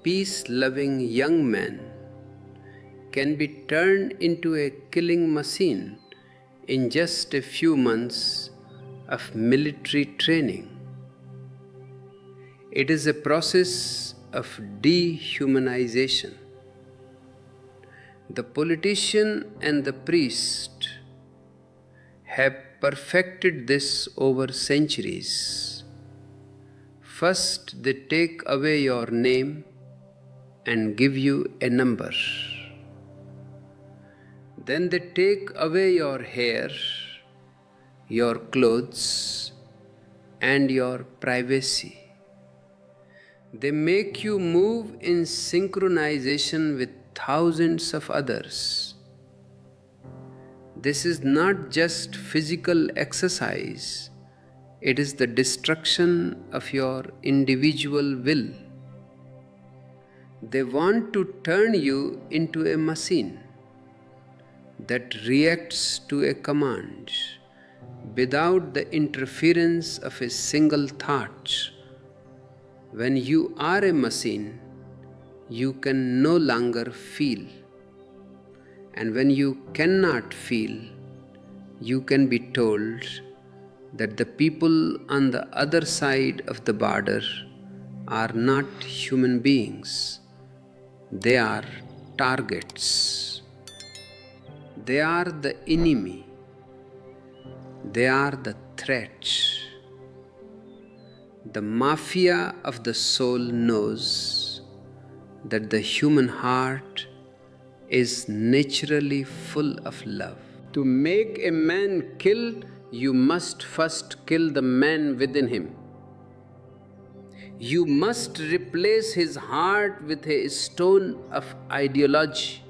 peace-loving young man can be turned into a killing machine in just a few months of military training? It is a process of dehumanization. The politician and the priest have perfected this over centuries. First, they take away your name and give you a number. Then they take away your hair, your clothes, and your privacy. They make you move in synchronization with thousands of others. This is not just physical exercise, it is the destruction of your individual will. They want to turn you into a machine that reacts to a command without the interference of a single thought. When you are a machine, you can no longer feel. And when you cannot feel, you can be told that the people on the other side of the border are not human beings. They are targets. They are the enemy. They are the threat. The mafia of the soul knows that the human heart is naturally full of love. To make a man kill, you must first kill the man within him. You must replace his heart with a stone of ideology.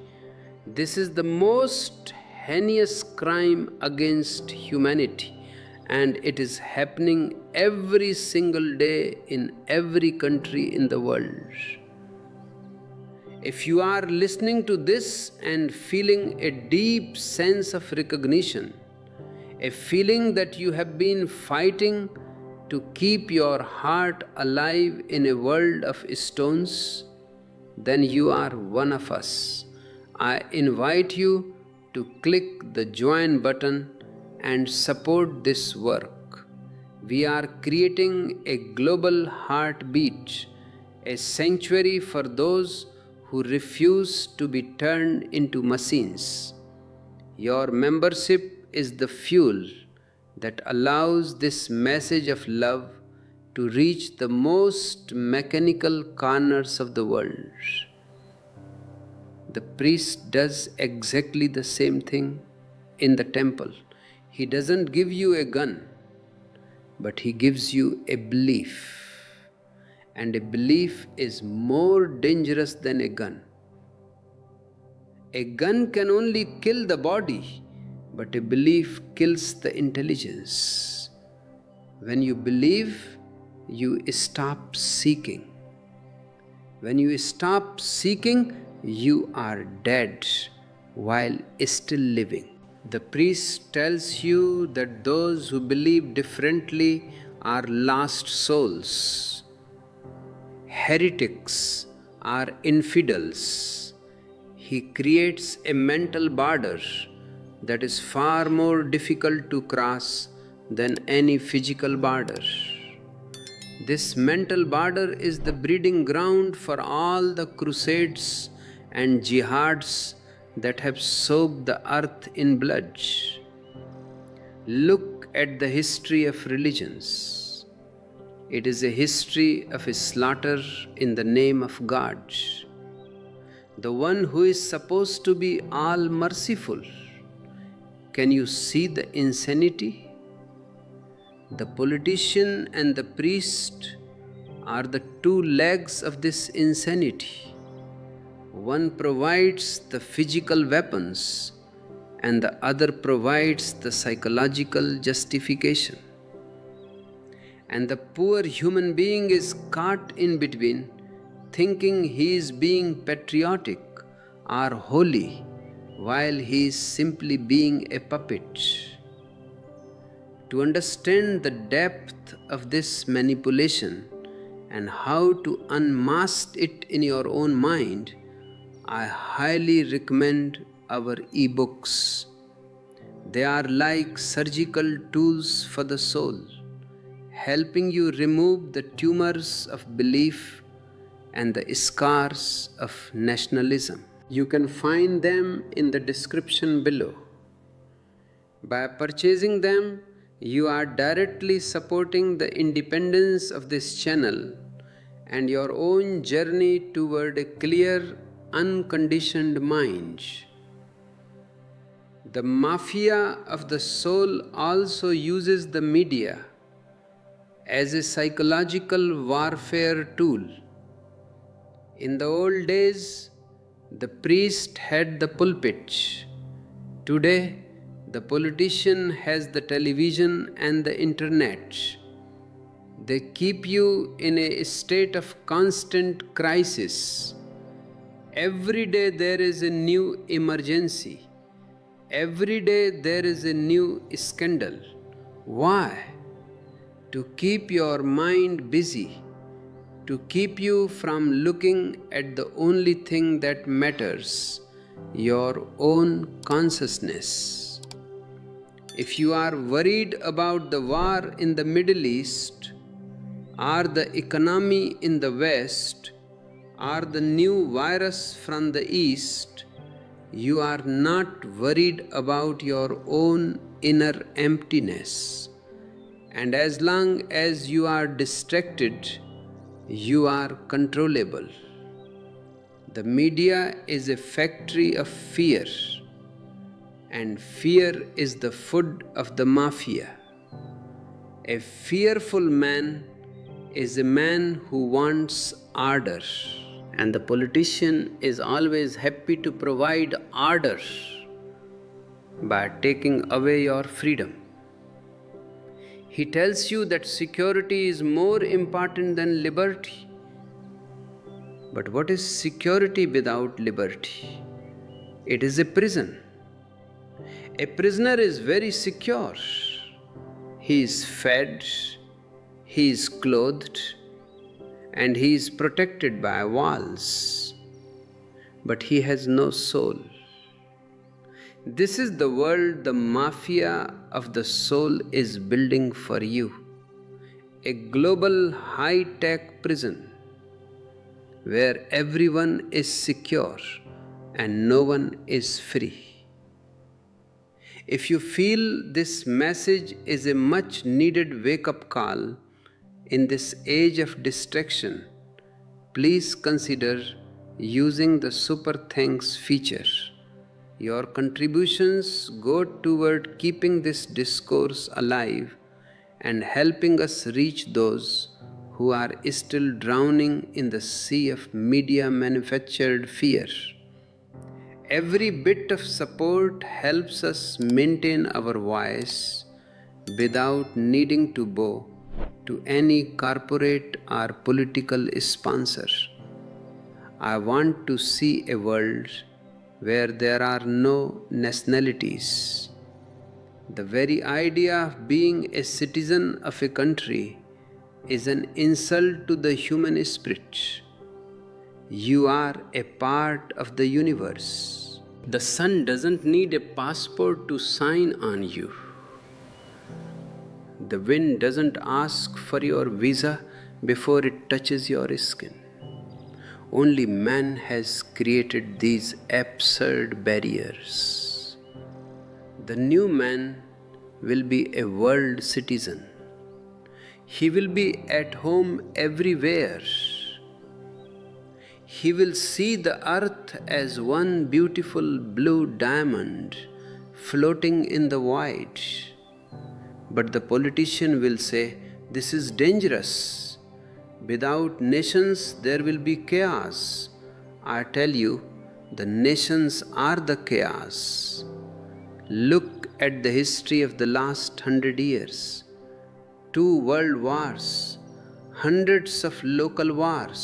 This is the most heinous crime against humanity, and it is happening every single day in every country in the world. If you are listening to this and feeling a deep sense of recognition, a feeling that you have been fighting to keep your heart alive in a world of stones, then you are one of us. I invite you to click the join button and support this work. We are creating a global heartbeat, a sanctuary for those who refuse to be turned into machines. Your membership is the fuel that allows this message of love to reach the most mechanical corners of the world. The priest does exactly the same thing in the temple. He doesn't give you a gun, but he gives you a belief. And a belief is more dangerous than a gun. A gun can only kill the body, but a belief kills the intelligence. When you believe, you stop seeking. When you stop seeking, you are dead while still living. The priest tells you that those who believe differently are lost souls. Heretics are infidels. He creates a mental border that is far more difficult to cross than any physical border. This mental border is the breeding ground for all the crusades and jihads that have soaked the earth in blood. Look at the history of religions. It is a history of a slaughter in the name of God, the one who is supposed to be all merciful. Can you see the insanity? The politician and the priest are the two legs of this insanity. One provides the physical weapons, and the other provides the psychological justification. And the poor human being is caught in between, thinking he is being patriotic or holy, while he is simply being a puppet. To understand the depth of this manipulation and how to unmask it in your own mind, I highly recommend our ebooks. They are like surgical tools for the soul, helping you remove the tumors of belief and the scars of nationalism. You can find them in the description below. By purchasing them, you are directly supporting the independence of this channel and your own journey toward a clear, unconditioned mind. The mafia of the soul also uses the media as a psychological warfare tool. In the old days, the priest had the pulpit. Today, the politician has the television and the internet. They keep you in a state of constant crisis. Every day there is a new emergency. Every day there is a new scandal. Why? To keep your mind busy, to keep you from looking at the only thing that matters, your own consciousness. If you are worried about the war in the Middle East, or the economy in the West, or the new virus from the East, you are not worried about your own inner emptiness. And as long as you are distracted, you are controllable. The media is a factory of fear, and fear is the food of the mafia. A fearful man is a man who wants ardor, and the politician is always happy to provide ardor by taking away your freedom. He tells you that security is more important than liberty. But what is security without liberty? It is a prison. A prisoner is very secure. He is fed, he is clothed, and he is protected by walls. But he has no soul. This is the world the mafia of the soul is building for you. A global high-tech prison where everyone is secure and no one is free. If you feel this message is a much needed wake-up call in this age of distraction, please consider using the Super Thanks feature. Your contributions go toward keeping this discourse alive and helping us reach those who are still drowning in the sea of media manufactured fear. Every bit of support helps us maintain our voice without needing to bow to any corporate or political sponsor. I want to see a world where there are no nationalities. The very idea of being a citizen of a country is an insult to the human spirit. You are a part of the universe. The sun doesn't need a passport to shine on you. The wind doesn't ask for your visa before it touches your skin. Only man has created these absurd barriers. The new man will be a world citizen. He will be at home everywhere. He will see the earth as one beautiful blue diamond floating in the void. But the politician will say, "This is dangerous. Without nations, there will be chaos." I tell you, the nations are the chaos. Look at the history of the last 100 years. 2 world wars, hundreds of local wars,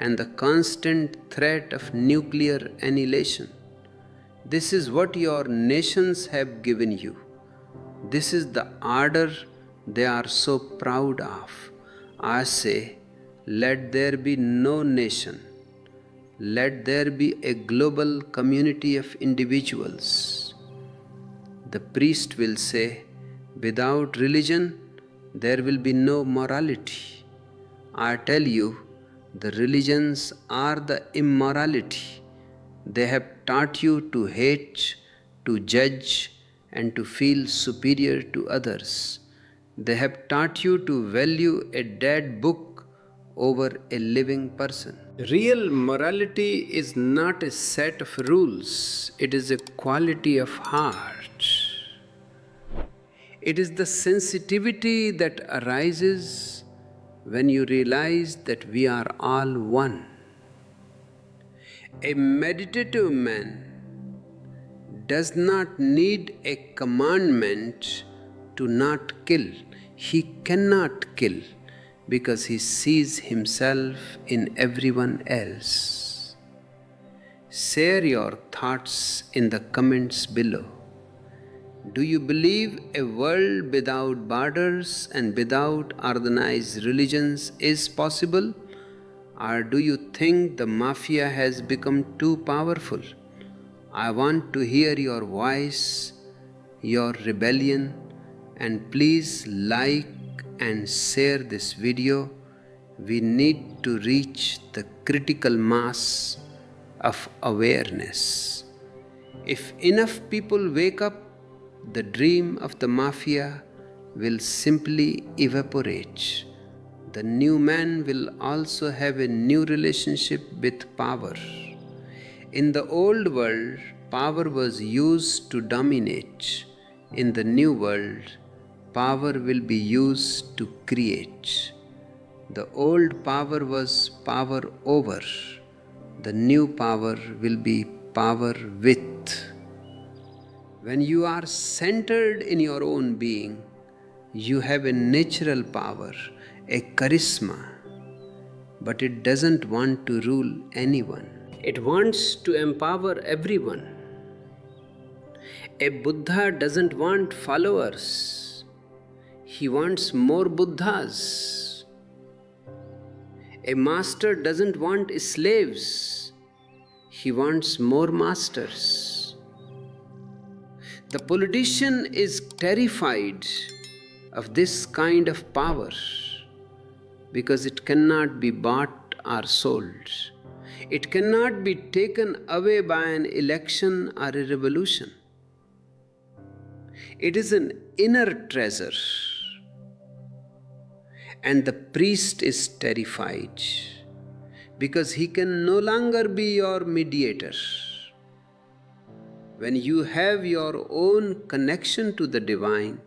and the constant threat of nuclear annihilation. This is what your nations have given you. This is the ardor they are so proud of. I say, let there be no nation. Let there be a global community of individuals. The priest will say, without religion, there will be no morality. I tell you, the religions are the immorality. They have taught you to hate, to judge, and to feel superior to others. They have taught you to value a dead book over a living person. Real morality is not a set of rules, it is a quality of heart. It is the sensitivity that arises when you realize that we are all one. A meditative man does not need a commandment to not kill. He cannot kill because he sees himself in everyone else. Share your thoughts in the comments below. Do you believe a world without borders and without organized religions is possible? Or do you think the mafia has become too powerful? I want to hear your voice, your rebellion, and please like and share this video. We need to reach the critical mass of awareness. If enough people wake up, the dream of the mafia will simply evaporate. The new man will also have a new relationship with power. In the old world, power was used to dominate. In the new world, power will be used to create. The old power was power over. The new power will be power with. When you are centered in your own being, you have a natural power, a charisma, but it doesn't want to rule anyone. It wants to empower everyone. A Buddha doesn't want followers. He wants more Buddhas. A master doesn't want slaves. He wants more masters. The politician is terrified of this kind of power because it cannot be bought or sold. It cannot be taken away by an election or a revolution. It is an inner treasure. And the priest is terrified because he can no longer be your mediator. When you have your own connection to the divine,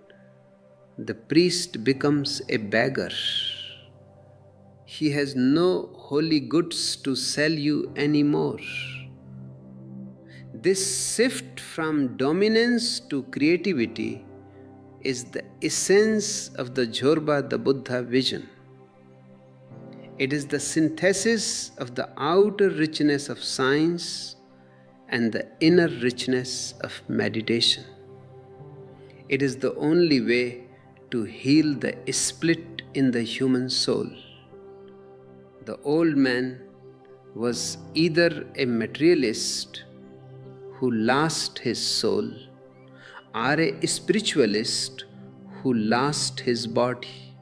the priest becomes a beggar. He has no holy goods to sell you anymore. This shift from dominance to creativity is the essence of the Jorba the Buddha vision. It is the synthesis of the outer richness of science and the inner richness of meditation. It is the only way to heal the split in the human soul. The old man was either a materialist who lost his soul or a spiritualist who lost his body.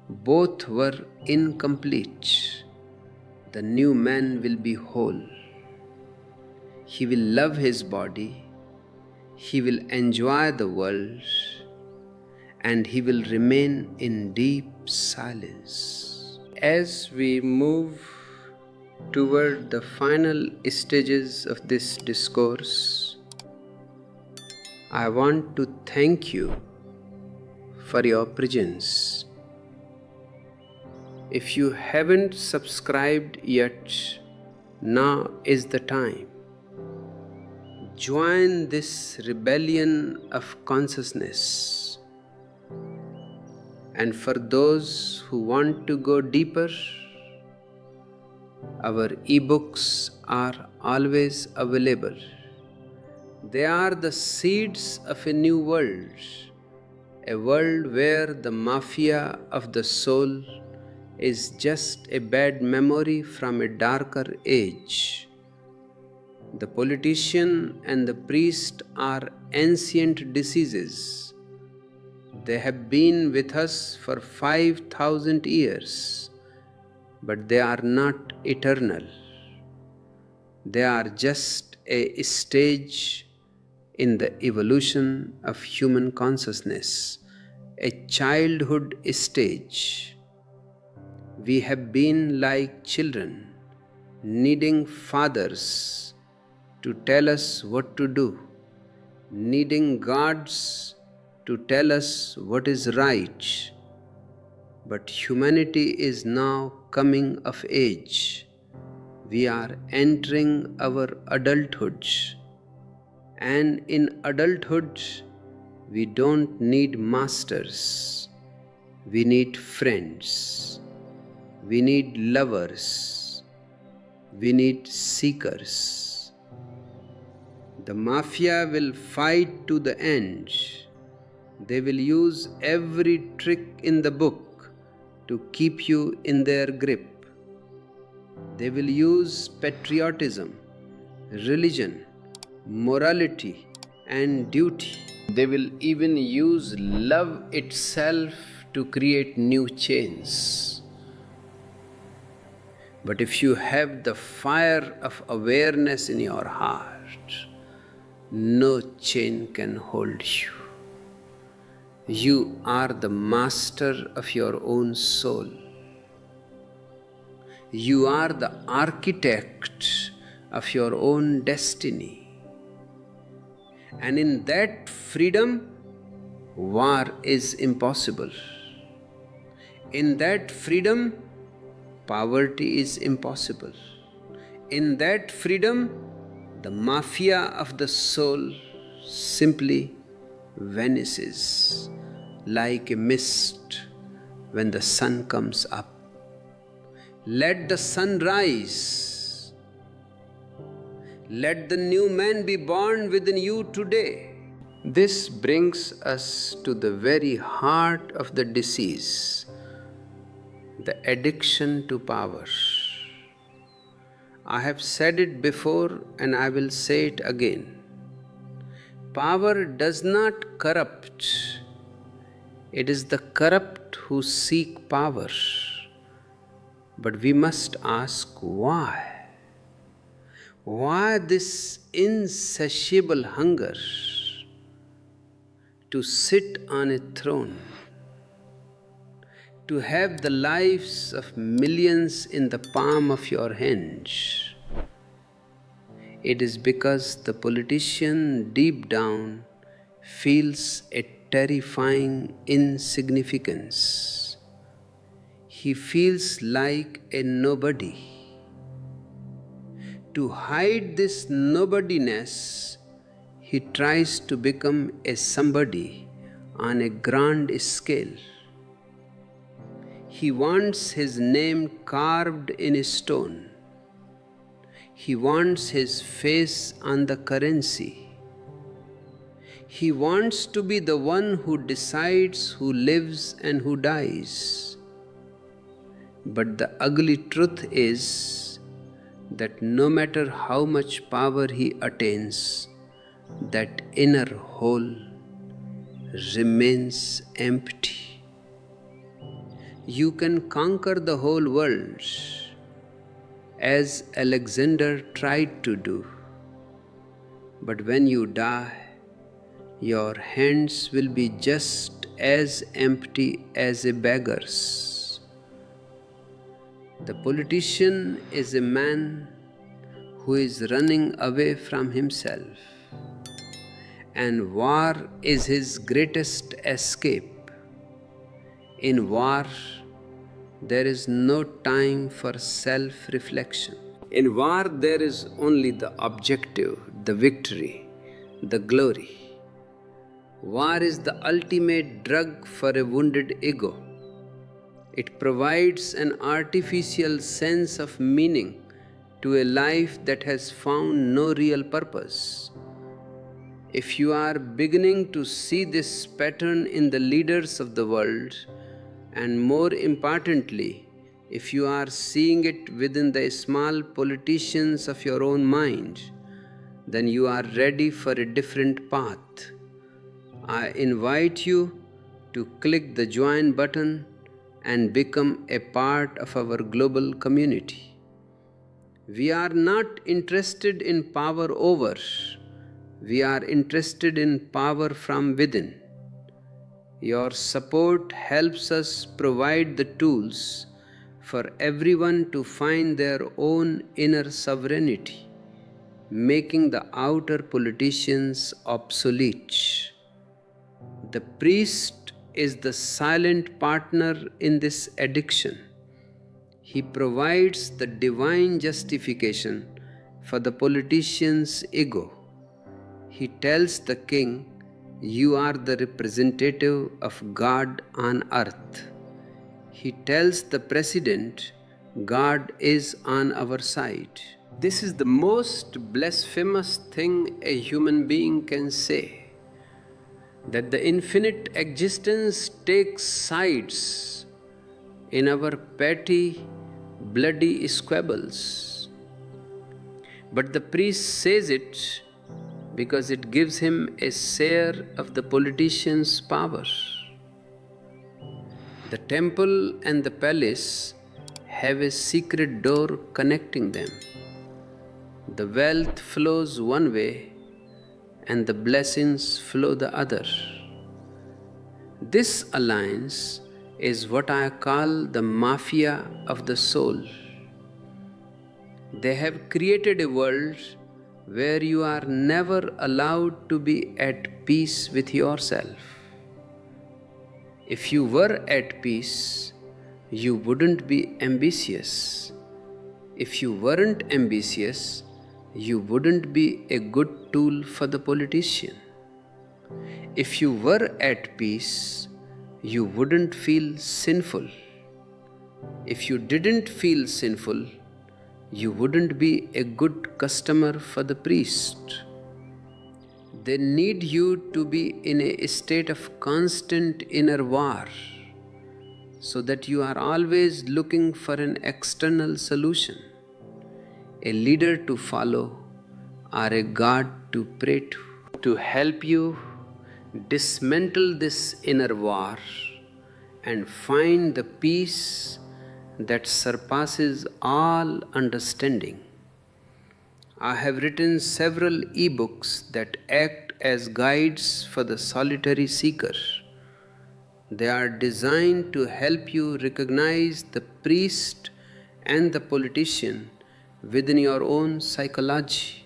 Both were incomplete. The new man will be whole. He will love his body, he will enjoy the world, and he will remain in deep silence. As we move toward the final stages of this discourse, I want to thank you for your presence. If you haven't subscribed yet, now is the time. Join this rebellion of consciousness. And for those who want to go deeper, our ebooks are always available. They are the seeds of a new world, a world where the mafia of the soul is just a bad memory from a darker age. The politician and the priest are ancient diseases. They have been with us for 5,000 years, but they are not eternal. They are just a stage in the evolution of human consciousness, a childhood stage. We have been like children, needing fathers to tell us what to do, needing gods to tell us what is right. But humanity is now coming of age. We are entering our adulthood. And in adulthood, we don't need masters. We need friends. We need lovers. We need seekers. The mafia will fight to the end. They will use every trick in the book to keep you in their grip. They will use patriotism, religion, morality, and duty. They will even use love itself to create new chains. But if you have the fire of awareness in your heart, no chain can hold you. You are the master of your own soul. You are the architect of your own destiny. And in that freedom, war is impossible. In that freedom, poverty is impossible. In that freedom, the mafia of the soul simply vanishes like a mist when the sun comes up. Let the sun rise. Let the new man be born within you today. This brings us to the very heart of the disease, the addiction to power. I have said it before and I will say it again. Power does not corrupt. It is the corrupt who seek power. But we must ask why? Why this insatiable hunger to sit on a throne, to have the lives of millions in the palm of your hands? It is because the politician deep down feels a terrifying insignificance. He feels like a nobody. To hide this nobodiness, he tries to become a somebody on a grand scale. He wants his name carved in a stone. He wants his face on the currency. He wants to be the one who decides who lives and who dies. But the ugly truth is that no matter how much power he attains, that inner hole remains empty. You can conquer the whole world, as Alexander tried to do. But when you die, your hands will be just as empty as a beggar's. The politician is a man who is running away from himself, and war is his greatest escape. In war, there is no time for self-reflection. In war, there is only the objective, the victory, the glory. War is the ultimate drug for a wounded ego. It provides an artificial sense of meaning to a life that has found no real purpose. If you are beginning to see this pattern in the leaders of the world, and more importantly, if you are seeing it within the small politicians of your own mind, then you are ready for a different path. I invite you to click the join button and become a part of our global community. We are not interested in power over, we are interested in power from within. Your support helps us provide the tools for everyone to find their own inner sovereignty, making the outer politicians obsolete. The priest is the silent partner in this addiction. He provides the divine justification for the politician's ego. He tells the king, "You are the representative of God on earth." He tells the president, "God is on our side." This is the most blasphemous thing a human being can say, that the infinite existence takes sides in our petty, bloody squabbles. But the priest says it because it gives him a share of the politician's power. The temple and the palace have a secret door connecting them. The wealth flows one way and the blessings flow the other. This alliance is what I call the mafia of the soul. They have created a world where you are never allowed to be at peace with yourself. If you were at peace, you wouldn't be ambitious. If you weren't ambitious, you wouldn't be a good tool for the politician. If you were at peace, you wouldn't feel sinful. If you didn't feel sinful, you wouldn't be a good customer for the priest. They need you to be in a state of constant inner war, so that you are always looking for an external solution, a leader to follow, or a God to pray to help you dismantle this inner war and find the peace that surpasses all understanding. I have written several ebooks that act as guides for the solitary seeker. They are designed to help you recognize the priest and the politician within your own psychology.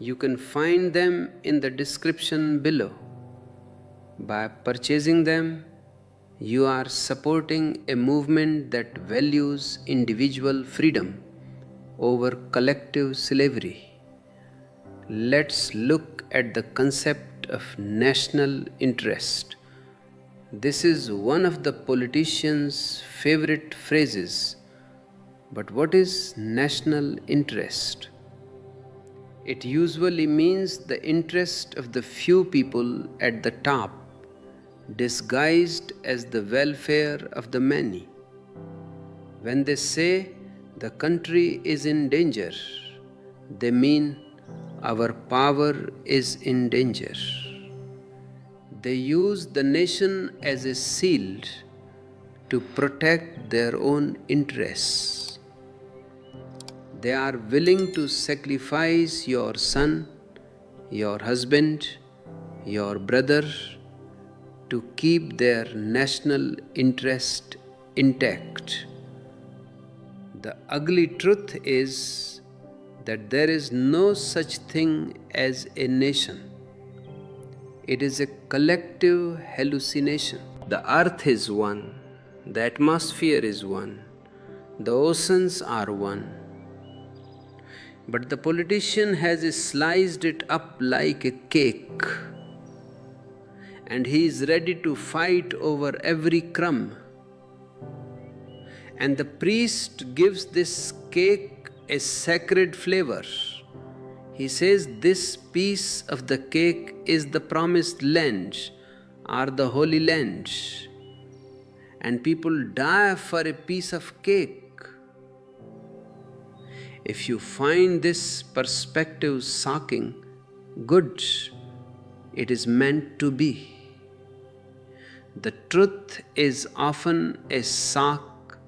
You can find them in the description below. By purchasing them, you are supporting a movement that values individual freedom over collective slavery. Let's look at the concept of national interest. This is one of the politicians' favorite phrases. But what is national interest? It usually means the interest of the few people at the top, disguised as the welfare of the many. When they say the country is in danger, they mean our power is in danger. They use the nation as a shield to protect their own interests. They are willing to sacrifice your son, your husband, your brother to keep their national interest intact. The ugly truth is that there is no such thing as a nation. It is a collective hallucination. The earth is one, the atmosphere is one, the oceans are one. But the politician has sliced it up like a cake, and he is ready to fight over every crumb. And the priest gives this cake a sacred flavor. He says this piece of the cake is the promised land or the holy land. And people die for a piece of cake. If you find this perspective shocking, good, it is meant to be. The truth is often a shock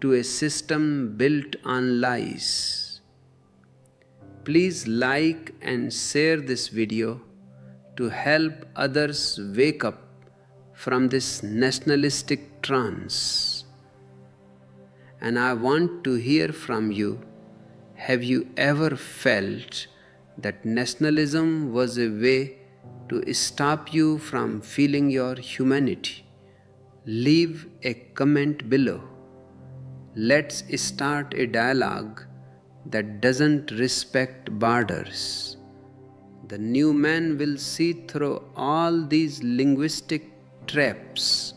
to a system built on lies. Please like and share this video to help others wake up from this nationalistic trance. And I want to hear from you. Have you ever felt that nationalism was a way to stop you from feeling your humanity? Leave a comment below. Let's start a dialogue that doesn't respect borders. The new man will see through all these linguistic traps.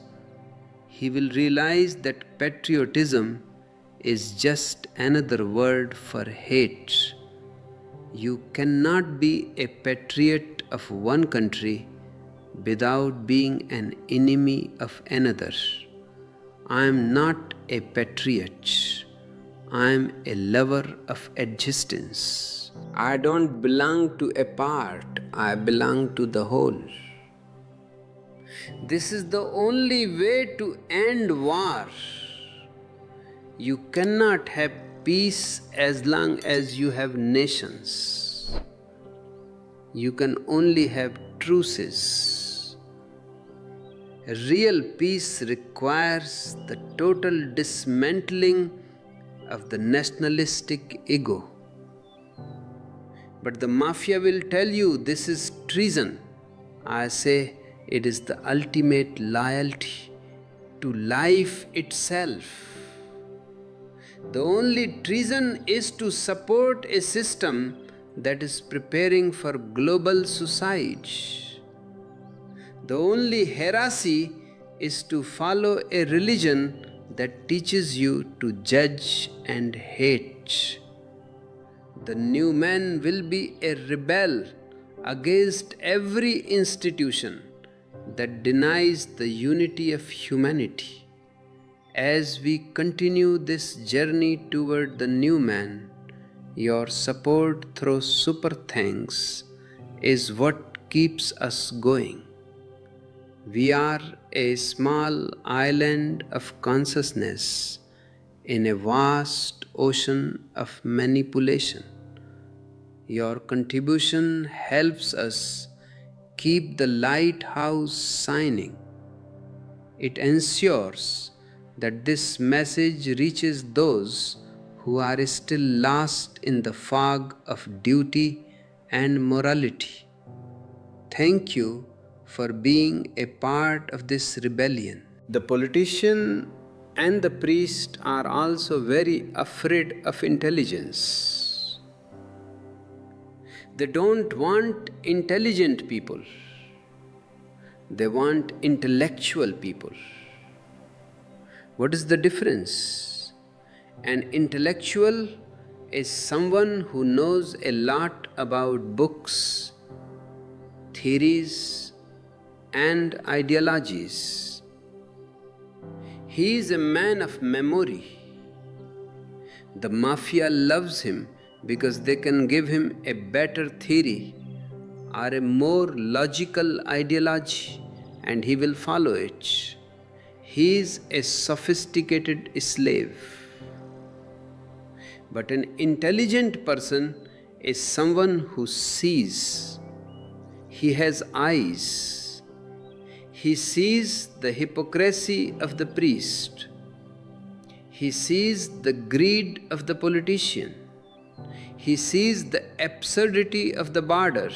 He will realize that patriotism is just another word for hate. You cannot be a patriot of one country without being an enemy of another. I am not a patriot. I am a lover of existence. I don't belong to a part, I belong to the whole. This is the only way to end war. You cannot have peace as long as you have nations. You can only have truces. Real peace requires the total dismantling of the nationalistic ego. But the mafia will tell you this is treason. I say it is the ultimate loyalty to life itself. The only treason is to support a system that is preparing for global suicide. The only heresy is to follow a religion that teaches you to judge and hate. The new man will be a rebel against every institution that denies the unity of humanity. As we continue this journey toward the new man, your support through super thanks is what keeps us going. We are a small island of consciousness in a vast ocean of manipulation. Your contribution helps us keep the lighthouse shining. It ensures that this message reaches those who are still lost in the fog of duty and morality. Thank you for being a part of this rebellion. The politician and the priest are also very afraid of intelligence. They don't want intelligent people. They want intellectual people. What is the difference? An intellectual is someone who knows a lot about books, theories, and ideologies. He is a man of memory. The mafia loves him because they can give him a better theory or a more logical ideology and he will follow it. He is a sophisticated slave. But an intelligent person is someone who sees. He has eyes. He sees the hypocrisy of the priest. He sees the greed of the politician. He sees the absurdity of the border.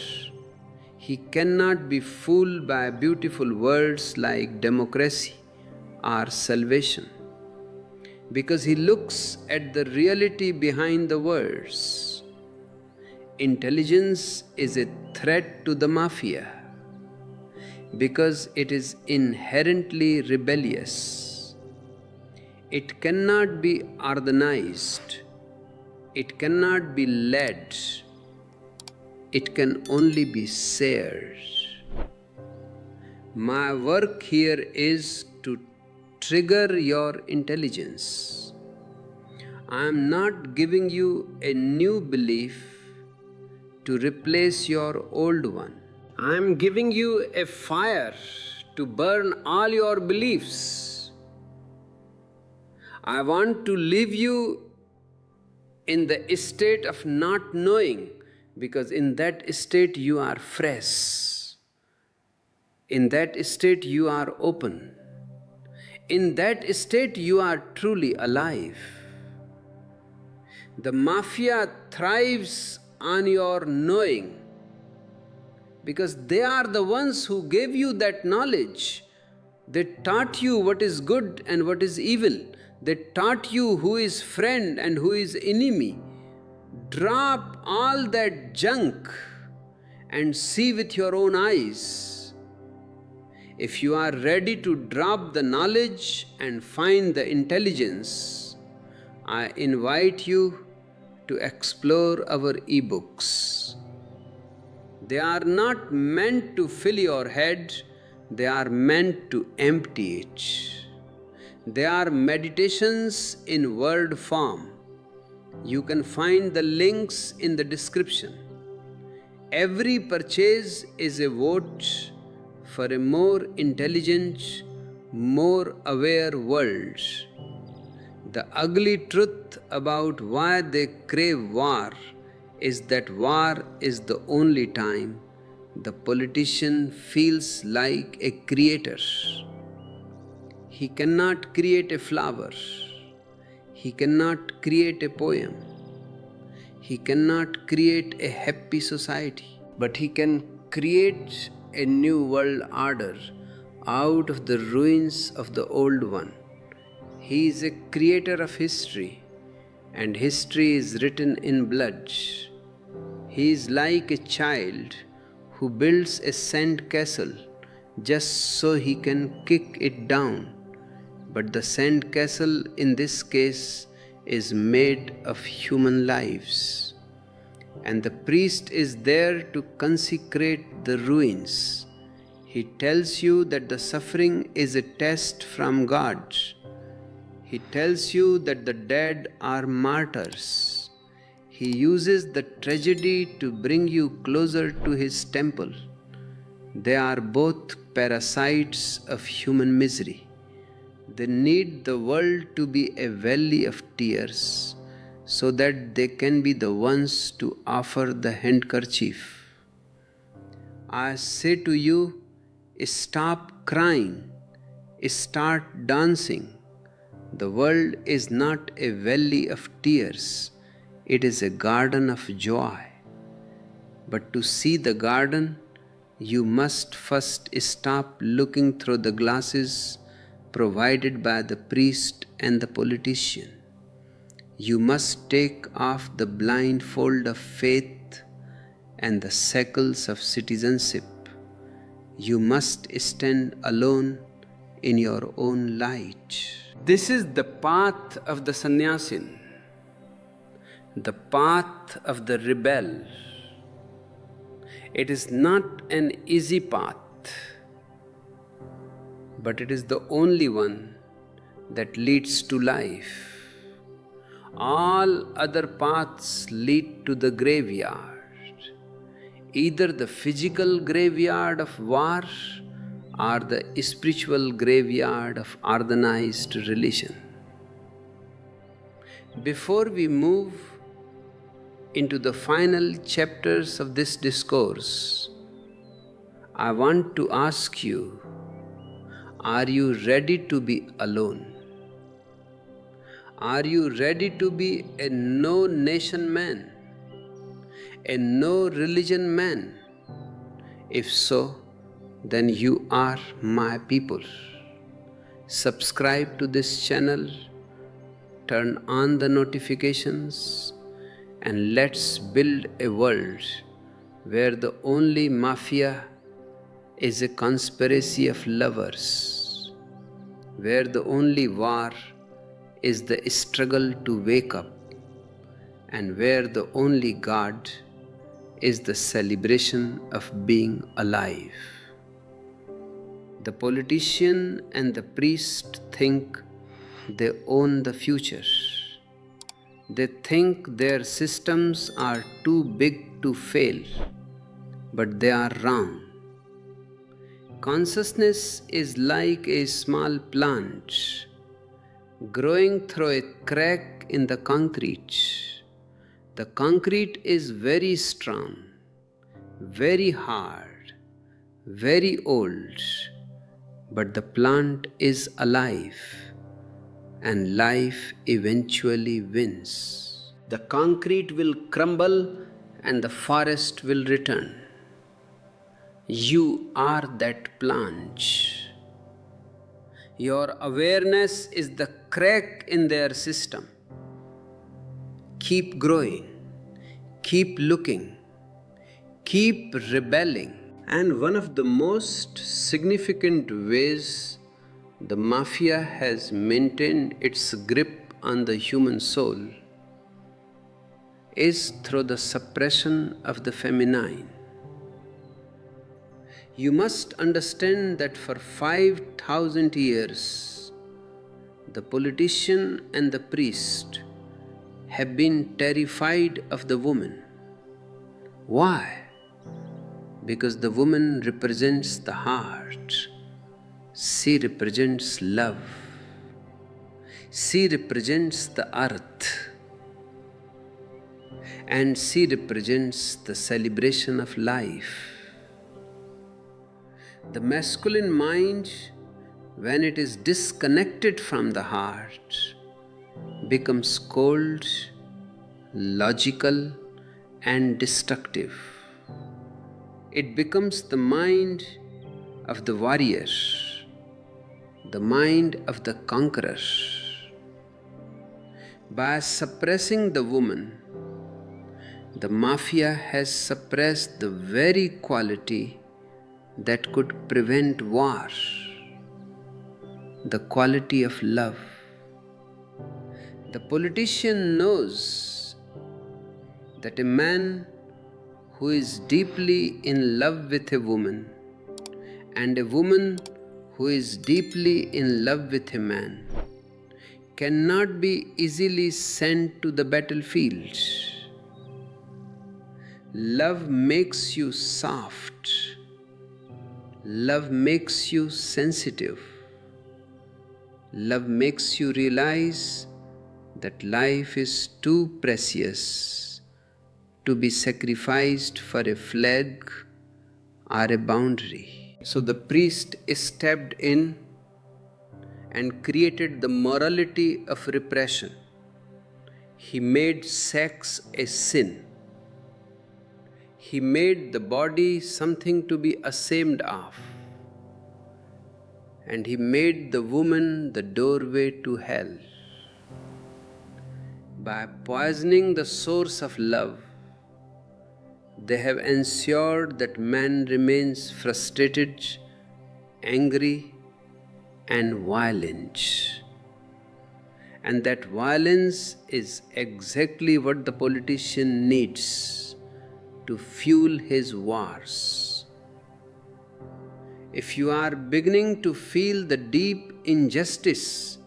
He cannot be fooled by beautiful words like democracy or salvation, because he looks at the reality behind the words. Intelligence is a threat to the mafia because it is inherently rebellious. It cannot be organized. It cannot be led. It can only be shared. My work here is to trigger your intelligence. I am not giving you a new belief to replace your old one. I am giving you a fire to burn all your beliefs. I want to leave you in the state of not knowing, because in that state you are fresh. In that state you are open. In that state you are truly alive. The mafia thrives on your knowing, because they are the ones who gave you that knowledge. They taught you what is good and what is evil. They taught you who is friend and who is enemy. Drop all that junk and see with your own eyes. If you are ready to drop the knowledge and find the intelligence, I invite you to explore our ebooks. They are not meant to fill your head, they are meant to empty it. They are meditations in word form. You can find the links in the description. Every purchase is a vote for a more intelligent, more aware world. The ugly truth about why they crave war is that war is the only time the politician feels like a creator. He cannot create a flower. He cannot create a poem. He cannot create a happy society. But he can create a new world order out of the ruins of the old one. He is a creator of history, and history is written in blood. He is like a child who builds a sand castle just so he can kick it down. But the sand castle in this case is made of human lives. And the priest is there to consecrate the ruins. He tells you that the suffering is a test from God. He tells you that the dead are martyrs. He uses the tragedy to bring you closer to his temple. They are both parasites of human misery. They need the world to be a valley of tears so that they can be the ones to offer the handkerchief. I say to you, stop crying, start dancing. The world is not a valley of tears, it is a garden of joy. But to see the garden, you must first stop looking through the glasses provided by the priest and the politician. You must take off the blindfold of faith and the shackles of citizenship. You must stand alone in your own light. This is the path of the sannyasin, the path of the rebel. It is not an easy path, but it is the only one that leads to life. All other paths lead to the graveyard, either the physical graveyard of war or the spiritual graveyard of organized religion. Before we move into the final chapters of this discourse, I want to ask you, are you ready to be alone? Are you ready to be a no-nation man, a no-religion man? If so, then you are my people. Subscribe to this channel, turn on the notifications, and let's build a world where the only mafia is a conspiracy of lovers, where the only war is the struggle to wake up, and where the only God is the celebration of being alive. The politician and the priest think they own the future. They think their systems are too big to fail, but they are wrong. Consciousness is like a small plant growing through a crack in the concrete. The concrete is very strong, very hard, very old, but the plant is alive, and life eventually wins. The concrete will crumble and the forest will return. You are that plant. Your awareness is the crack in their system. Keep growing, keep looking, keep rebelling. And one of the most significant ways the mafia has maintained its grip on the human soul is through the suppression of the feminine. You must understand that for 5,000 years, the politician and the priest have been terrified of the woman. Why? Because the woman represents the heart. She represents love. She represents the earth. And she represents the celebration of life. The masculine mind, when it is disconnected from the heart, becomes cold, logical, and destructive. It becomes the mind of the warrior, the mind of the conqueror. By suppressing the woman, the mafia has suppressed the very quality that could prevent war, the quality of love. The politician knows that a man who is deeply in love with a woman and a woman who is deeply in love with a man cannot be easily sent to the battlefield. Love makes you soft. Love makes you sensitive. Love makes you realize that life is too precious to be sacrificed for a flag or a boundary. So the priest stepped in and created the morality of repression. He made sex a sin. He made the body something to be ashamed of. And he made the woman the doorway to hell. By poisoning the source of love, they have ensured that man remains frustrated, angry, and violent. And that violence is exactly what the politician needs to fuel his wars. If you are beginning to feel the deep injustice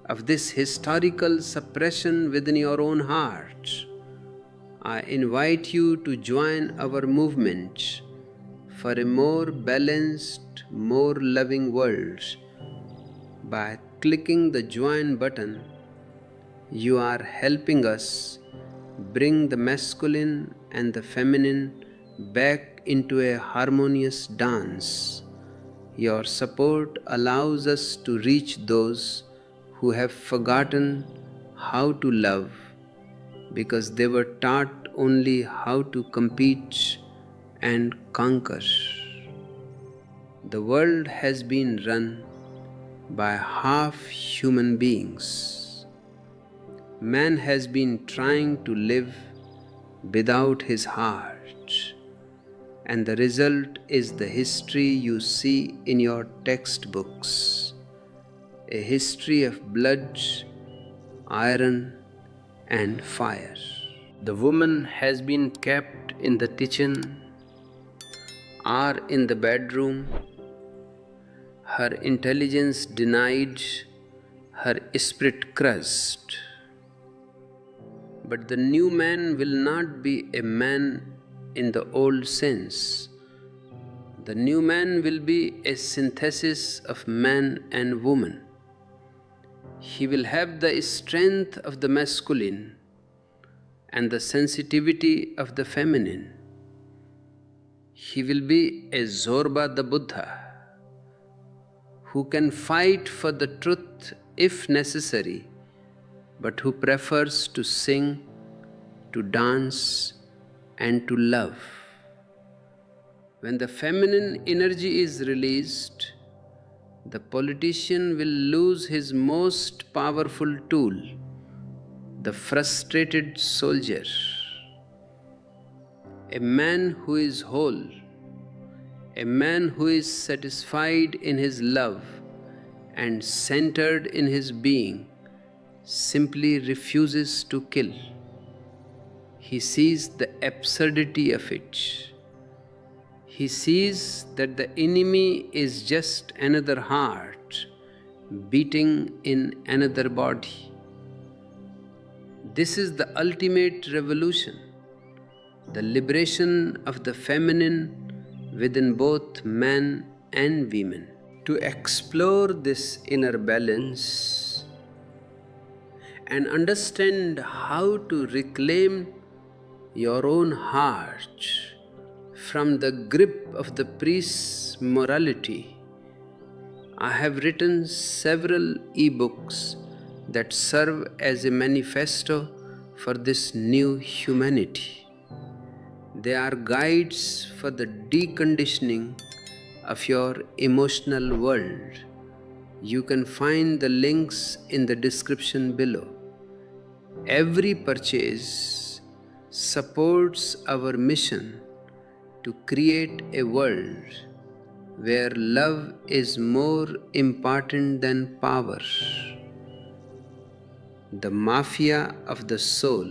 of this historical suppression within your own heart, I invite you to join our movement for a more balanced, more loving world. By clicking the join button, you are helping us bring the masculine and the feminine back into a harmonious dance. Your support allows us to reach those who have forgotten how to love because they were taught only how to compete and conquer. The world has been run by half human beings. Man has been trying to live without his heart, and the result is the history you see in your textbooks, a history of blood, iron, and fire. The woman has been kept in the kitchen or in the bedroom, her intelligence denied, her spirit crushed. But the new man will not be a man in the old sense. The new man will be a synthesis of man and woman. He will have the strength of the masculine and the sensitivity of the feminine. He will be a Zorba the Buddha, who can fight for the truth if necessary, but who prefers to sing, to dance, and to love. When the feminine energy is released, the politician will lose his most powerful tool, the frustrated soldier. A man who is whole, a man who is satisfied in his love and centered in his being, simply refuses to kill. He sees the absurdity of it. He sees that the enemy is just another heart beating in another body. This is the ultimate revolution, the liberation of the feminine within both men and women. To explore this inner balance and understand how to reclaim your own heart from the grip of the priest's morality, I have written several ebooks that serve as a manifesto for this new humanity. They are guides for the deconditioning of your emotional world. You can find the links in the description below. Every purchase supports our mission to create a world where love is more important than power. The mafia of the soul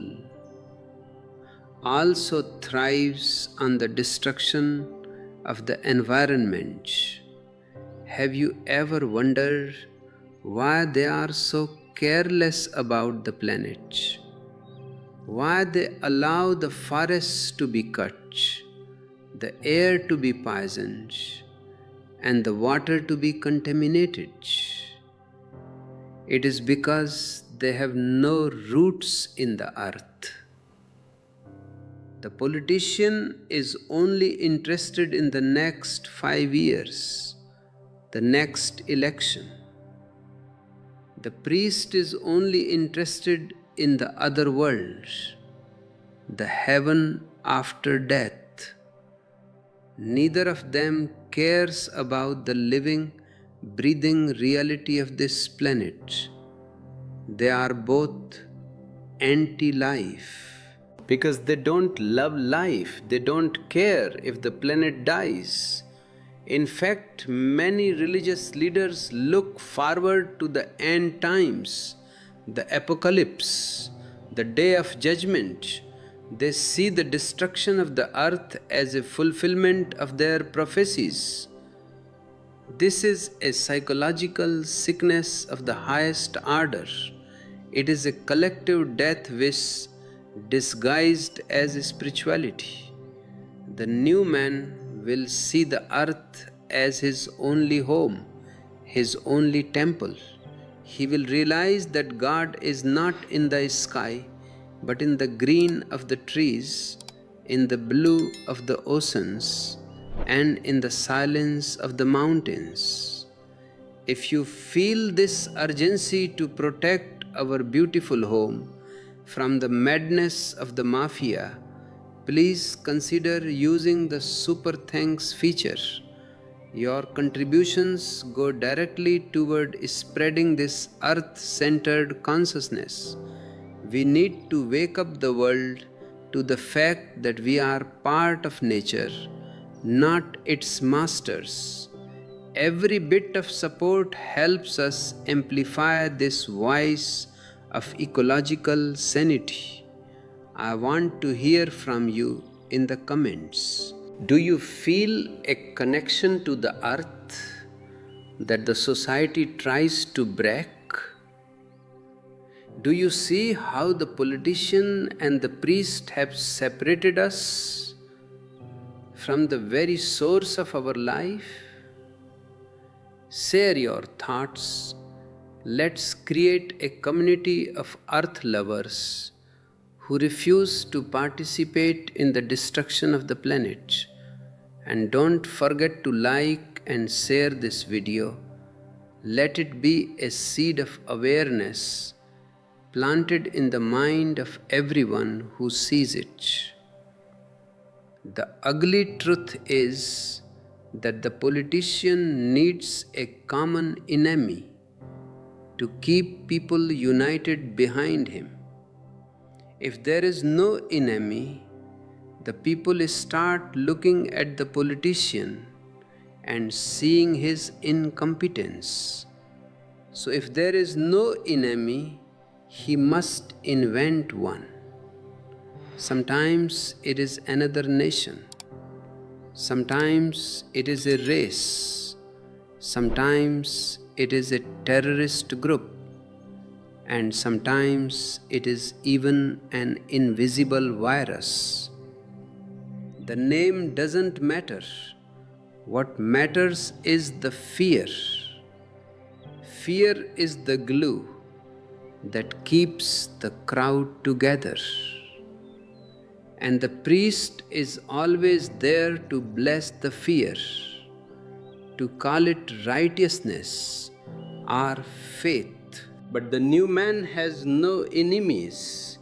also thrives on the destruction of the environment. Have you ever wondered why they are so careless about the planet? Why they allow the forests to be cut, the air to be poisoned, and the water to be contaminated? It is because they have no roots in the earth. The politician is only interested in the next 5 years, the next election. The priest is only interested in the other world, the heaven after death. Neither of them cares about the living, breathing reality of this planet. They are both anti-life. Because they don't love life, they don't care if the planet dies. In fact, many religious leaders look forward to the end times, the apocalypse, the day of judgment. They see the destruction of the earth as a fulfillment of their prophecies. This is a psychological sickness of the highest order. It is a collective death wish disguised as spirituality. The new man will see the earth as his only home, his only temple. He will realize that God is not in the sky, but in the green of the trees, in the blue of the oceans, and in the silence of the mountains. If you feel this urgency to protect our beautiful home from the madness of the mafia, please consider using the Super Thanks feature. Your contributions go directly toward spreading this earth-centered consciousness. We need to wake up the world to the fact that we are part of nature, not its masters. Every bit of support helps us amplify this voice of ecological sanity. I want to hear from you in the comments. Do you feel a connection to the earth that the society tries to break? Do you see how the politician and the priest have separated us from the very source of our life? Share your thoughts. Let's create a community of earth lovers who refuse to participate in the destruction of the planet. And don't forget to like and share this video. Let it be a seed of awareness planted in the mind of everyone who sees it. The ugly truth is that the politician needs a common enemy to keep people united behind him. If there is no enemy, the people start looking at the politician and seeing his incompetence. So if there is no enemy, he must invent one. Sometimes it is another nation. Sometimes it is a race. Sometimes it is a terrorist group. And sometimes it is even an invisible virus. The name doesn't matter. What matters is the fear. Fear is the glue that keeps the crowd together. And the priest is always there to bless the fear, to call it righteousness or faith. But the new man has no enemies.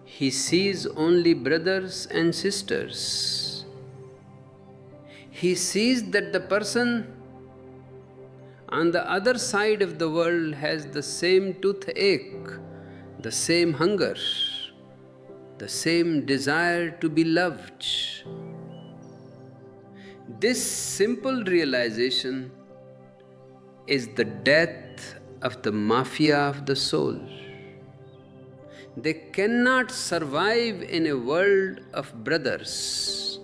He sees only brothers and sisters. He sees that the person on the other side of the world has the same toothache, the same hunger, the same desire to be loved. This simple realization is the death of the mafia of the soul. They cannot survive in a world of brothers.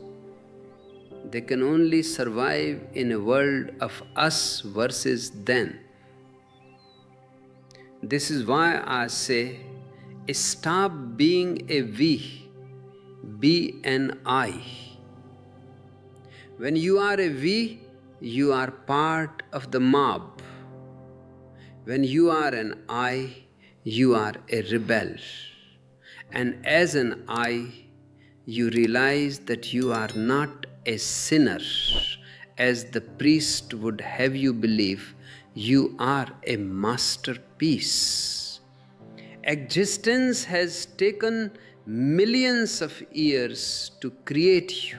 They can only survive in a world of us versus them. This is why I say, stop being a we, be an I. When you are a we, you are part of the mob. When you are an I, you are a rebel. And as an I, you realize that you are not a sinner, as the priest would have you believe. You are a masterpiece. Existence has taken millions of years to create you.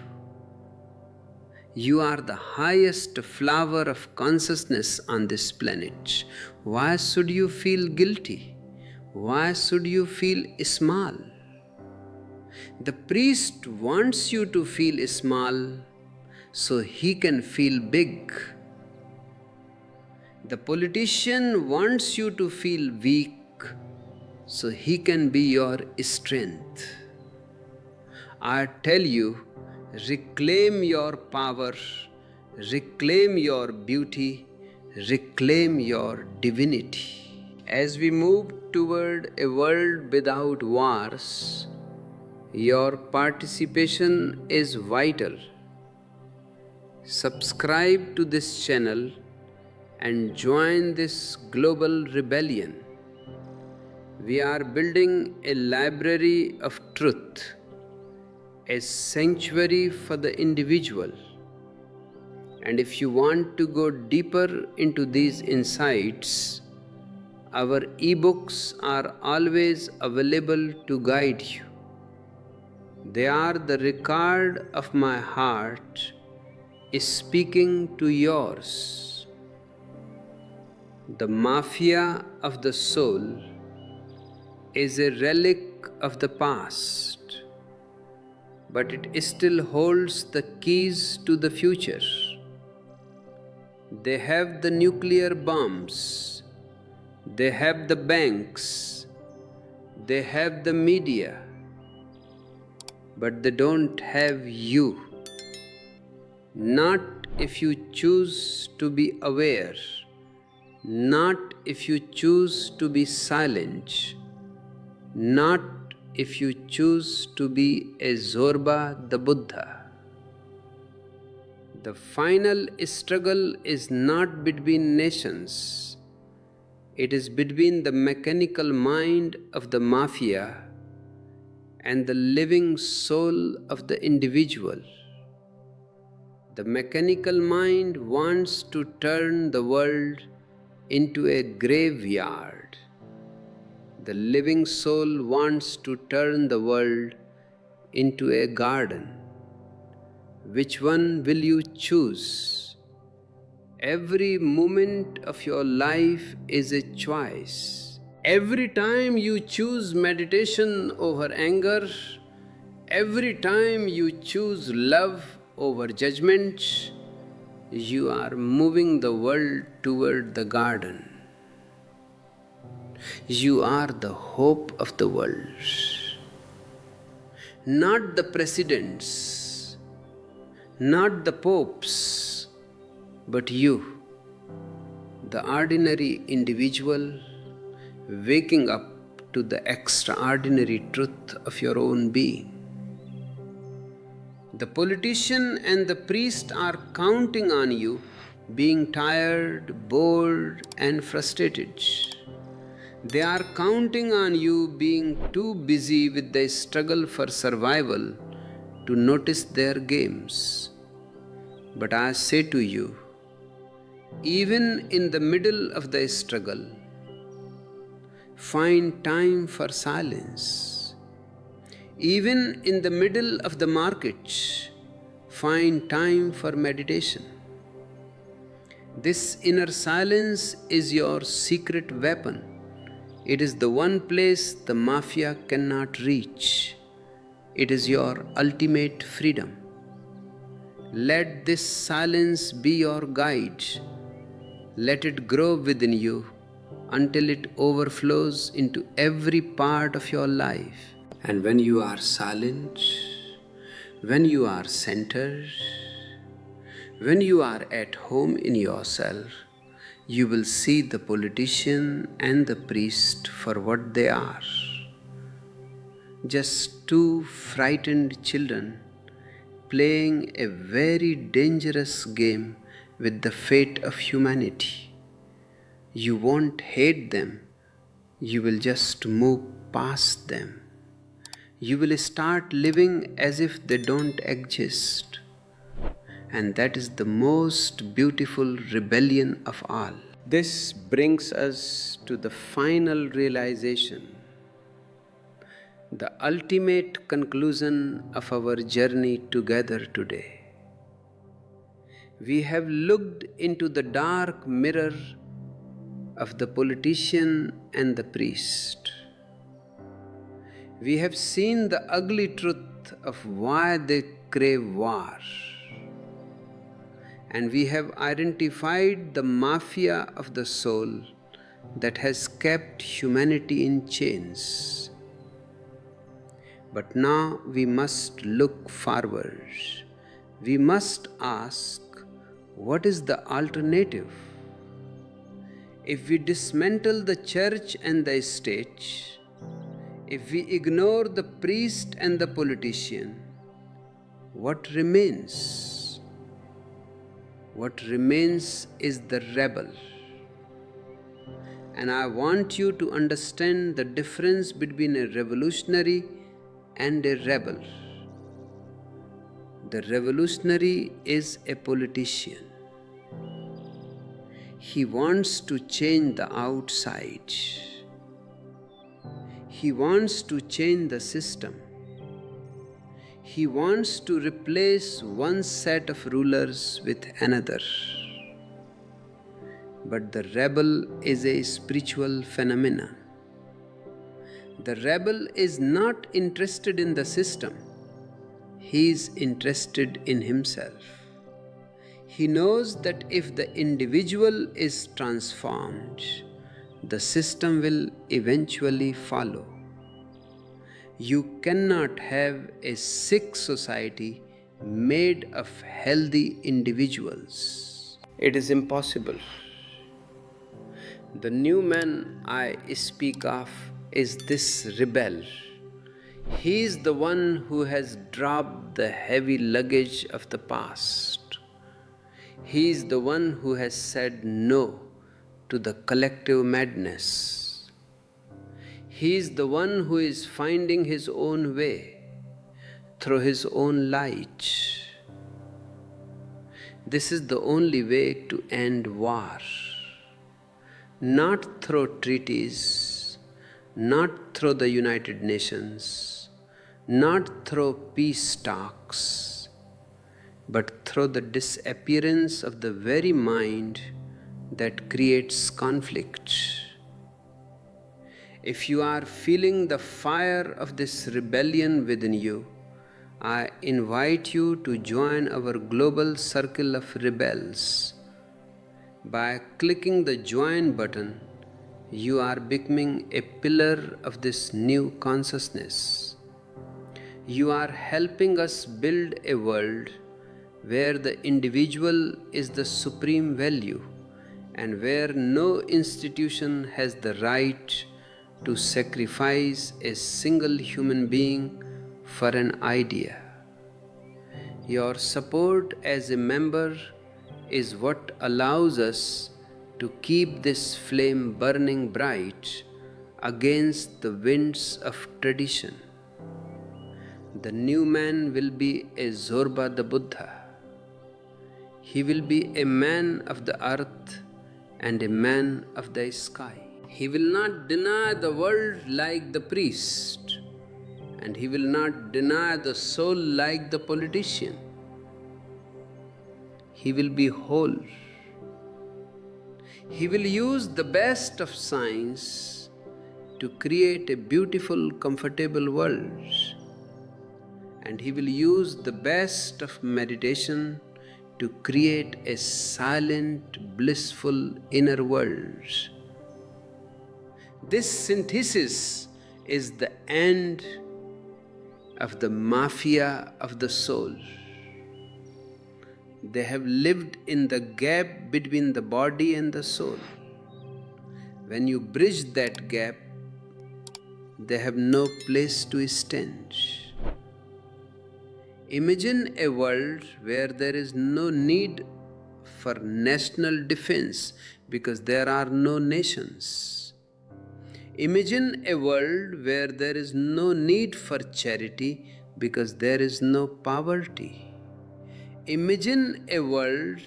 You are the highest flower of consciousness on this planet. Why should you feel guilty? Why should you feel small? The priest wants you to feel small so he can feel big. The politician wants you to feel weak so he can be your strength. I tell you, reclaim your power, reclaim your beauty, reclaim your divinity. As we move toward a world without wars, your participation is vital. Subscribe to this channel and join this global rebellion. We are building a library of truth, a sanctuary for the individual. And if you want to go deeper into these insights, our ebooks are always available to guide you. They are the record of my heart speaking to yours. The mafia of the soul is a relic of the past, but it still holds the keys to the future. They have the nuclear bombs, they have the banks, they have the media, but they don't have you. Not if you choose to be aware, not if you choose to be silent, not if you choose to be a Zorba the Buddha. The final struggle is not between nations. It is between the mechanical mind of the mafia and the living soul of the individual. The mechanical mind wants to turn the world into a graveyard. The living soul wants to turn the world into a garden. Which one will you choose? Every moment of your life is a choice. Every time you choose meditation over anger, every time you choose love over judgment, you are moving the world toward the garden. You are the hope of the world. Not the presidents, not the popes, but you, the ordinary individual waking up to the extraordinary truth of your own being. The politician and the priest are counting on you, being tired, bored, and frustrated. They are counting on you being too busy with the struggle for survival to notice their games. But I say to you, even in the middle of the struggle, find time for silence. Even in the middle of the market, find time for meditation. This inner silence is your secret weapon. It is the one place the mafia cannot reach. It is your ultimate freedom. Let this silence be your guide. Let it grow within you until it overflows into every part of your life. And when you are silent, when you are centered, when you are at home in yourself, you will see the politician and the priest for what they are. Just two frightened children playing a very dangerous game with the fate of humanity. You won't hate them, you will just move past them. You will start living as if they don't exist. And that is the most beautiful rebellion of all. This brings us to the final realization, the ultimate conclusion of our journey together today. We have looked into the dark mirror of the politician and the priest. We have seen the ugly truth of why they crave war. And we have identified the mafia of the soul that has kept humanity in chains. But now we must look forward. We must ask, what is the alternative? If we dismantle the church and the state, if we ignore the priest and the politician, what remains? What remains is the rebel. And I want you to understand the difference between a revolutionary and a rebel. The revolutionary is a politician. He wants to change the outside. He wants to change the system. He wants to replace one set of rulers with another. But the rebel is a spiritual phenomenon. The rebel is not interested in the system. He is interested in himself. He knows that if the individual is transformed, the system will eventually follow. You cannot have a sick society made of healthy individuals. It is impossible. The new man I speak of is this rebel. He is the one who has dropped the heavy luggage of the past. He is the one who has said no to the collective madness. He is the one who is finding his own way through his own light. This is the only way to end war. Not through treaties, not through the United Nations, not through peace talks, but through the disappearance of the very mind that creates conflict. If you are feeling the fire of this rebellion within you, I invite you to join our global circle of rebels. By clicking the join button, You are becoming a pillar of this new consciousness. You are helping us build a world where the individual is the supreme value and where no institution has the right to sacrifice a single human being for an idea. Your support as a member is what allows us to keep this flame burning bright against the winds of tradition. The new man will be a Zorba the Buddha. He will be a man of the earth and a man of the sky. He will not deny the world like the priest, and he will not deny the soul like the politician. He will be whole. He will use the best of science to create a beautiful, comfortable world. And he will use the best of meditation to create a silent, blissful inner world. This synthesis is the end of the mafia of the soul. They have lived in the gap between the body and the soul. When you bridge that gap, they have no place to stand. Imagine a world where there is no need for national defense because there are no nations. Imagine a world where there is no need for charity because there is no poverty. Imagine a world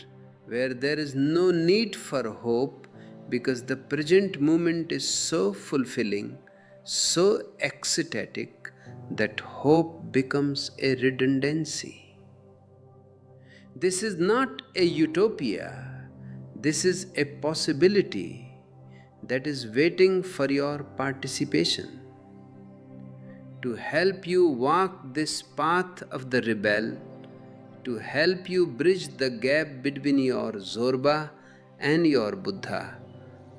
where there is no need for hope because the present moment is so fulfilling, so ecstatic, that hope becomes a redundancy. This is not a utopia. This is a possibility that is waiting for your participation. To help you walk this path of the rebel, to help you bridge the gap between your Zorba and your Buddha,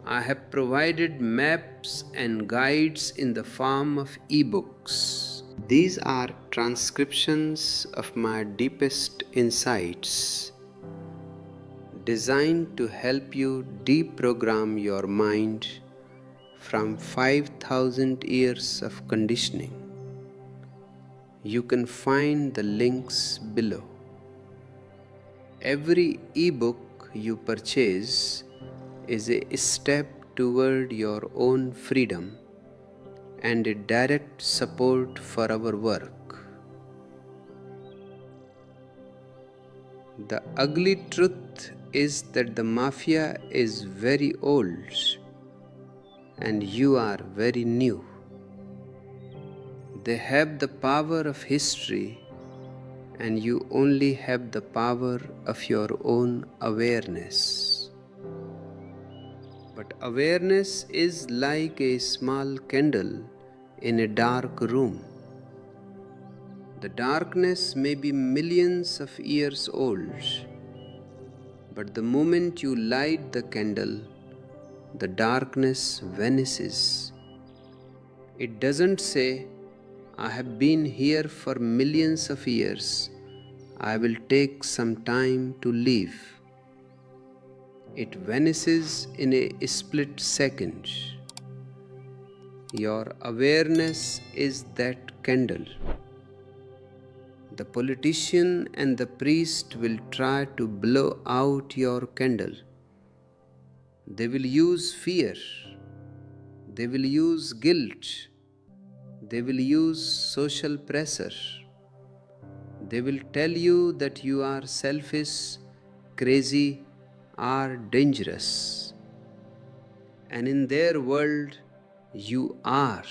I have provided maps and guides in the form of e-books. These are transcriptions of my deepest insights, designed to help you deprogram your mind from 5,000 years of conditioning. You can find the links below. Every ebook you purchase is a step toward your own freedom and a direct support for our work. The ugly truth is that the mafia is very old and you are very new. They have the power of history and you only have the power of your own awareness. But awareness is like a small candle in a dark room. The darkness may be millions of years old, but the moment you light the candle, the darkness vanishes. It doesn't say, I have been here for millions of years, I will take some time to leave. It vanishes in a split second. Your awareness is that candle. The politician and the priest will try to blow out your candle. They will use fear. They will use guilt. They will use social pressure. They will tell you that you are selfish, crazy, or dangerous. And in their world, you are.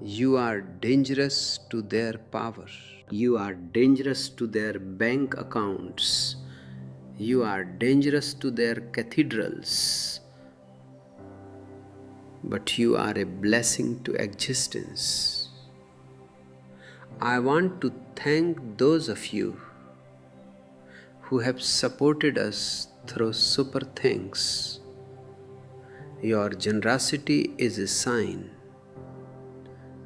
You are dangerous to their power. You are dangerous to their bank accounts. You are dangerous to their cathedrals. But you are a blessing to existence. I want to thank those of you who have supported us through super thanks. Your generosity is a sign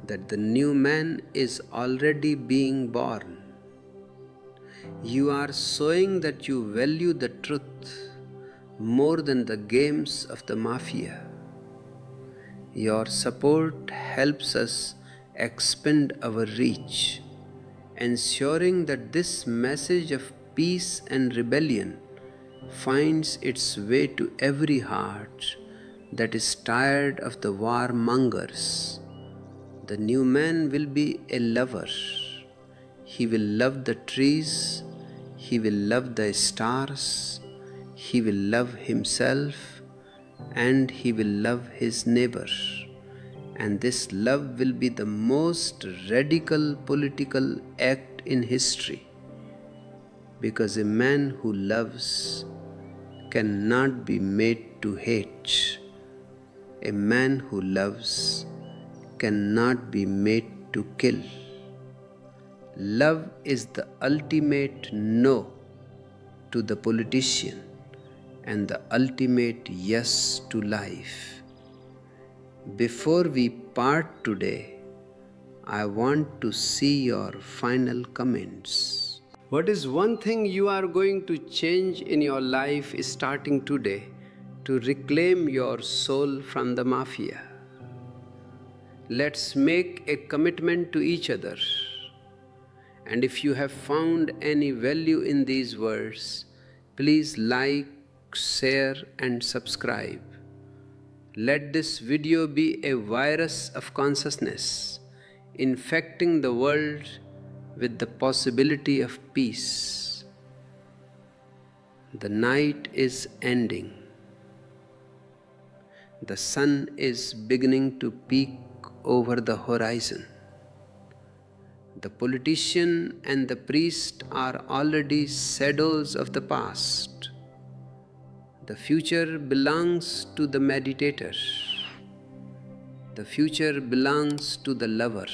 that the new man is already being born. You are showing that you value the truth more than the games of the mafia. Your support helps us expand our reach, ensuring that this message of peace and rebellion finds its way to every heart that is tired of the warmongers. The new man will be a lover. He will love the trees, he will love the stars, he will love himself, and he will love his neighbor. And this love will be the most radical political act in history, because a man who loves cannot be made to hate. A man who loves cannot be made to kill. Love is the ultimate no to the politician and the ultimate yes to life. Before we part today, I want to see your final comments. What is one thing you are going to change in your life starting today to reclaim your soul from the mafia? Let's make a commitment to each other. And if you have found any value in these words, please like, share, and subscribe. Let this video be a virus of consciousness, infecting the world with the possibility of peace. The night is ending. The sun is beginning to peek over the horizon. The politician and the priest are already shadows of the past. The future belongs to the meditator. The future belongs to the lover.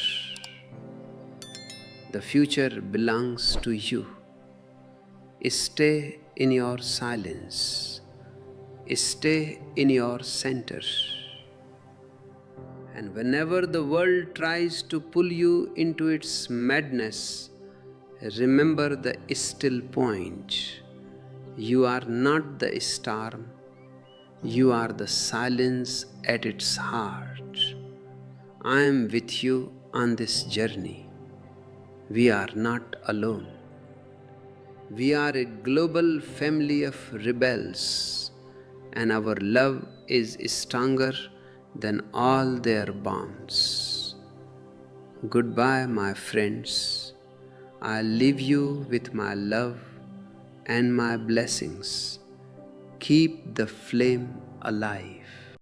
The future belongs to you. Stay in your silence. Stay in your center. And whenever the world tries to pull you into its madness, remember the still point. You are not the storm. You are the silence at its heart. I am with you on this journey. We are not alone. We are a global family of rebels, and our love is stronger than all their bonds. Goodbye, my friends. I leave you with my love and my blessings. Keep the flame alive.